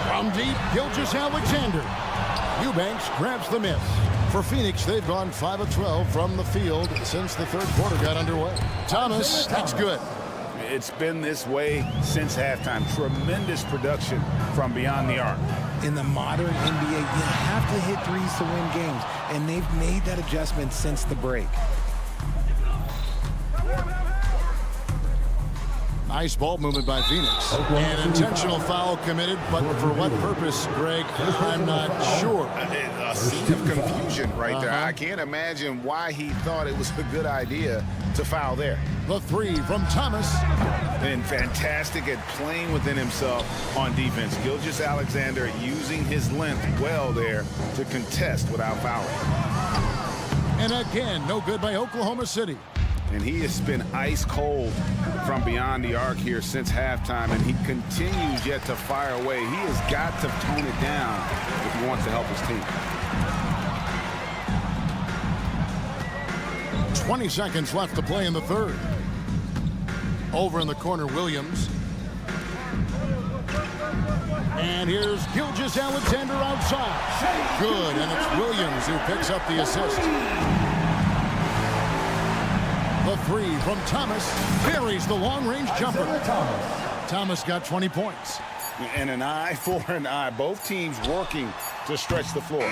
From deep, Gilgeous-Alexander. Eubanks grabs the miss. For Phoenix, they've gone 5 of 12 from the field since the third quarter got underway. Thomas, that's good. It's been this way since halftime. Tremendous production from beyond the arc. In the modern NBA, you have to hit threes to win games, and they've made that adjustment since the break. Nice ball movement by Phoenix. An intentional foul committed, but for what purpose, Greg, I'm not sure. A scene of confusion right there. I can't imagine why he thought it was a good idea to foul there. The three from Thomas. And fantastic at playing within himself on defense. Gilgeous-Alexander using his length well there to contest without fouling. And again, no good by Oklahoma City. And he has been ice cold from beyond the arc here since halftime, and he continues yet to fire away. He has got to tone it down if he wants to help his team. 20 seconds left to play in the third. Over in the corner, Williams. And here's Gilgeous-Alexander outside. Good, and it's Williams who picks up the assist. The three from Thomas buries the long-range jumper. Thomas got 20 points. And an eye for an eye. Both teams working to stretch the floor.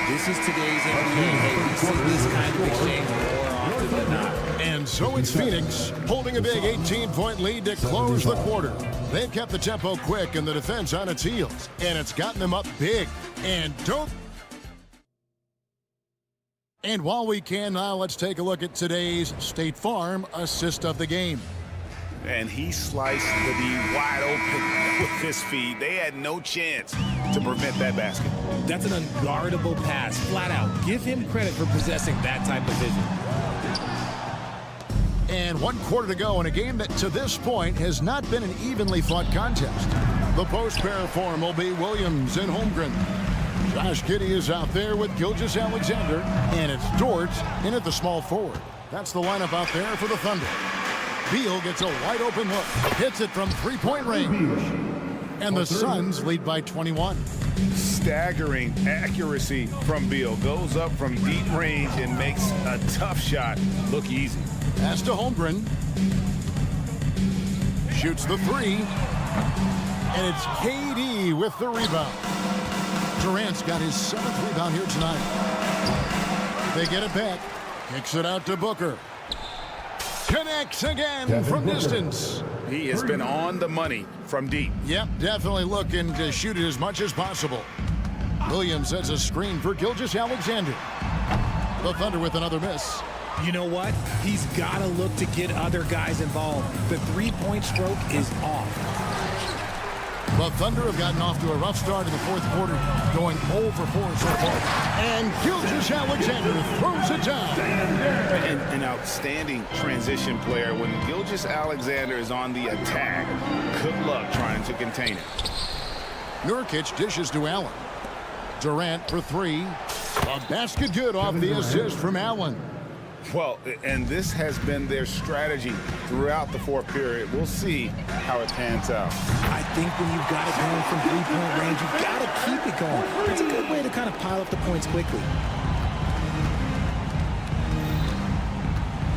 This is today's NBA. Hey, we see this kind of exchange more often than not. And And so it's Phoenix holding a big 18-point lead to close the quarter. They've kept the tempo quick and the defense on its heels, and it's gotten them up big. And while we can now, let's take a look at today's State Farm assist of the game. And he sliced the D wide open with his feet. They had no chance to prevent that basket. That's an unguardable pass, flat out. Give him credit for possessing that type of vision. And 1 quarter to go in a game that to this point has not been an evenly fought contest. The post pair form will be Williams and Holmgren. Josh Giddey is out there with Gilgeous-Alexander, and it's Dort in at the small forward. That's the lineup out there for the Thunder. Beal gets a wide open look, hits it from three-point range, and the Suns lead by 21. Staggering accuracy from Beal. Goes up from deep range and makes a tough shot look easy. Pass to Holmgren. Shoots the three, and it's KD with the rebound. Durant's got his 7th rebound here tonight. They get it back. Kicks it out to Booker. Connects again from distance. He has been on the money from deep. Yep, definitely looking to shoot it as much as possible. Williams sets a screen for Gilgeous-Alexander. The Thunder with another miss. You know what? He's got to look to get other guys involved. The three-point stroke is off. The Thunder have gotten off to a rough start in the 4th quarter, going 0 for 4 so far. And Gilgeous-Alexander throws it down. An outstanding transition player. When Gilgeous-Alexander is on the attack, good luck trying to contain it. Nurkic dishes to Allen. Durant for 3. A basket good off the assist from Allen. Well, and this has been their strategy throughout the 4th period. We'll see how it pans out. I think when you've got it going from three-point range, you've got to keep it going. It's a good way to kind of pile up the points quickly.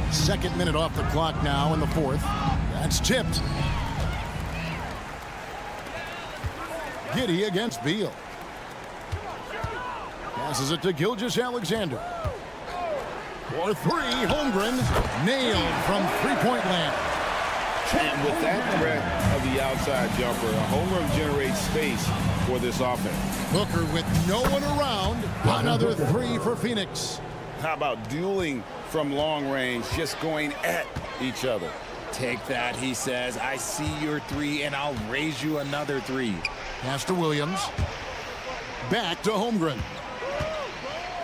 2nd minute off the clock now in the 4th. That's tipped. Giddey against Beal. Passes it to Gilgeous-Alexander. For 3, Holmgren nailed from three-point land. And with that threat of the outside jumper, Holmgren generates space for this offense. Booker with no one around. Another 3 for Phoenix. How about dueling from long range, just going at each other? Take that, he says. I see your 3, and I'll raise you another 3. Pass to Williams. Back to Holmgren.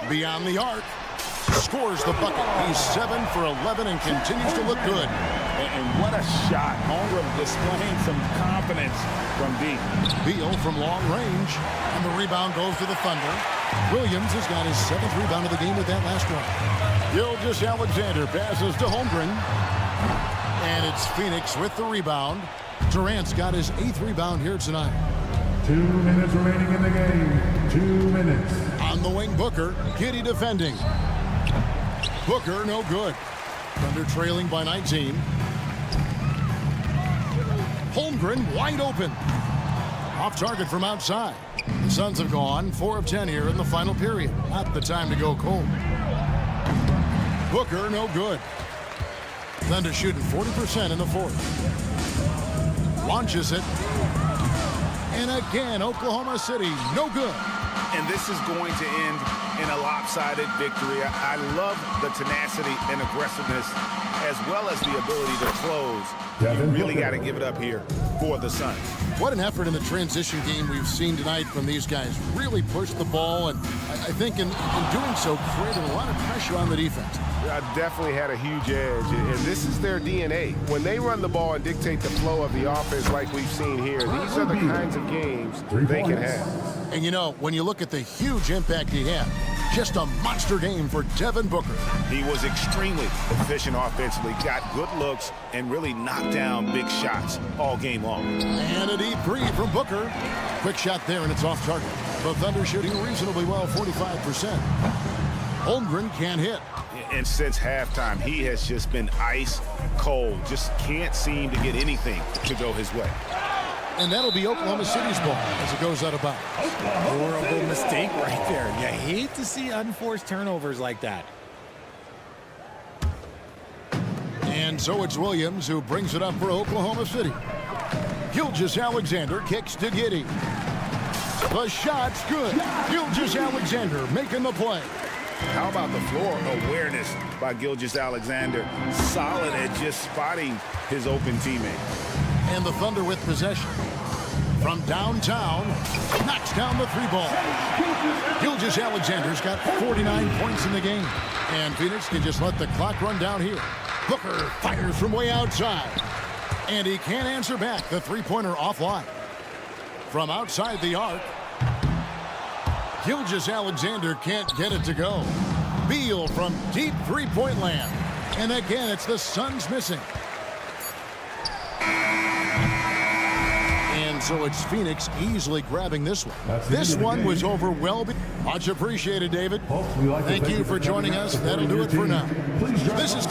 Beyond the arc. Scores the bucket. He's 7 for 11 and continues to look good. And what a shot. Holmgren displaying some confidence from deep. Beal from long range. And the rebound goes to the Thunder. Williams has got his 7th rebound of the game with that last one. Gilgeous-Alexander passes to Holmgren. And it's Phoenix with the rebound. Durant's got his 8th rebound here tonight. 2 minutes remaining in the game. 2 minutes. On the wing, Booker. Giddey defending. Booker, no good. Thunder trailing by 19. Holmgren wide open. Off target from outside. The Suns have gone 4 of 10 here in the final period. Not the time to go cold. Booker, no good. Thunder shooting 40% in the 4th. Launches it. And again, Oklahoma City, no good. And this is going to end in a lopsided victory. I love the tenacity and aggressiveness as well as the ability to close. You really got to give it up here for the Suns. What an effort in the transition game we've seen tonight from these guys. Really pushed the ball, and I think in doing so, created a lot of pressure on the defense. Definitely had a huge edge, and this is their DNA. When they run the ball and dictate the flow of the offense like we've seen here, these are the kinds of games they can have. And you know, when you look at the huge impact he had, just a monster game for Devin Booker. He was extremely efficient offensively, got good looks, and really knocked down big shots all game long. And a deep 3 from Booker. Quick shot there, and it's off target. The Thunder shooting reasonably well, 45%. Holmgren can't hit. And since halftime, he has just been ice cold. Just can't seem to get anything to go his way. And that'll be Oklahoma City's ball as it goes out of bounds. Horrible mistake right there. You hate to see unforced turnovers like that. And so it's Williams who brings it up for Oklahoma City. Gilgeous-Alexander kicks to Giddey. The shot's good. Gilgeous-Alexander making the play. How about the floor awareness by Gilgeous-Alexander? Solid at just spotting his open teammate. And the Thunder with possession. From downtown, knocks down the three ball. Gilgeous-Alexander's got 49 points in the game. And Phoenix can just let the clock run down here. Booker fires from way outside. And he can't answer back. The three-pointer offline. From outside the arc, Gilgeous-Alexander can't get it to go. Beal from deep three-point land. And again, it's the Suns missing. And so it's Phoenix easily grabbing this one. This one was overwhelming. Much appreciated, David. Thank you for joining us. That'll do it for now. This is...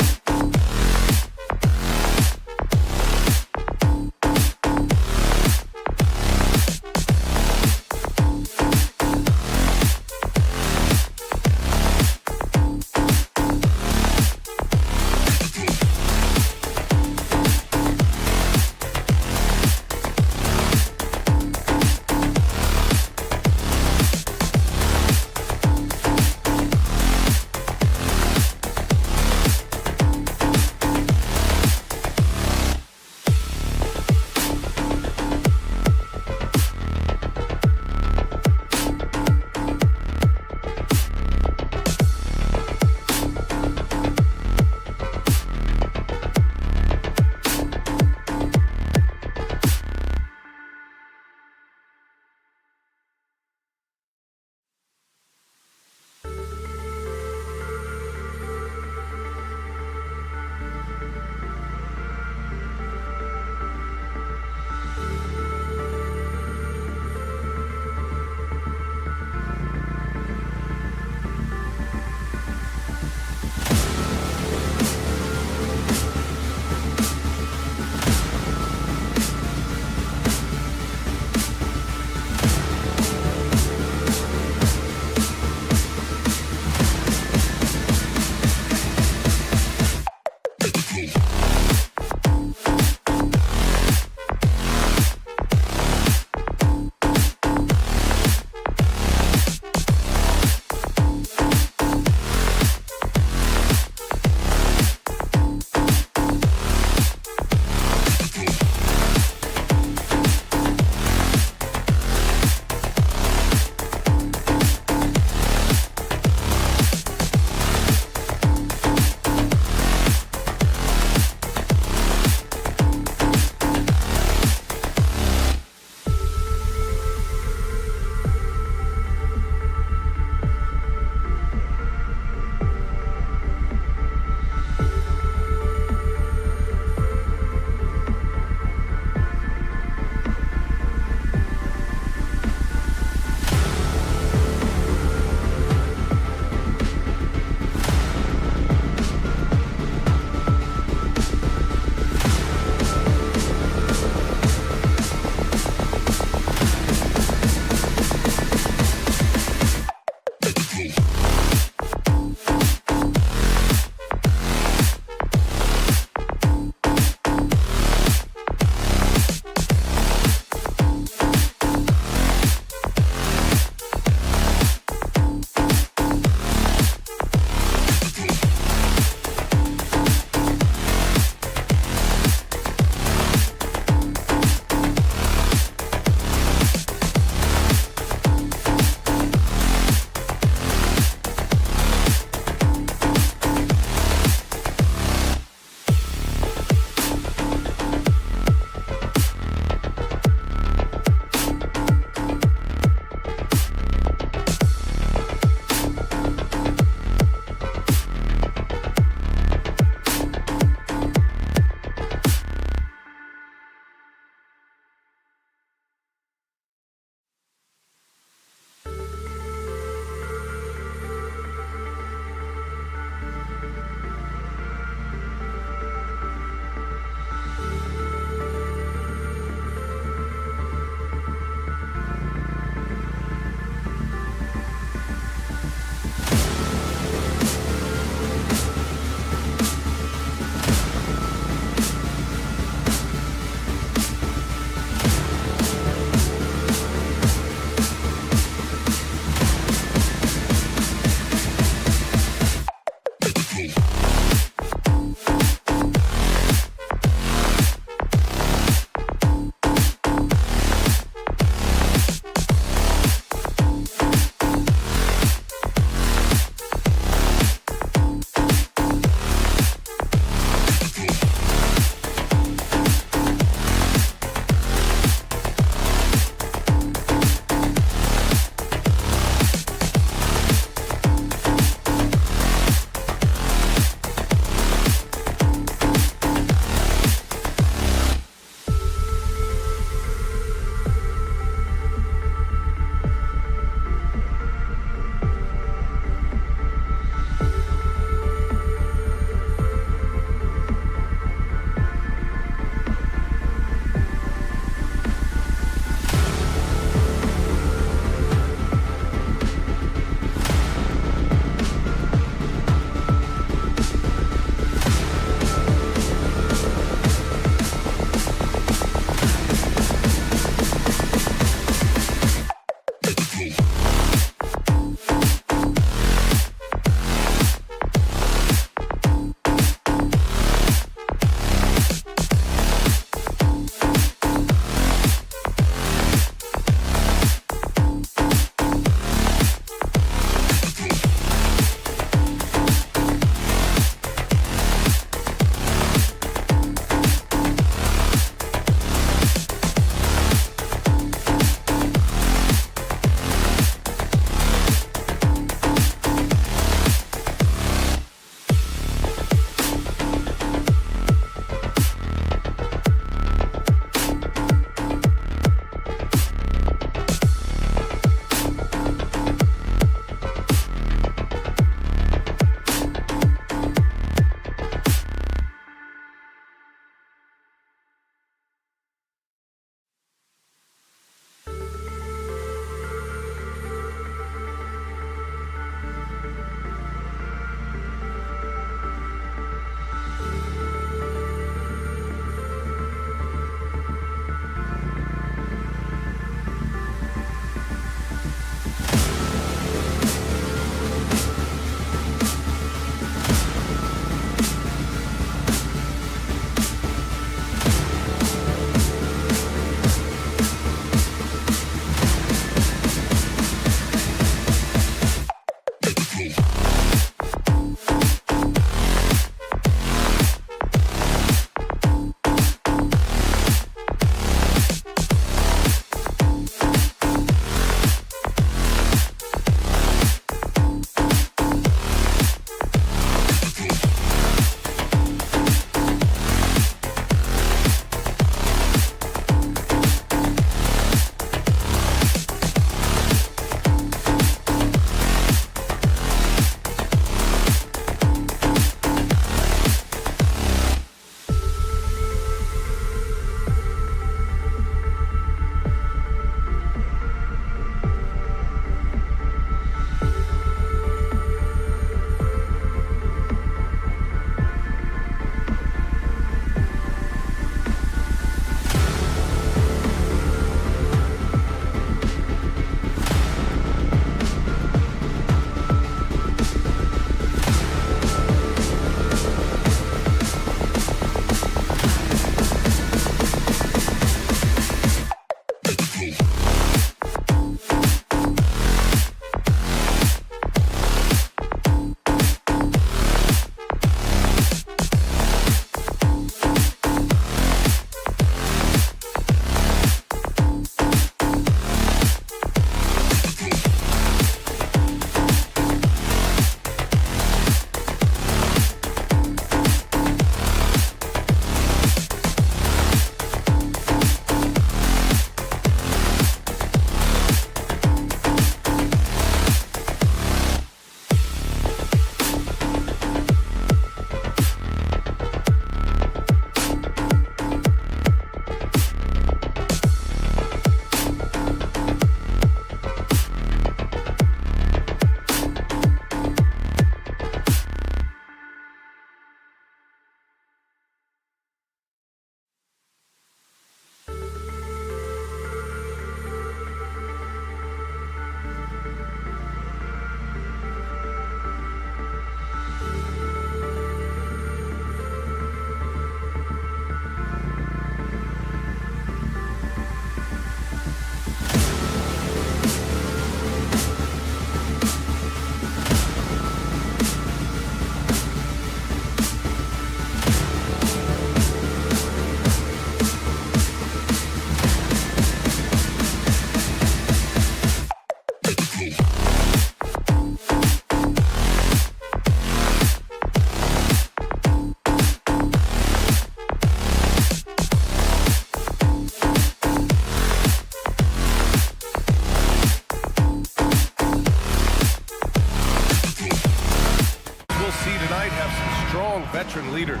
strong veteran leaders.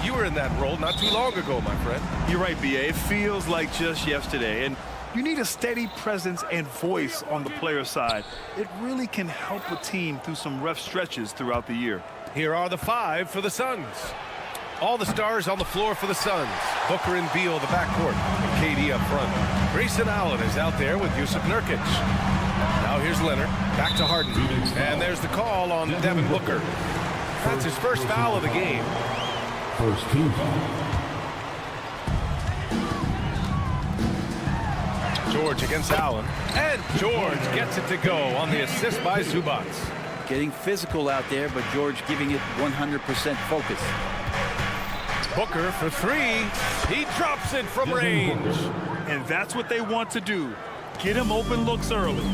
You were in that role not too long ago, my friend. You're right, B.A. It feels like just yesterday. And you need a steady presence and voice on the player side. It really can help a team through some rough stretches throughout the year. Here are the 5 for the Suns. All the stars on the floor for the Suns. Booker and Beal, the backcourt. And KD up front. Grayson Allen is out there with Yusuf Nurkic. Now here's Leonard. Back to Harden. And there's the call on Devin Booker. That's his first foul of the game. First team. George against Allen. And George gets it to go on the assist by Zubac. Getting physical out there, but George giving it 100% focus. Booker for 3. He drops it from range. And that's what they want to do. Get him open looks early.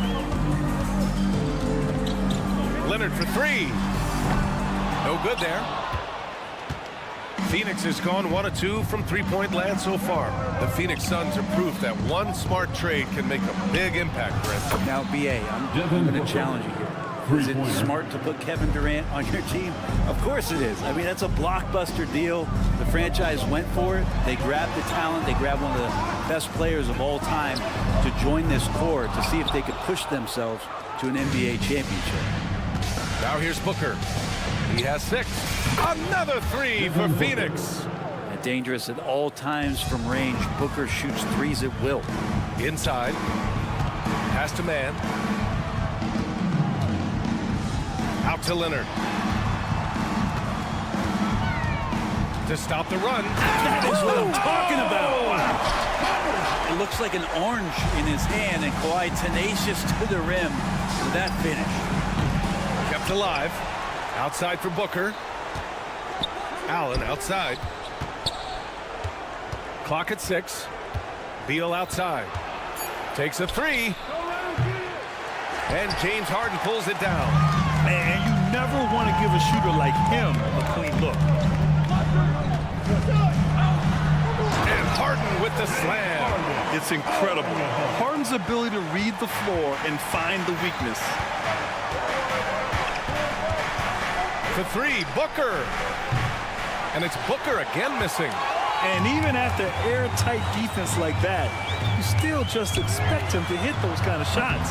Leonard for 3. No good there. Phoenix has gone 1 of 2 from three-point land so far. The Phoenix Suns are proof that one smart trade can make a big impact, Brent. Now, B.A., I'm going to challenge you here. Is it smart to put Kevin Durant on your team? Of course it is. I mean, that's a blockbuster deal. The franchise went for it. They grabbed the talent. They grabbed one of the best players of all time to join this core to see if they could push themselves to an NBA championship. Now here's Booker. He has 6. Another 3 for Phoenix. Dangerous at all times from range. Booker shoots threes at will. Inside. Pass to man. Out to Leonard. To stop the run. That is what I'm talking about. It looks like an orange in his hand, and Kawhi tenacious to the rim with that finish. Kept alive. Outside for Booker. Allen outside. Clock at 6. Beal outside. Takes a 3. And James Harden pulls it down. And you never want to give a shooter like him a clean look. And Harden with the slam. It's incredible. Harden's ability to read the floor and find the weakness. For 3, Booker. And it's Booker again missing. And even after airtight defense like that, you still just expect him to hit those kind of shots.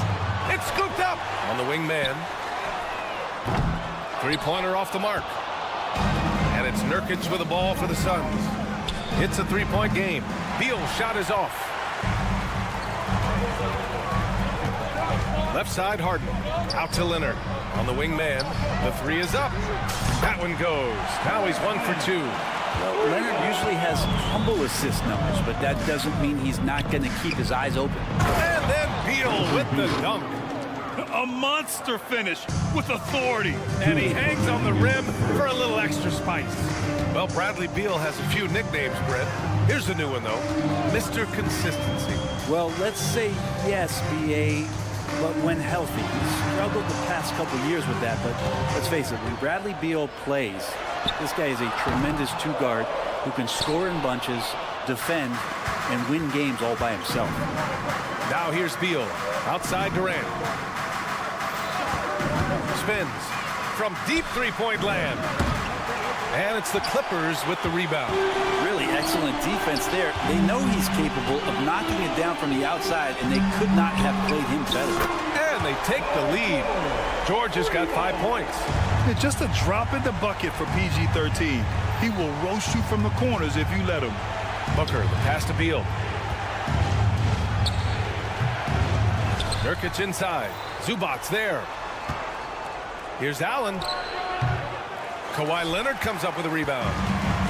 It's scooped up on the wing man. 3-pointer off the mark. And it's Nurkic with the ball for the Suns. It's a 3-point game. Beal's shot is off. Left side, Harden. Out to Leonard. On the wing man. The 3 is up. That one goes. Now he's 1 for 2. Well, Leonard usually has humble assist numbers, but that doesn't mean he's not going to keep his eyes open. And then Beal with the dunk. A monster finish with authority. And he hangs on the rim for a little extra spice. Well, Bradley Beal has a few nicknames, Brett. Here's a new one, though. Mr. Consistency. Well, let's say yes, B.A., but when healthy. He's struggled the past couple years with that, but let's face it, when Bradley Beal plays, this guy is a tremendous 2-guard who can score in bunches, defend, and win games all by himself. Now here's Beal. Outside Durant. Spins from deep 3-point land. And it's the Clippers with the rebound. Really excellent defense there. They know he's capable of knocking it down from the outside, and they could not have played him better. And they take the lead. George has got 5 points. It's just a drop in the bucket for PG-13. He will roast you from the corners if you let him. Booker, the pass to Beal. Nurkic inside. Zubac's there. Here's Allen. Kawhi Leonard comes up with a rebound.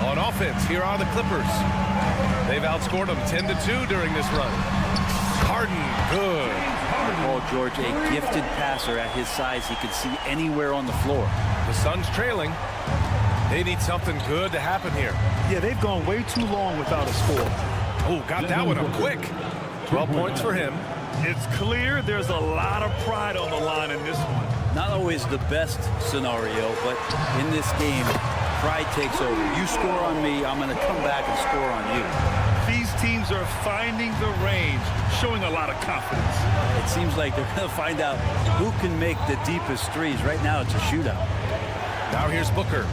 On offense, here are the Clippers. They've outscored them 10-2 during this run. Harden, good. Paul George, a gifted passer at his size. He can see anywhere on the floor. The Suns trailing. They need something good to happen here. Yeah, they've gone way too long without a score. Oh, got that one up quick. 12 points for him. It's clear there's a lot of pride on the line in this one. Not always the best scenario, but in this game, pride takes over. You score on me, I'm going to come back and score on you. These teams are finding the range, showing a lot of confidence. It seems like they're going to find out who can make the deepest threes. Right now, it's a shootout. Now here's Booker.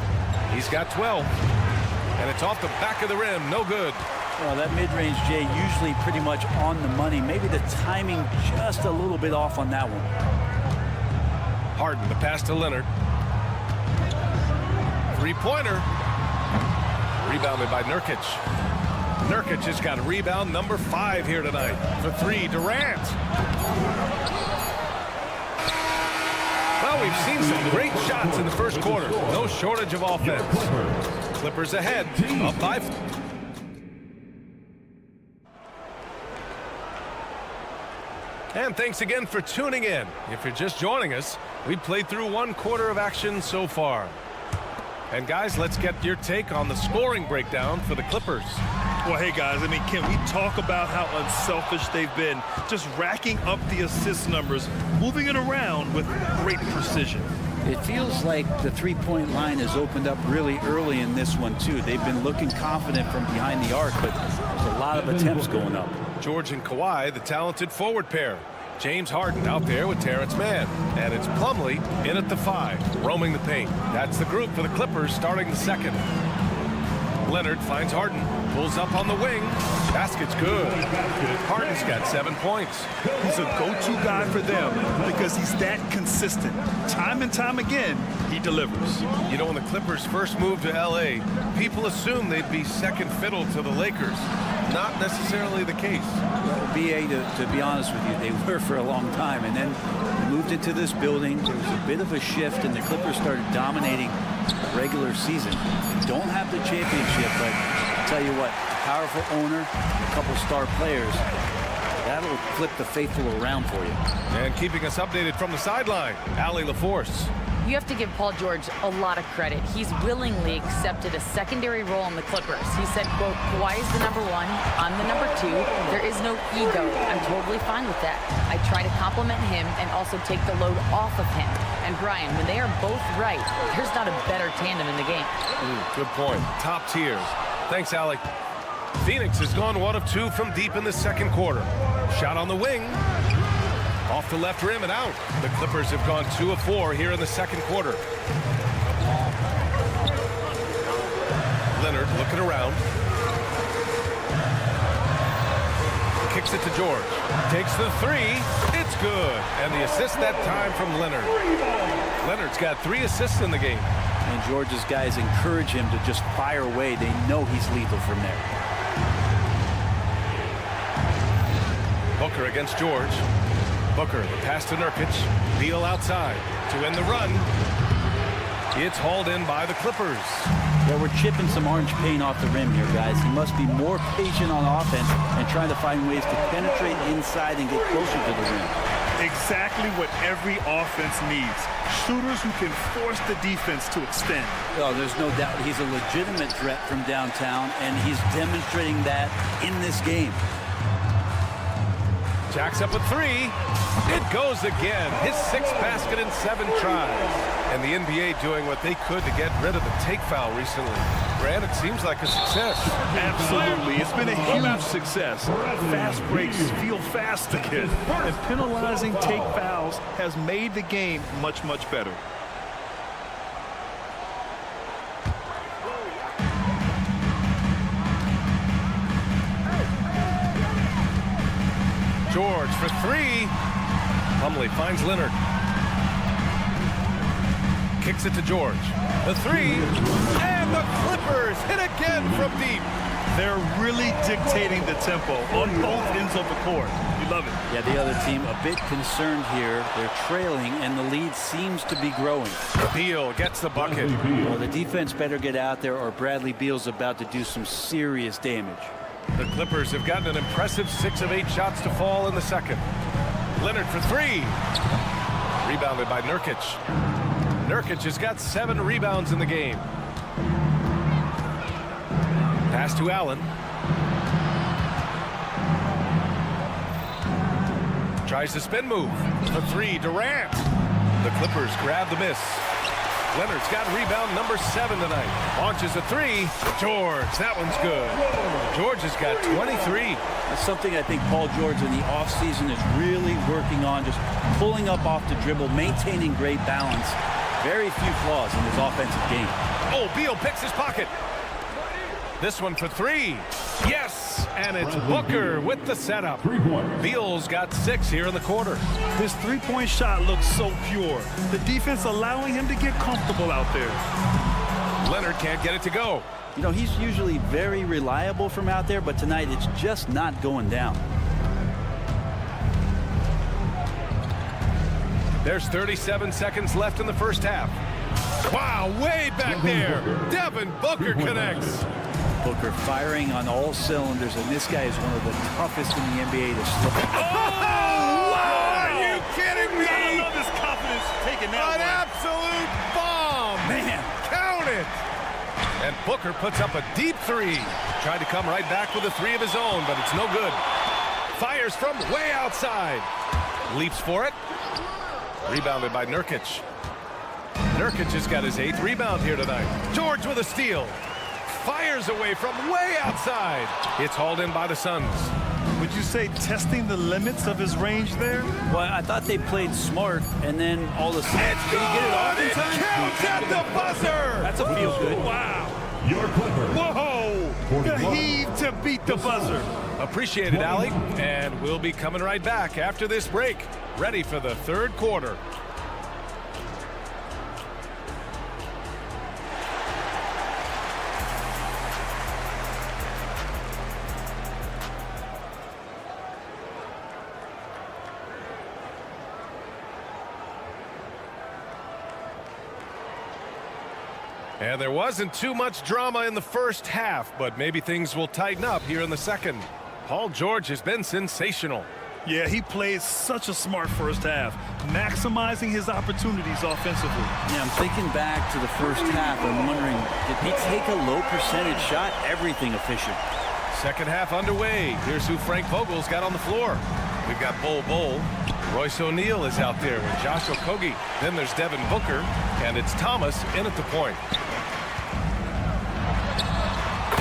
He's got 12. And it's off the back of the rim. No good. Well, that mid-range, Jay, usually pretty much on the money. Maybe the timing just a little bit off on that one. Harden, the pass to Leonard. Three-pointer. Rebounded by Nurkic. Nurkic has got rebound number 5 here tonight. For 3, Durant. Well, we've seen some great shots in the first quarter. No shortage of offense. Clippers ahead, up by 5. And thanks again for tuning in. If you're just joining us, we played through 1 quarter of action so far. And guys, let's get your take on the scoring breakdown for the Clippers. Well, hey guys, I mean, can we talk about how unselfish they've been? Just racking up the assist numbers, moving it around with great precision. It feels like the three-point line has opened up really early in this one, too. They've been looking confident from behind the arc, but there's a lot of attempts going up. George and Kawhi, the talented forward pair. James Harden out there with Terrence Mann. And it's Plumlee in at the 5, roaming the paint. That's the group for the Clippers starting the second. Leonard finds Harden, pulls up on the wing. Basket's good. Harden's got 7 points. He's a go-to guy for them because he's that consistent. Time and time again, he delivers. You know, when the Clippers first moved to LA, people assumed they'd be second fiddle to the Lakers. Not necessarily the case. Well, BA, to be honest with you, they were for a long time. And then they moved into this building. There was a bit of a shift, and the Clippers started dominating the regular season. Don't have the championship, but I'll tell you what, a powerful owner, a couple star players, that'll flip the faithful around for you. And keeping us updated from the sideline, Allie LaForce. You have to give Paul George a lot of credit. He's willingly accepted a secondary role in the Clippers. He said, quote, Kawhi is the number 1, I'm the number 2. There is no ego. I'm totally fine with that. I try to compliment him and also take the load off of him. And Brian, when they are both right, there's not a better tandem in the game. Good point. Top tiers. Thanks, Allie. Phoenix has gone 1 of 2 from deep in the second quarter. Shot on the wing. Off the left rim and out. The Clippers have gone 2 of 4 here in the second quarter. Leonard looking around. Kicks it to George. Takes the 3. It's good. And the assist that time from Leonard. Leonard's got 3 assists in the game. And George's guys encourage him to just fire away. They know he's lethal from there. Booker against George. Booker, the pass to Nurkic. Beal outside to end the run. It's hauled in by the Clippers. Well, we're chipping some orange paint off the rim here, guys. He must be more patient on offense and trying to find ways to penetrate inside and get closer to the rim. Exactly what every offense needs. Shooters who can force the defense to extend. Oh, there's no doubt he's a legitimate threat from downtown, and he's demonstrating that in this game. Jacks up a 3. It goes again. His 6th basket in 7 tries. And the NBA doing what they could to get rid of the take foul recently. Grant, it seems like a success. Absolutely. It's been a huge success. Fast breaks feel fast again. And penalizing take fouls has made the game much, much better. George for 3. Plumlee finds Leonard. Kicks it to George. The 3. And the Clippers hit again from deep. They're really dictating the tempo on both ends of the court. You love it. Yeah, the other team a bit concerned here. They're trailing, and the lead seems to be growing. Beal gets the bucket. Well, the defense better get out there, or Bradley Beal's about to do some serious damage. The Clippers have gotten an impressive 6 of 8 shots to fall in the second. Leonard for 3. Rebounded by Nurkic. Nurkic has got 7 rebounds in the game. Pass to Allen. Tries the spin move. For 3, Durant. The Clippers grab the miss. Leonard's got rebound number 7 tonight. Launches a 3. George, that one's good. George has got 23. That's something I think Paul George in the offseason is really working on, just pulling up off the dribble, maintaining great balance. very few flaws in his offensive game. Oh, Beal picks his pocket. This one for three. Yes, and it's Booker with the setup. Beal's got 6 here in the quarter. His three-point shot looks so pure. The defense allowing him to get comfortable out there. Leonard can't get it to go. You know, he's usually very reliable from out there, but tonight it's just not going down. There's 37 seconds left in the first half. Wow, way back there. Devin Booker connects. Booker firing on all cylinders, and this guy is one of the toughest in the NBA to stop. Oh, wow! Are you kidding me? I love his confidence taking that An one. absolute bomb! Man. Count it! And Booker puts up a deep 3. Tried to come right back with a 3 of his own, but it's no good. Fires from way outside. Leaps for it. Rebounded by Nurkic. Nurkic has got his 8th rebound here tonight. George with a steal. Fires away from way outside. It's hauled in by the Suns. Would you say testing the limits of his range there? Well, I thought they played smart, and then all of a sudden, did he get it off in time? Counts at the buzzer. That's a feel good. Wow. Your Clippers. Whoa! The heave to beat the buzzer. Appreciate it, Allie. And we'll be coming right back after this break. Ready for the third quarter. And there wasn't too much drama in the first half, but maybe things will tighten up here in the second. Paul George has been sensational. Yeah, he played such a smart first half, maximizing his opportunities offensively. Yeah, I'm thinking back to the first half. I'm wondering, did he take a low percentage shot? Everything efficient. Second half underway. Here's who Frank Vogel's got on the floor. We've got Bol. Royce O'Neal is out there with Josh Okogie. Then there's Devin Booker, and it's Thomas in at the point.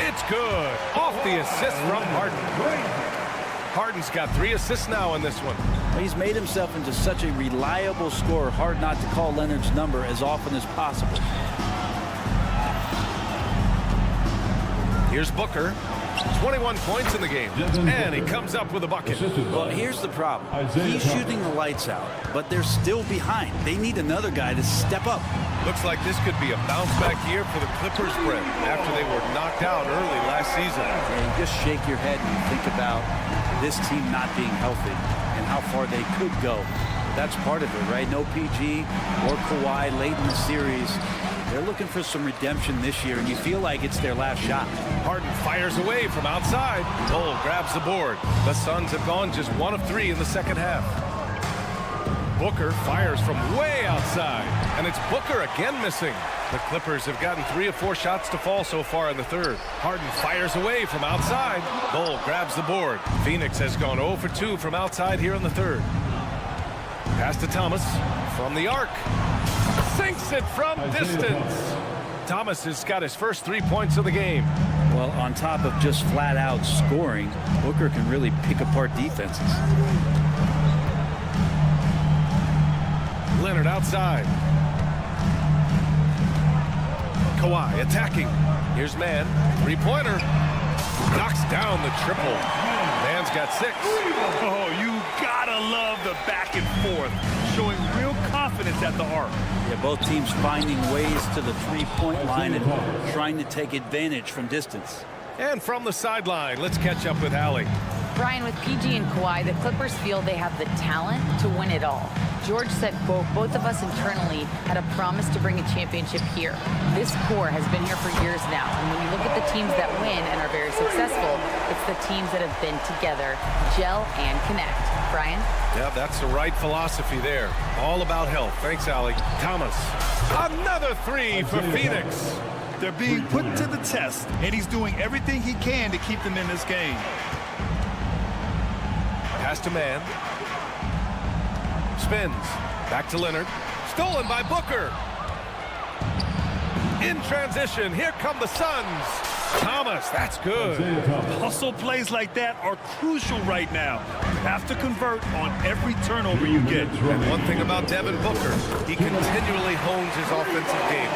It's good. Off the assist from Harden. Harden's got 3 assists now in this one. He's made himself into such a reliable scorer. Hard not to call Leonard's number as often as possible. Here's Booker. 21 points in the game. And he comes up with a bucket. Well, here's the problem. He's shooting the lights out, but they're still behind. They need another guy to step up. Looks like this could be a bounce-back year for the Clippers, Brett, after they were knocked out early last season. Yeah, you just shake your head and you think about this team not being healthy and how far they could go. That's part of it, right? No PG or Kawhi late in the series. They're looking for some redemption this year, and you feel like it's their last shot. Harden fires away from outside. Cole grabs the board. The Suns have gone just 1 of 3 in the second half. Booker fires from way outside, and it's Booker again missing. The Clippers have gotten 3 of 4 shots to fall so far in the third. Harden fires away from outside. Cole grabs the board. Phoenix has gone 0 for 2 from outside here in the third. Pass to Thomas from the arc. Sinks it from distance. Thomas has got his first 3 points of the game. Well, on top of just flat-out scoring, Booker can really pick apart defenses. Leonard outside. Kawhi attacking. Here's Mann. 3-pointer. Knocks down the triple. Mann's got 6. Oh, you gotta love the back and forth, showing real confidence at the arc. Yeah, both teams finding ways to the three-point line and trying to take advantage from distance. And from the sideline, let's catch up with Allie. Brian, with PG and Kawhi, the Clippers feel they have the talent to win it all. George said, quote, both of us internally had a promise to bring a championship here. This core has been here for years now, and when you look at the teams that win and are very successful, it's the teams that have been together, gel and connect. Brian? Yeah, that's the right philosophy there. All about health. Thanks, Allie. Thomas. Another 3 for Phoenix. They're being put to the test, and he's doing everything he can to keep them in this game. Pass to Mann. Spins. Back to Leonard. Stolen by Booker. In transition, here come the Suns. Thomas, that's good. Hustle plays like that are crucial right now. You have to convert on every turnover you get. And one thing about Devin Booker, he continually hones his offensive game.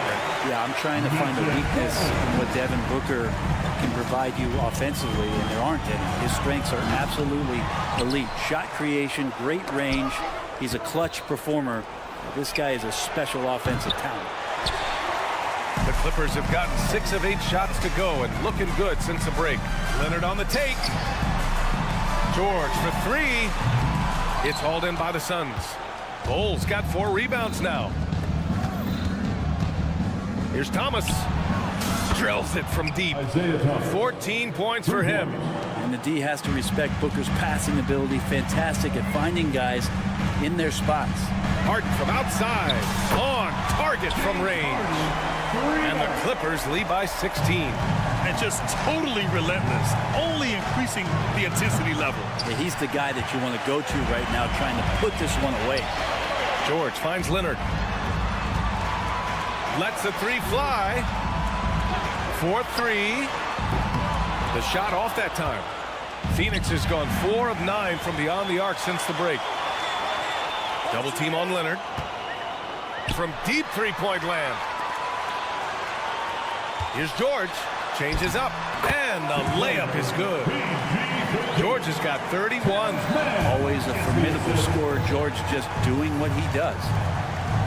Yeah, I'm trying to find a weakness in what Devin Booker can provide you offensively, and there aren't any. His strengths are absolutely elite. Shot creation, great range. He's a clutch performer. This guy is a special offensive talent. The Clippers have gotten 6 of 8 shots to go and looking good since the break. Leonard on the take. George for 3. It's hauled in by the Suns. Bulls got 4 rebounds now. Here's Thomas. Drills it from deep. 14 points for him. And the D has to respect Booker's passing ability. Fantastic at finding guys in their spots. Harden from outside. On target from range. And the Clippers lead by 16. And just totally relentless, only increasing the intensity level. Yeah, he's the guy that you want to go to right now, trying to put this one away. George finds Leonard. Lets the 3 fly. 4-3. The shot off that time. Phoenix has gone 4 of 9 from beyond the arc since the break. Double team on Leonard. From deep three-point land. Here's George. Changes up. And the layup is good. George has got 31. Always a formidable scorer. George just doing what he does.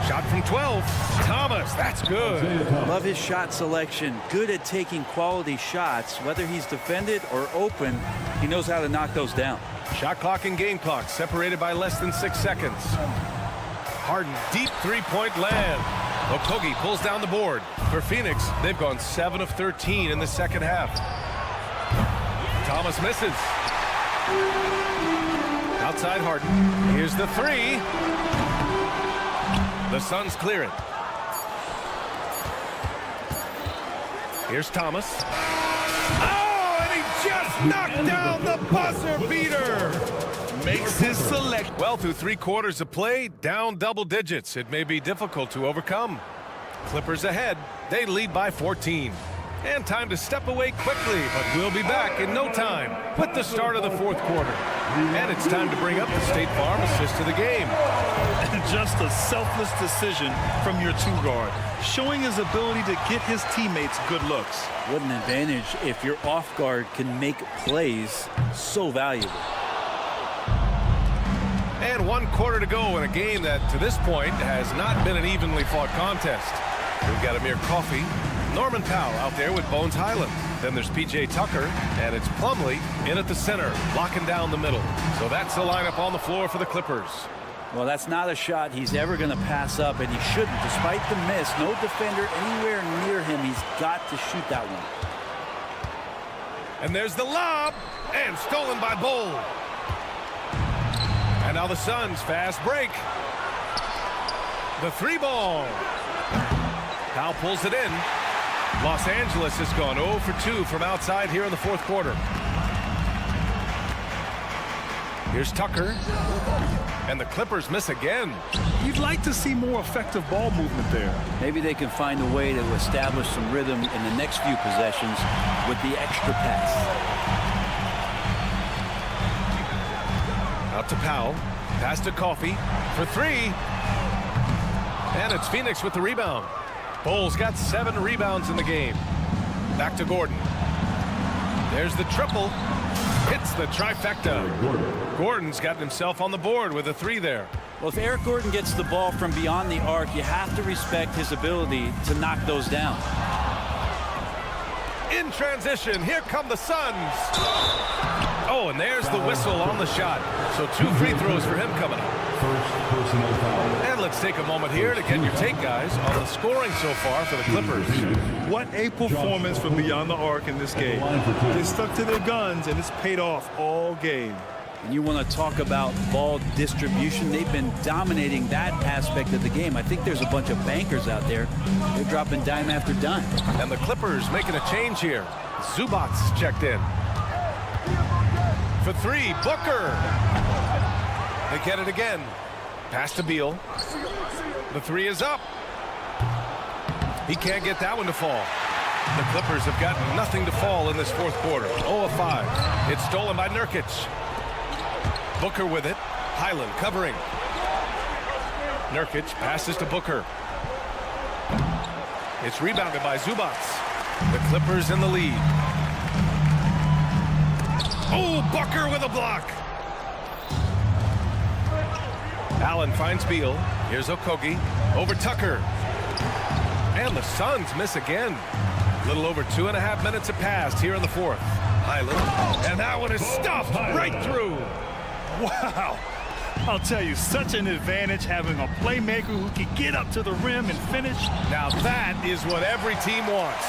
Shot from 12. Thomas, that's good. Love his shot selection. Good at taking quality shots. Whether he's defended or open, he knows how to knock those down. Shot clock and game clock separated by less than 6 seconds. Harden, deep three-point land. Okogie pulls down the board. For Phoenix, they've gone 7 of 13 in the second half. Thomas misses. Outside Harden. Here's the 3. The Suns clear it. Here's Thomas. Oh, and he just knocked down the buzzer beater. Makes his select. Well, through 3 quarters of play, down double digits. It may be difficult to overcome. Clippers ahead. They lead by 14. And time to step away quickly, but we'll be back in no time with the start of the 4th quarter. And it's time to bring up the State Farm assist of the game. Just a selfless decision from your 2 guard, showing his ability to get his teammates good looks. What an advantage if your off guard can make plays so valuable. And 1 quarter to go in a game that to this point has not been an evenly fought contest. We've got Amir Coffey, Norman Powell out there with Bones Highland. Then there's P.J. Tucker, and it's Plumlee in at the center, locking down the middle. So that's the lineup on the floor for the Clippers. Well, that's not a shot he's ever going to pass up, and he shouldn't. Despite the miss, no defender anywhere near him. He's got to shoot that one. And there's the lob, and stolen by Bull. And now the Suns fast break. The 3-ball. Powell pulls it in. Los Angeles has gone 0 for 2 from outside here in the 4th quarter. Here's Tucker. And the Clippers miss again. You'd like to see more effective ball movement there. Maybe they can find a way to establish some rhythm in the next few possessions with the extra pass. Out to Powell. Pass to Coffey for 3. And it's Phoenix with the rebound. Bulls got 7 rebounds in the game. Back to Gordon. There's the triple. Hits the trifecta. Gordon's gotten himself on the board with a 3 there. Well, if Eric Gordon gets the ball from beyond the arc, you have to respect his ability to knock those down. In transition, here come the Suns. Oh, and there's the whistle on the shot. So 2 free throws for him coming up. First personal foul. And let's take a moment here to get your take, guys, on the scoring so far for the Clippers. What a performance from beyond the arc in this game. They stuck to their guns, and it's paid off all game. And you want to talk about ball distribution. They've been dominating that aspect of the game. I think there's a bunch of bankers out there. They're dropping dime after dime. And the Clippers making a change here. Zubats checked in. For 3, Booker. They get it again. Pass to Beal. The 3 is up. He can't get that one to fall. The Clippers have got nothing to fall in this fourth quarter. 0 of 5. It's stolen by Nurkic. Booker with it. Highland covering. Nurkic passes to Booker. It's rebounded by Zubac. The Clippers in the lead. Oh, Booker with a block. Allen finds Beal. Here's Okogie. Over Tucker. And the Suns miss again. A little over 2.5 minutes have passed here in the fourth. Highland. And that one is stuffed right through. Wow. I'll tell you, such an advantage having a playmaker who can get up to the rim and finish. Now that is what every team wants.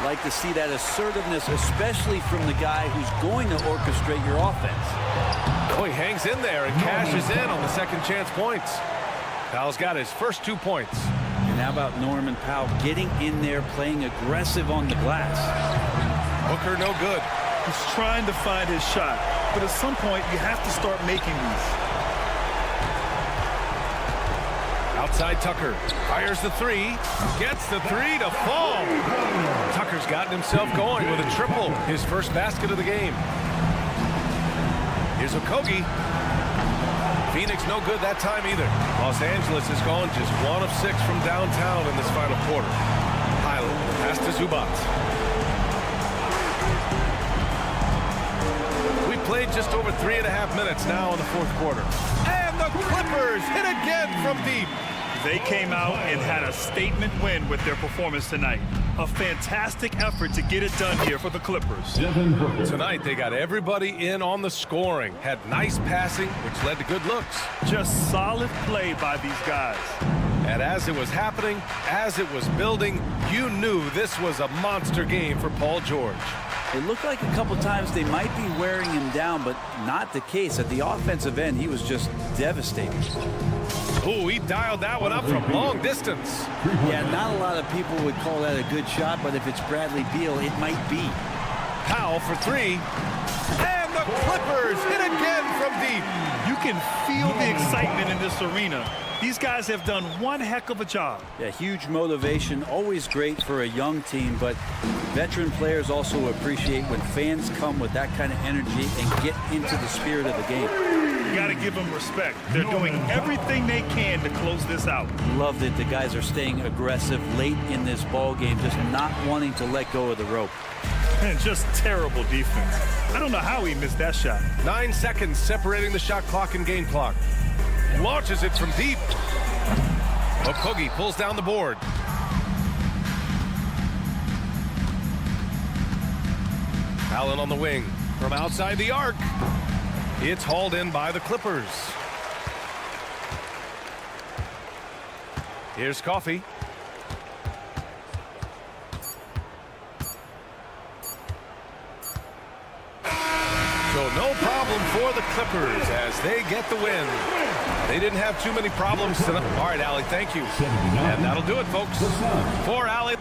Like to see that assertiveness, especially from the guy who's going to orchestrate your offense. Oh, he hangs in there and cashes in on the second chance points. Powell's got his first 2 points. And how about Norman Powell getting in there, playing aggressive on the glass? Booker no good. He's trying to find his shot, but at some point you have to start making these. Outside Tucker. Fires the 3. Gets the 3 to fall. Tucker's gotten himself going with a triple. His first basket of the game. Here's Okogie. Phoenix no good that time either. Los Angeles has gone just 1 of 6 from downtown in this final quarter. Highland pass to Zubac. We played just over 3.5 minutes now in the fourth quarter. And the Clippers hit again from deep. They came out and had a statement win with their performance tonight. A fantastic effort to get it done here for the Clippers. Tonight, they got everybody in on the scoring. Had nice passing, which led to good looks. Just solid play by these guys. And as it was happening, as it was building, you knew this was a monster game for Paul George. It looked like a couple times they might be wearing him down, but not the case. At the offensive end, he was just devastating. Ooh, he dialed that one up from long distance. Yeah, not a lot of people would call that a good shot, but if it's Bradley Beal, it might be. Powell for 3. And the Clippers hit again from deep. You can feel the excitement in this arena. These guys have done one heck of a job. Yeah, huge motivation, always great for a young team, but veteran players also appreciate when fans come with that kind of energy and get into the spirit of the game. You got to give them respect. They're doing everything they can to close this out. Love that the guys are staying aggressive late in this ball game, just not wanting to let go of the rope. And just terrible defense. I don't know how he missed that shot. 9 seconds separating the shot clock and game clock. Launches it from deep. Okogie pulls down the board. Allen on the wing from outside the arc. It's hauled in by the Clippers. Here's Coffey. So no problem for the Clippers as they get the win. They didn't have too many problems tonight. All right, Allie, thank you. And that'll do it, folks. For Allie.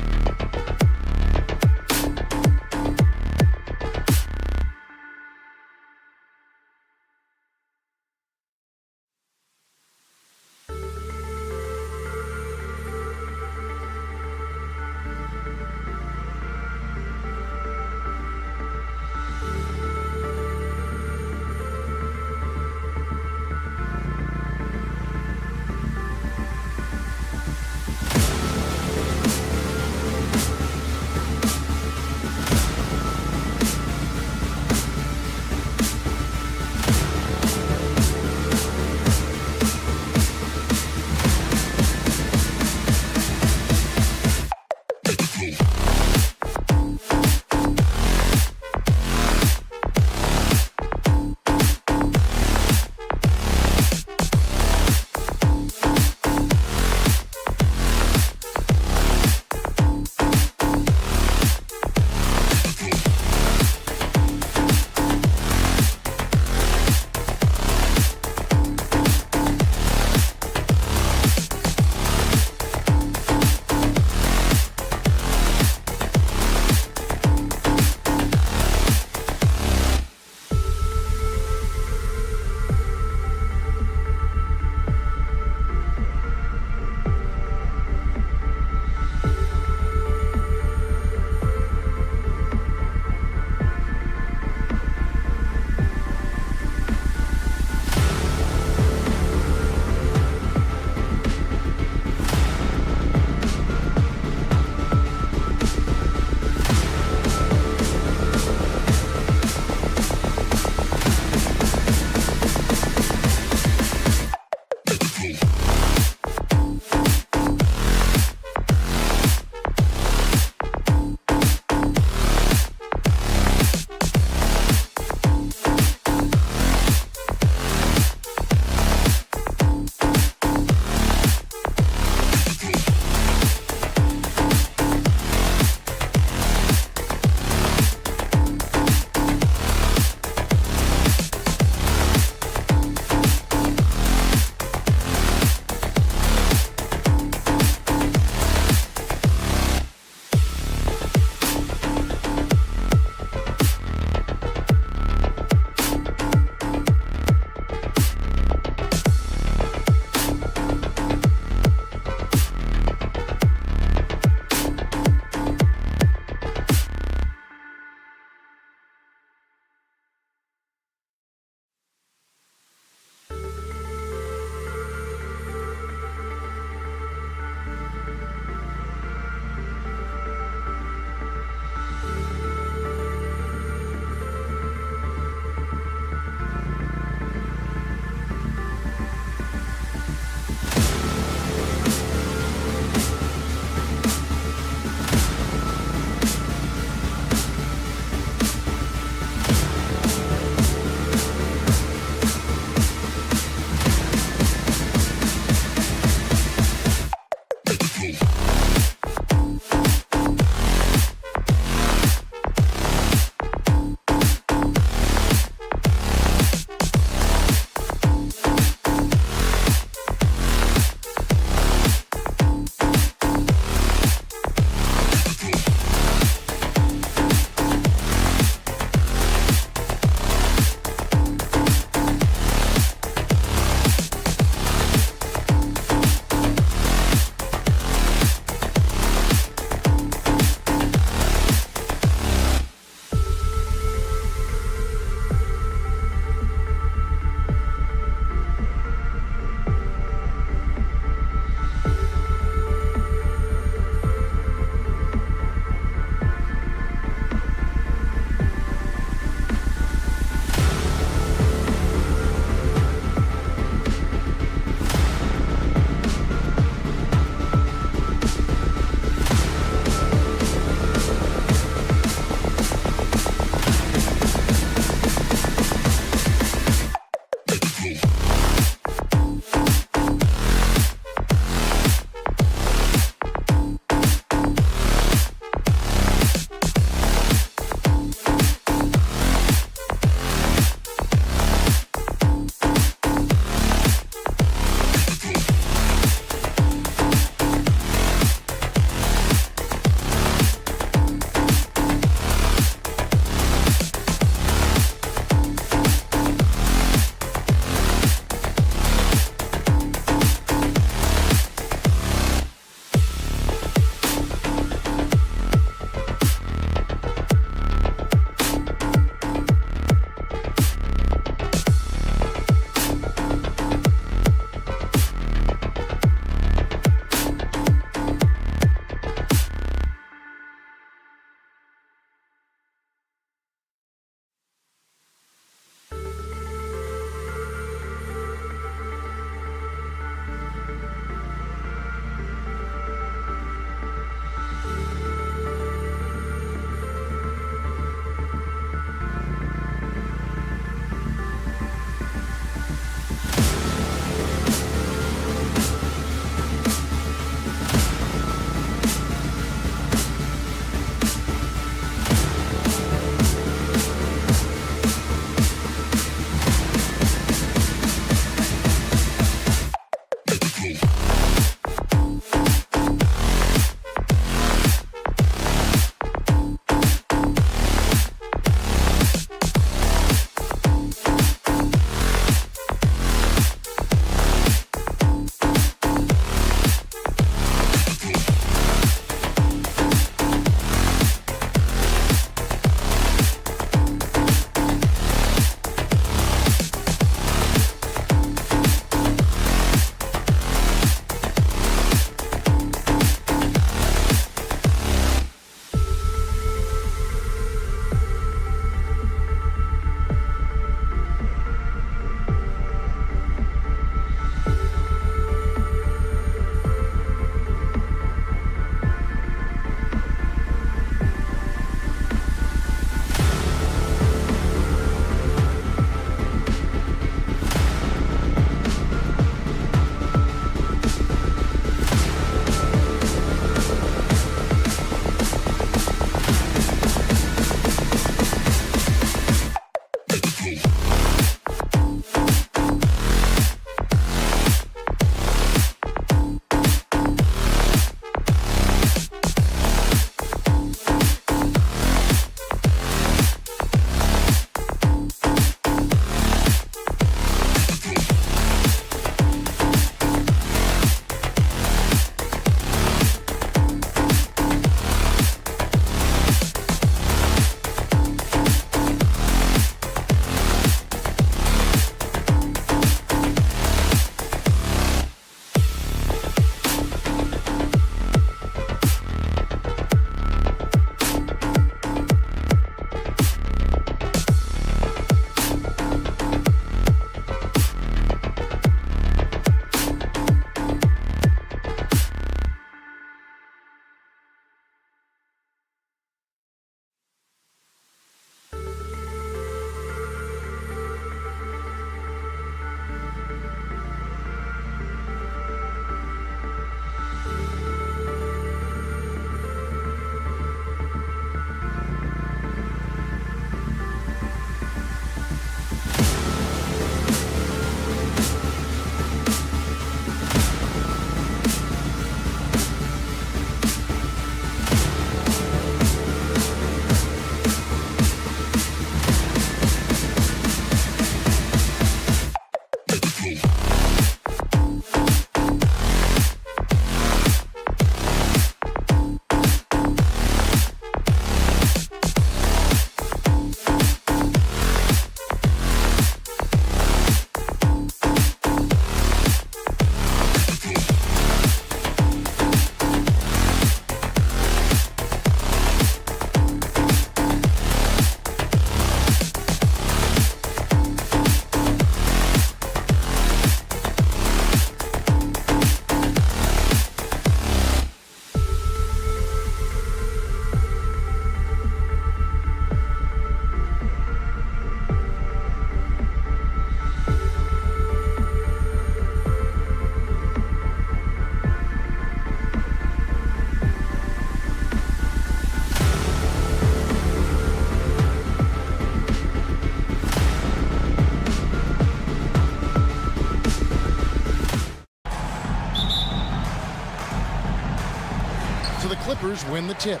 Clippers win the tip.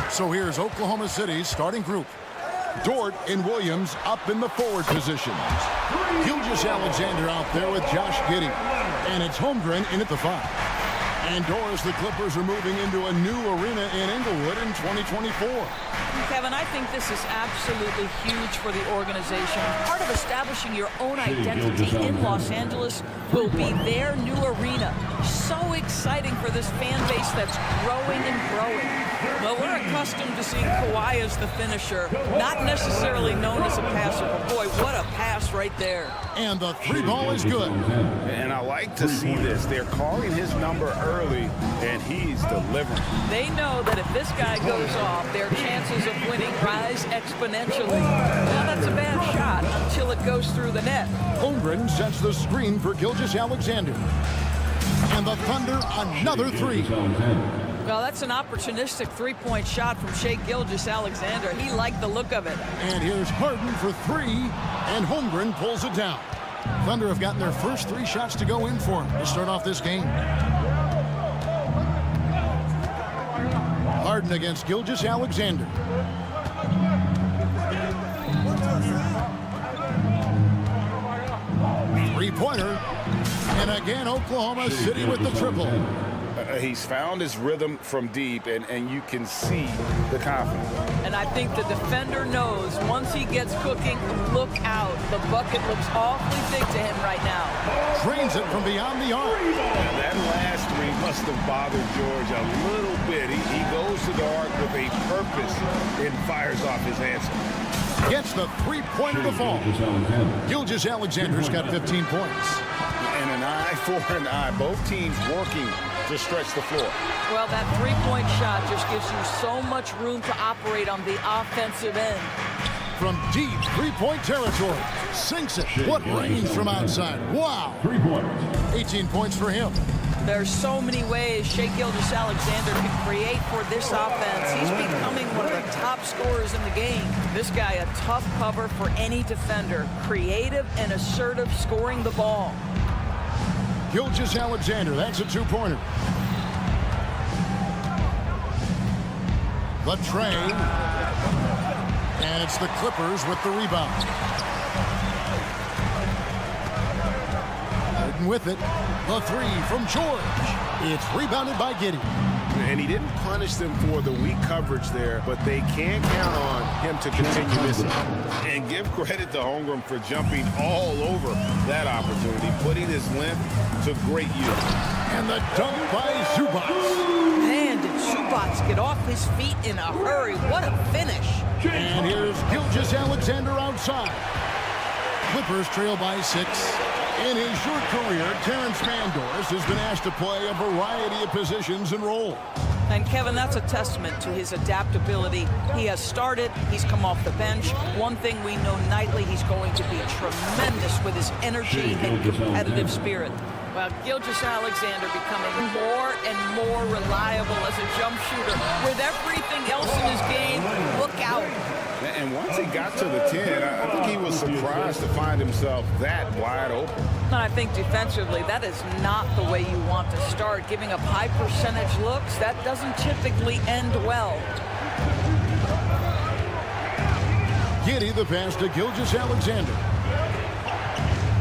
So here's Oklahoma City's starting group. Dort and Williams up in the forward positions. Gilgeous-Alexander out there with Josh Giddey. And it's Holmgren in at the 5. And Doris, the Clippers are moving into a new arena in Inglewood in 2024. Kevin, I think this is absolutely huge for the organization. Part of establishing your own identity in Los Angeles will be their new arena. So exciting for this fan base that's growing and growing. Well, we're accustomed to seeing Kawhi as the finisher, not necessarily known as a passer, but boy, what a pass right there. And the 3 ball is good. And I like to see this. They're calling his number early, and he's delivering. They know that if this guy goes off, their chances of winning rise exponentially. Now, that's a bad shot until it goes through the net. Holmgren sets the screen for Gilgeous-Alexander. And the Thunder, another 3. Well, that's an opportunistic three-point shot from Shai Gilgeous-Alexander. He liked the look of it. And here's Harden for 3, and Holmgren pulls it down. Thunder have gotten their first 3 shots to go in for him to start off this game. Harden against Gilgeous-Alexander. Three-pointer. And again, Oklahoma City with the triple. He's found his rhythm from deep, and you can see the confidence. And I think the defender knows once he gets cooking, look out. The bucket looks awfully big to him right now. Drains it from beyond the arc. And that last 3 must have bothered George a little bit. He goes to the arc with a purpose and fires off his answer. Gets the 3-pointer to fall. Gilgeous-Alexander's got 15 points. And an eye for an eye. Both teams working to stretch the floor. Well, that three-point shot just gives you so much room to operate on the offensive end. From deep 3-point territory. Sinks it. What range from outside. Wow. 18 points for him. There's so many ways Shai Gilgeous-Alexander can create for this offense. He's becoming one of the top scorers in the game. This guy, a tough cover for any defender. Creative and assertive scoring the ball. Gilgeous-Alexander, that's a 2-pointer. The tray. And it's the Clippers with the rebound. Harden with it. The 3 from George. It's rebounded by Giddey. And he didn't punish them for the weak coverage there, but they can't count on him to continue missing. And give credit to Holmgren for jumping all over that opportunity, putting his length to great use. And the dunk by Zubac. Man, did Zubac get off his feet in a hurry. What a finish. And here's Gilgeous-Alexander outside. Clippers trail by 6. In his short career, Terrence Mandors has been asked to play a variety of positions and roles. And Kevin, that's a testament to his adaptability. He has started, he's come off the bench. One thing we know nightly, he's going to be tremendous with his energy and competitive spirit. Well, Gilgeous-Alexander becoming more and more reliable as a jump shooter. With everything else in his game, look out. And once he got to the 10, I think he was surprised to find himself that wide open. And I think defensively, that is not the way you want to start. Giving up high percentage looks, that doesn't typically end well. Giddey the pass to Gilgeous-Alexander.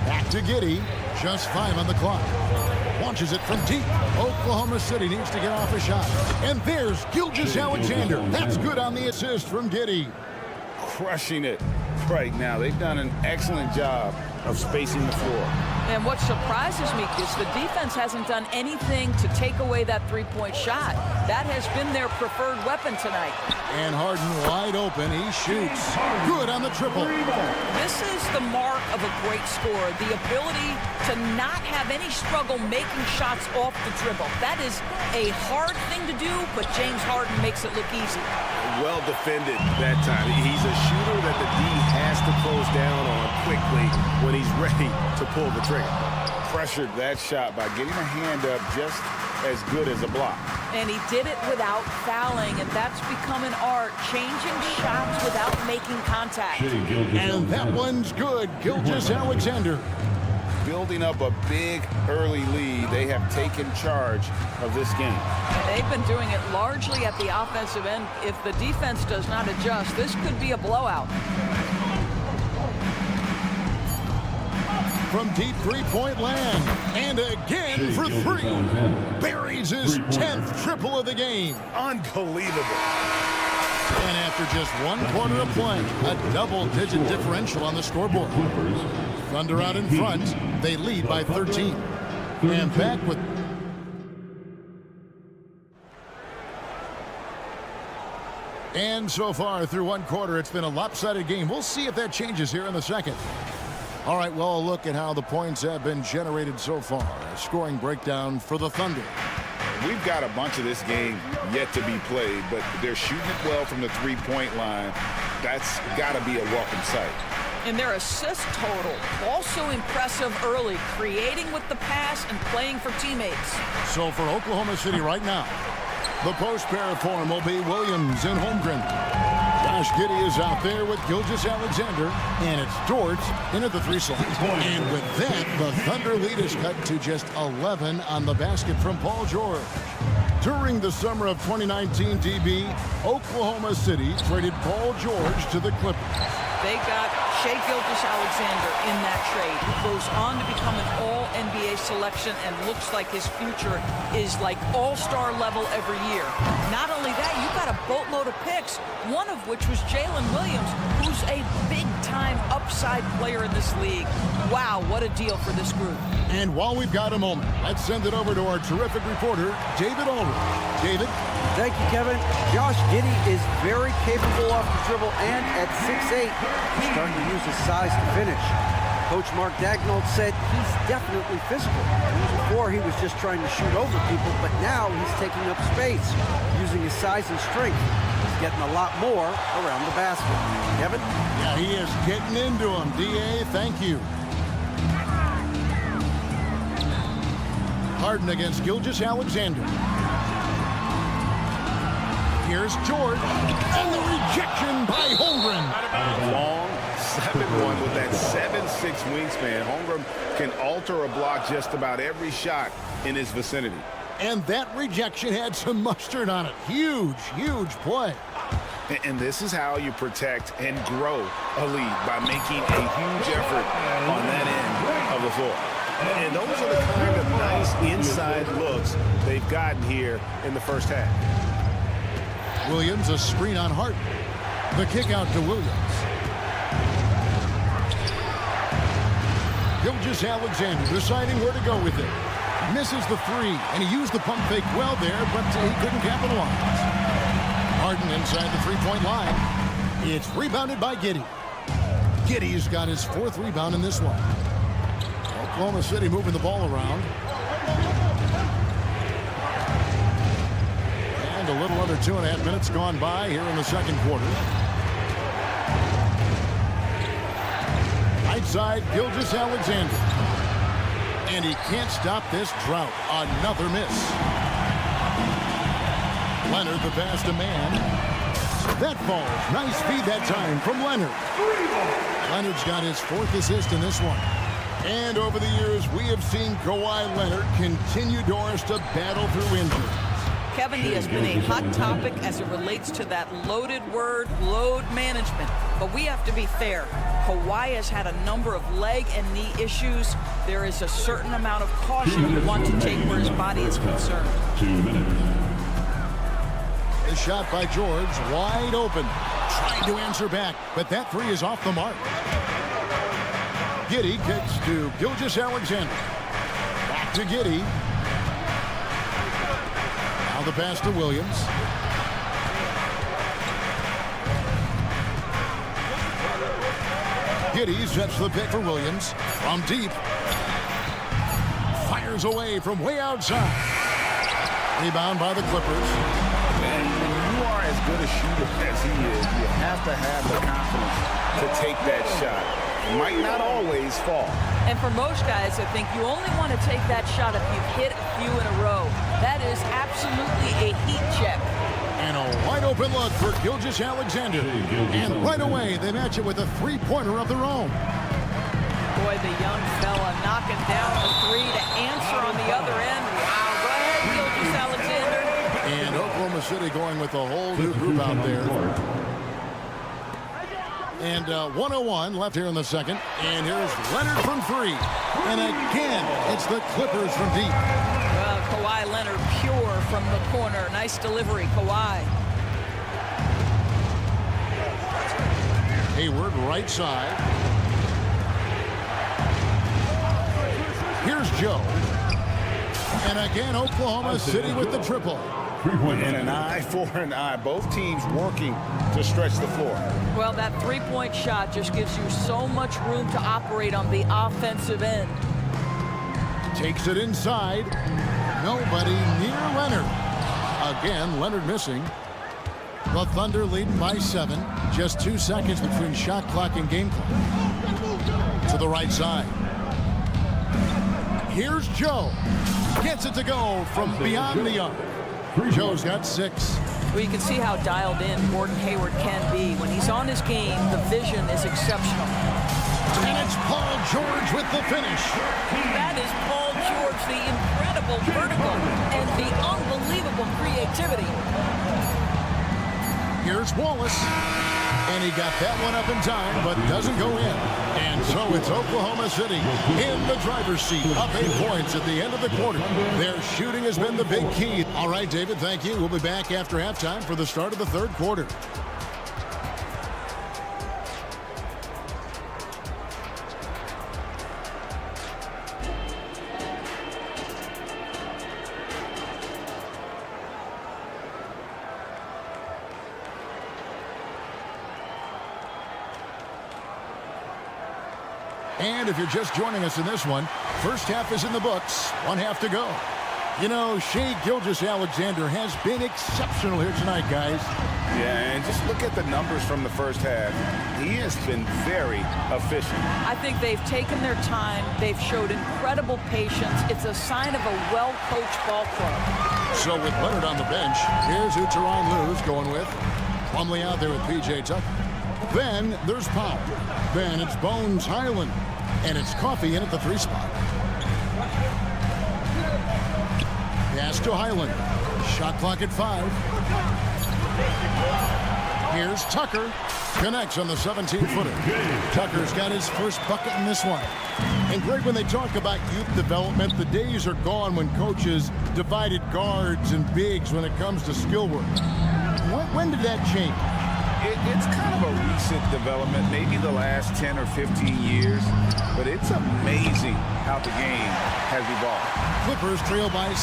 Back to Giddey. Just 5 on the clock. Launches it from deep. Oklahoma City needs to get off a shot. And there's Gilgeous-Alexander. That's good on the assist from Giddey. Crushing it right now. They've done an excellent job of spacing the floor. And what surprises me is the defense hasn't done anything to take away that three-point shot. That has been their preferred weapon tonight. And Harden wide open. He shoots. Good on the triple. This is the mark of a great scorer, the ability to not have any struggle making shots off the dribble. That is a hard thing to do, but James Harden makes it look easy. Well defended that time. He's a shooter that the D has to close down on quickly when he's ready to pull the trigger. Pressured that shot by getting a hand up just as good as a block. And he did it without fouling, and that's become an art, changing shots without making contact. And that one's good. Gilgeous-Alexander. building up a big early lead. They have taken charge of this game. They've been doing it largely at the offensive end. If the defense does not adjust, this could be a blowout. From deep three-point land, and again for three. Buries his 10th triple of the game. Unbelievable. And after just 1 quarter of play, a double-digit differential on the scoreboard. Thunder out in front. They lead by 13. And back with... And so far through 1 quarter, it's been a lopsided game. We'll see if that changes here in the second. All right, well, a look at how the points have been generated so far. A scoring breakdown for the Thunder. We've got a bunch of this game yet to be played, but they're shooting it well from the three-point line. That's got to be a welcome sight. And their assist total, also impressive early, creating with the pass and playing for teammates. So for Oklahoma City right now, the post pair form will be Williams and Holmgren. Josh Giddey is out there with Gilgeous-Alexander, and it's Dort in at the 3 slot. And with that, the Thunder lead is cut to just 11 on the basket from Paul George. During the summer of 2019, DB, Oklahoma City traded Paul George to the Clippers. They got Shai Gilgeous-Alexander in that trade. He goes on to become an all-NBA selection and looks like his future is like all-star level every year. Not only that, you got a boatload of picks, one of which was Jalen Williams, who's a big-time upside player in this league. Wow, what a deal for this group. And while we've got a moment, let's send it over to our terrific reporter, David Ulrich. David? Thank you, Kevin. Josh Giddey is very capable off the dribble, and at 6'8", he's starting to use his size to finish. Coach Mark Daigneault said he's definitely physical. Before, he was just trying to shoot over people, but now he's taking up space, using his size and strength. He's getting a lot more around the basket. Kevin? Yeah, he is getting into him. D.A., thank you. Harden against Gilgeous-Alexander. Here's George, and the rejection by Holmgren. Long 7-1 with that 7'6" wingspan. Holmgren can alter a block just about every shot in his vicinity. And that rejection had some mustard on it. Huge, huge play. And this is how you protect and grow a lead, by making a huge effort on that end of the floor. And those are the kind of nice inside looks they've gotten here in the first half. Williams, a screen on Harden. The kick out to Williams. Gilgeous-Alexander deciding where to go with it. Misses the 3, and he used the pump fake well there, but he couldn't capitalize. Harden inside the 3-point line. It's rebounded by Giddey. Giddey's got his 4th rebound in this one. Oklahoma City moving the ball around. And a little under 2.5 minutes gone by here in the second quarter. Right side, Gilgeous-Alexander. And he can't stop this drought. Another miss. Leonard the pass to man. That falls. Nice feed that time from Leonard. Leonard's got his 4th assist in this one. And over the years, we have seen Kawhi Leonard continue Doris to battle through injury. Kevin, he has been a hot topic as it relates to that loaded word, load management. But we have to be fair. Kawhi has had a number of leg and knee issues. There is a certain amount of caution you want to take where his body is concerned. 2 minutes. The shot by George, wide open. Trying to answer back, but that 3 is off the mark. Giddey kicks to Gilgeous-Alexander. Back to Giddey. Now the pass to Williams. Giddey sets the pick for Williams. From deep. Fires away from way outside. Rebound by the Clippers. And when you are as good a shooter as he is, you have to have the confidence to take that shot. It might not always fall. And for most guys, I think you only want to take that shot if you've hit a few in a row. That is absolutely a heat check. And a wide open look for Gilgeous-Alexander. And right away, they match it with a 3-pointer of their own. Boy, the young fella knocking down the three to answer on the other end. Wow, go ahead, Gilgeous-Alexander. And Oklahoma City going with a whole new group out there. And 1:01 left here in the second. And here's Leonard from three. And again, it's the Clippers from deep. Well, Kawhi Leonard pure from the corner. Nice delivery, Kawhi. Hayward right side. Here's Joe. And again, Oklahoma City with the triple. And an eye for an eye. Both teams working to stretch the floor. Well, that three-point shot just gives you so much room to operate on the offensive end. Takes it inside. Nobody near Leonard. Again, Leonard missing. The Thunder leading by 7. Just 2 seconds between shot clock and game clock. To the right side. Here's Joe. Gets it to go from beyond the arc. Joe's got 6. Well, you can see how dialed in Gordon Hayward can be. When he's on his game, the vision is exceptional. And it's Paul George with the finish. That is Paul George, the incredible vertical and the unbelievable creativity. Here's Wallace. And he got that one up in time, but doesn't go in. And so it's Oklahoma City in the driver's seat, up 8 points at the end of the quarter. Their shooting has been the big key. All right, David, thank you. We'll be back after halftime for the start of the third quarter. And if you're just joining us in this one, first half is in the books. 1 half to go. You know, Shai Gilgeous-Alexander has been exceptional here tonight, guys. Yeah, and just look at the numbers from the first half. He has been very efficient. I think they've taken their time. They've showed incredible patience. It's a sign of a well-coached ball club. So with Leonard on the bench, here's who Teron Lue's going with. Plumlee out there with P.J. Tucker. Then there's Powell. Then it's Bones Highland. And it's Coffey in at the 3 spot. Pass to Highland. Shot clock at 5. Here's Tucker. Connects on the 17-footer. Tucker's got his first bucket in this one. And Greg, when they talk about youth development, the days are gone when coaches divided guards and bigs when it comes to skill work. When did that change? It's kind of a recent development, maybe the last 10 or 15 years, but it's amazing how the game has evolved. Clippers trail by 6.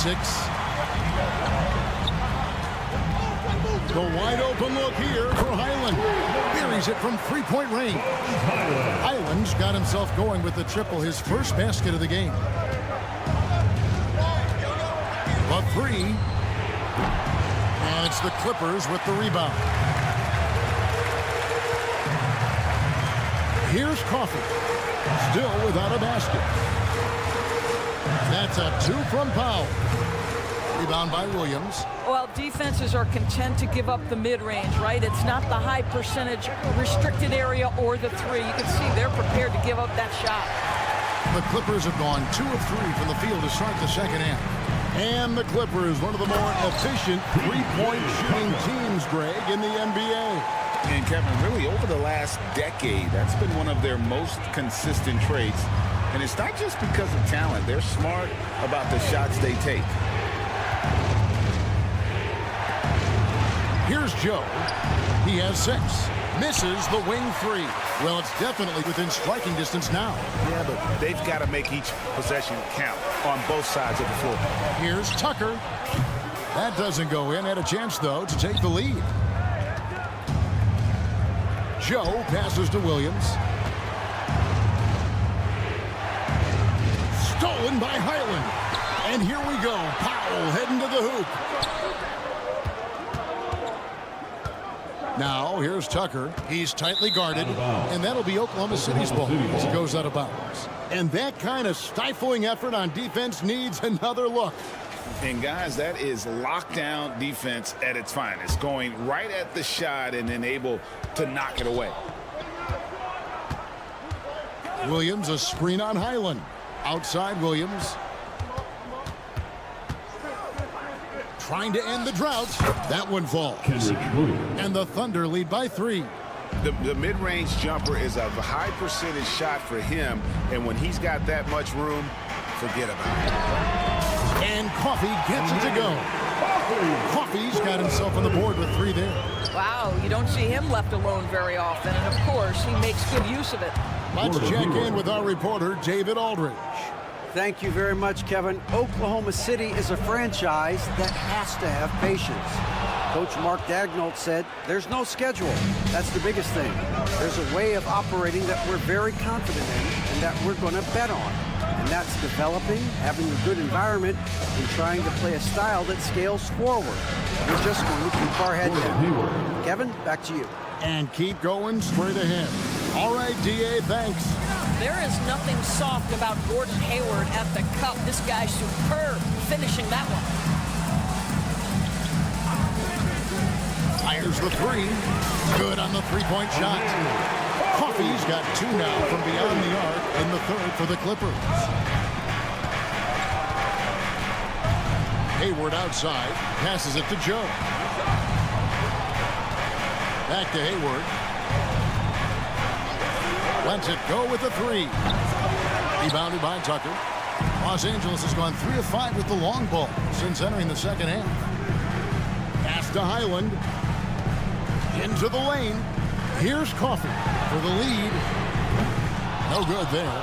The wide open look here for Highland. Buries it from 3-point range. Highland's got himself going with the triple, his first basket of the game. The 3. And it's the Clippers with the rebound. Here's Coffey, still without a basket. That's a 2 from Powell. Rebound by Williams. Well, defenses are content to give up the mid-range, right? It's not the high percentage restricted area or the 3. You can see they're prepared to give up that shot. The Clippers have gone 2 of 3 from the field to start the second half. And the Clippers, one of the more efficient three-point shooting teams, Greg, in the NBA. And Kevin, really over the last decade, that's been one of their most consistent traits. And it's not just because of talent. They're smart about the shots they take. Here's Joe. He has 6. Misses the wing 3. Well, it's definitely within striking distance now. Yeah, but they've got to make each possession count on both sides of the floor. Here's Tucker. That doesn't go in. Had a chance, though, to take the lead. Joe passes to Williams. Stolen by Highland. And here we go. Powell heading to the hoop. Now, here's Tucker. He's tightly guarded. And that'll be Oklahoma City's ball as it goes out of bounds. And that kind of stifling effort on defense needs another look. And guys, that is lockdown defense at its finest, going right at the shot and then able to knock it away. Williams, a screen on Highland. Outside Williams. Trying to end the drought. That one falls. And the Thunder lead by 3. The mid-range jumper is a high percentage shot for him, and when he's got that much room, forget about it. And Coffee gets it to go. Coffee's got himself on the board with 3 there. Wow, you don't see him left alone very often, and of course, he makes good use of it. Let's check in with our reporter, David Aldridge. Thank you very much, Kevin. Oklahoma City is a franchise that has to have patience. Coach Mark Daigneault said, there's no schedule. That's the biggest thing. There's a way of operating that we're very confident in and that we're going to bet on. And that's developing, having a good environment, and trying to play a style that scales forward. We're just going to keep our head down. Kevin, back to you. And keep going straight ahead. All right, D.A., thanks. There is nothing soft about Gordon Hayward at the cup. This guy's superb finishing that one. Fires the 3. Good on the 3-point shot. Coffee's got 2 now from beyond the arc in the 3rd for the Clippers. Hayward outside. Passes it to Joe. Back to Hayward. Lets it go with the 3. Rebounded by Tucker. Los Angeles has gone 3 of 5 with the long ball since entering the second half. Pass to Highland. Into the lane. Here's Coffee for the lead. No good there.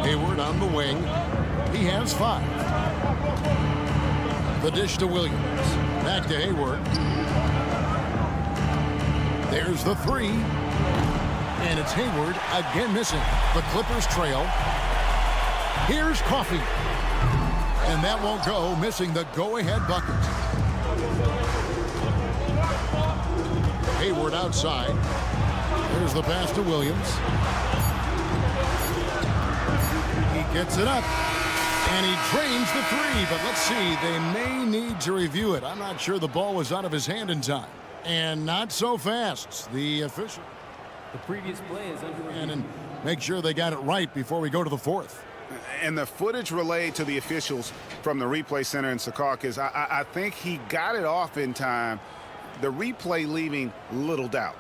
Hayward on the wing. He has 5. The dish to Williams. Back to Hayward. There's the 3. And it's Hayward again missing. The Clippers trail. Here's Coffee. And that won't go, missing the go-ahead bucket. Hayward outside. There's the pass to Williams. He gets it up. And he drains the 3. But let's see, they may need to review it. I'm not sure the ball was out of his hand in time. And not so fast. The official. The previous play is under review. And make sure they got it right before we go to the 4th. And the footage relayed to the officials from the replay center in Secaucus, I think he got it off in time. The replay leaving little doubt.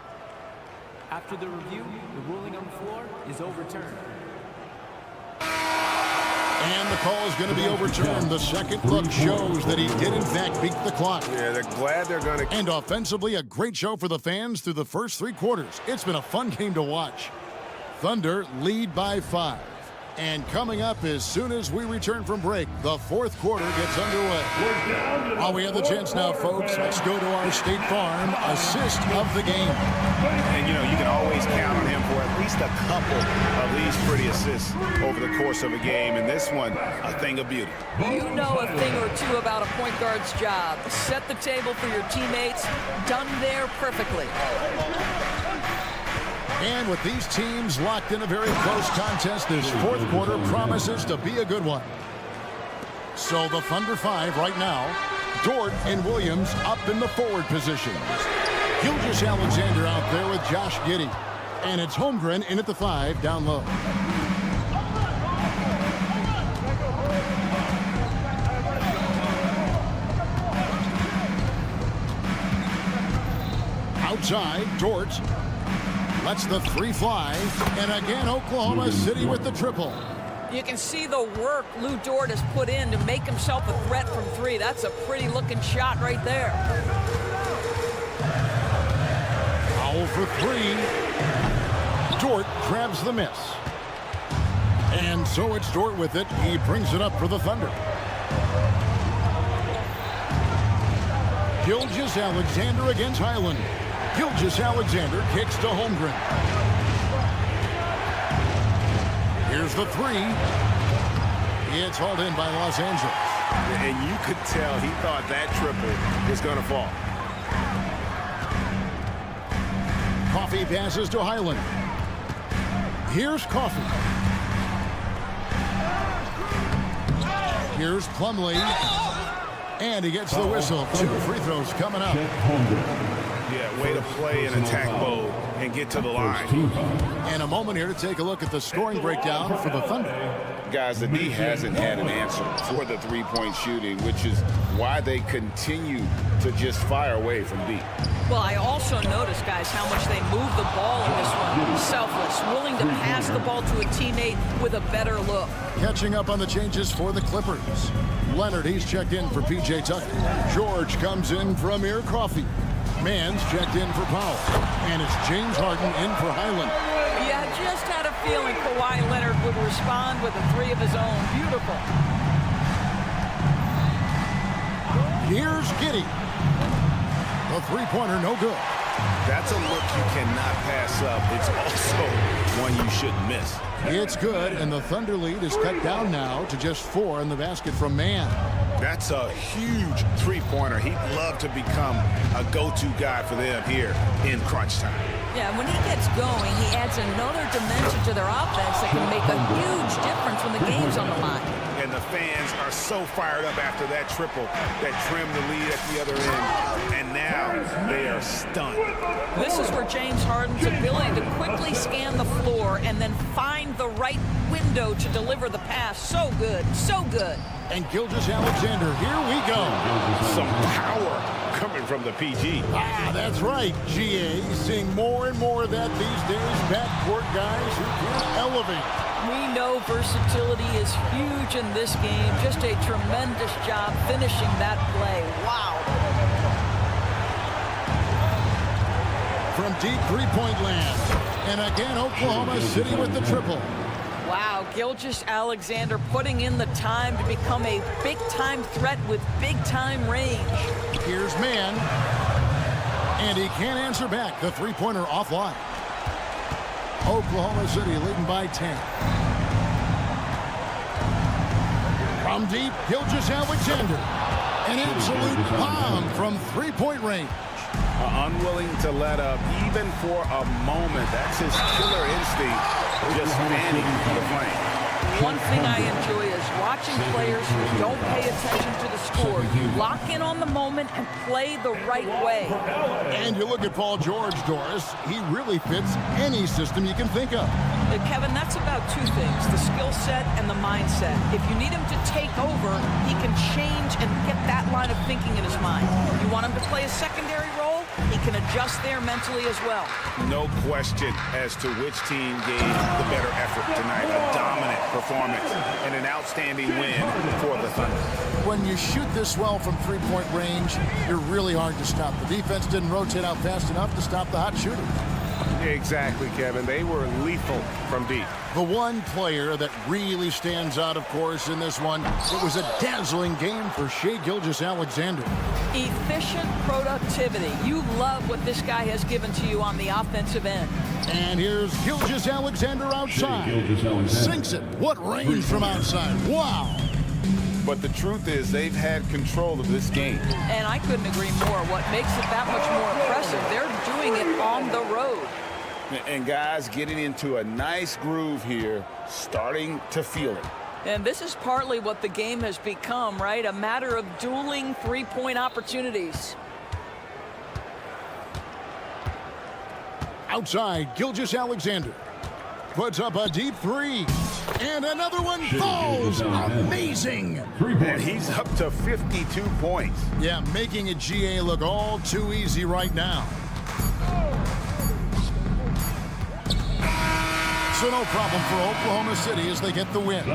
After the review, the ruling on the floor is overturned. And the call is going to be overturned. The second look shows that he did, in fact, beat the clock. Yeah, they're glad they're going to. And offensively, a great show for the fans through the first 3 quarters. It's been a fun game to watch. Thunder lead by 5. And coming up as soon as we return from break, the 4th quarter gets underway. While we have the chance now, folks, let's go to our State Farm assist of the game. And, you know, you can always count on him for at least a couple of these pretty assists over the course of a game. And this one, a thing of beauty. You know a thing or two about a point guard's job. Set the table for your teammates. Done there perfectly. And with these teams locked in a very close contest, this 4th quarter promises to be a good one. So the Thunder 5 right now. Dort and Williams up in the forward positions. Gilgeous-Alexander out there with Josh Giddey. And it's Holmgren in at the 5 down low. Outside, Dort. Lets the 3 fly. And again, Oklahoma City with the triple. You can see the work Lou Dort has put in to make himself a threat from 3. That's a pretty looking shot right there. Foul for 3. Dort grabs the miss. And so it's Dort with it. He brings it up for the Thunder. Gilgeous-Alexander against Highland. Gilgeous-Alexander kicks to Holmgren. Here's the 3. It's hauled in by Los Angeles. And you could tell he thought that triple was going to fall. Coffee passes to Highland. Here's Coffee. Here's Plumlee. And he gets the whistle. 2 free throws coming up. Yeah, way to play in attack mode and get to the line. And a moment here to take a look at the scoring breakdown for the Thunder. Guys, the D hasn't had an answer for the three-point shooting, which is why they continue to just fire away from deep. Well, I also noticed, guys, how much they move the ball in this one. Selfless, willing to pass the ball to a teammate with a better look. Catching up on the changes for the Clippers. Leonard, he's checked in for P.J. Tucker. George comes in for Amir Coffey. Mann's checked in for Powell. And it's James Harden in for Highland. Yeah, just had a feeling Kawhi Leonard would respond with a three of his own. Beautiful. Here's Giddey. The three-pointer, no good. That's a look you cannot pass up. It's also one you shouldn't miss. It's good, and the Thunder lead is cut down now to just 4 in the basket from Mann. That's a huge three-pointer. He'd love to become a go-to guy for them here in crunch time. Yeah, when he gets going, he adds another dimension to their offense that can make a huge difference when the game's on the line. And the fans are so fired up after that triple that trimmed the lead at the other end. And now they are stunned. This is where James Harden's ability to quickly scan the floor and then find the right window to deliver the pass. So good, so good. And Gilgeous-Alexander, here we go. Some power coming from the PG. Ah, that's right, GA. Seeing more and more of that these days. Backcourt guys who can elevate. We know versatility is huge in this game. Just a tremendous job finishing that play. Wow. From deep three-point land. And again, Oklahoma City with the triple. Wow, Gilgeous-Alexander putting in the time to become a big-time threat with big-time range. Here's Mann. And he can't answer back. The three-pointer offline. Oklahoma City leading by 10. From deep, Gilgeous-Alexander. An absolute bomb from three-point range. Unwilling to let up even for a moment. That's his killer instinct, just fanning the flame. One thing I enjoy is watching players who don't pay attention to the score lock in on the moment and play the right way. And you look at Paul George, Doris. He really fits any system you can think of. Kevin, that's about two things, the skill set and the mindset. If you need him to take over, he can change and get that line of thinking in his mind. You want him to play a secondary role, he can adjust there mentally as well. No question as to which team gave the better effort tonight. A dominant performance and an outstanding win for the Thunder. When you shoot this well from three-point range, you're really hard to stop. The defense didn't rotate out fast enough to stop the hot shooter. Exactly, Kevin. They were lethal from deep. The one player that really stands out, of course, in this one, it was a dazzling game for Shai Gilgeous-Alexander. Efficient productivity. You love what this guy has given to you on the offensive end. And here's Gilgeous-Alexander outside. Sinks it. What range from outside. Wow. But the truth is they've had control of this game. And I couldn't agree more. What makes it that much more impressive, they're doing it on the road. And guys getting into a nice groove here, starting to feel it. And this is partly what the game has become, right? A matter of dueling three-point opportunities. Outside, Gilgeous-Alexander puts up a deep three. And another one falls. Amazing. And he's up to 52 points. Yeah, making a GA look all too easy right now. So no problem for Oklahoma City as they get the win.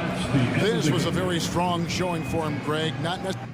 This was a very strong showing for him, Greg. Not necessarily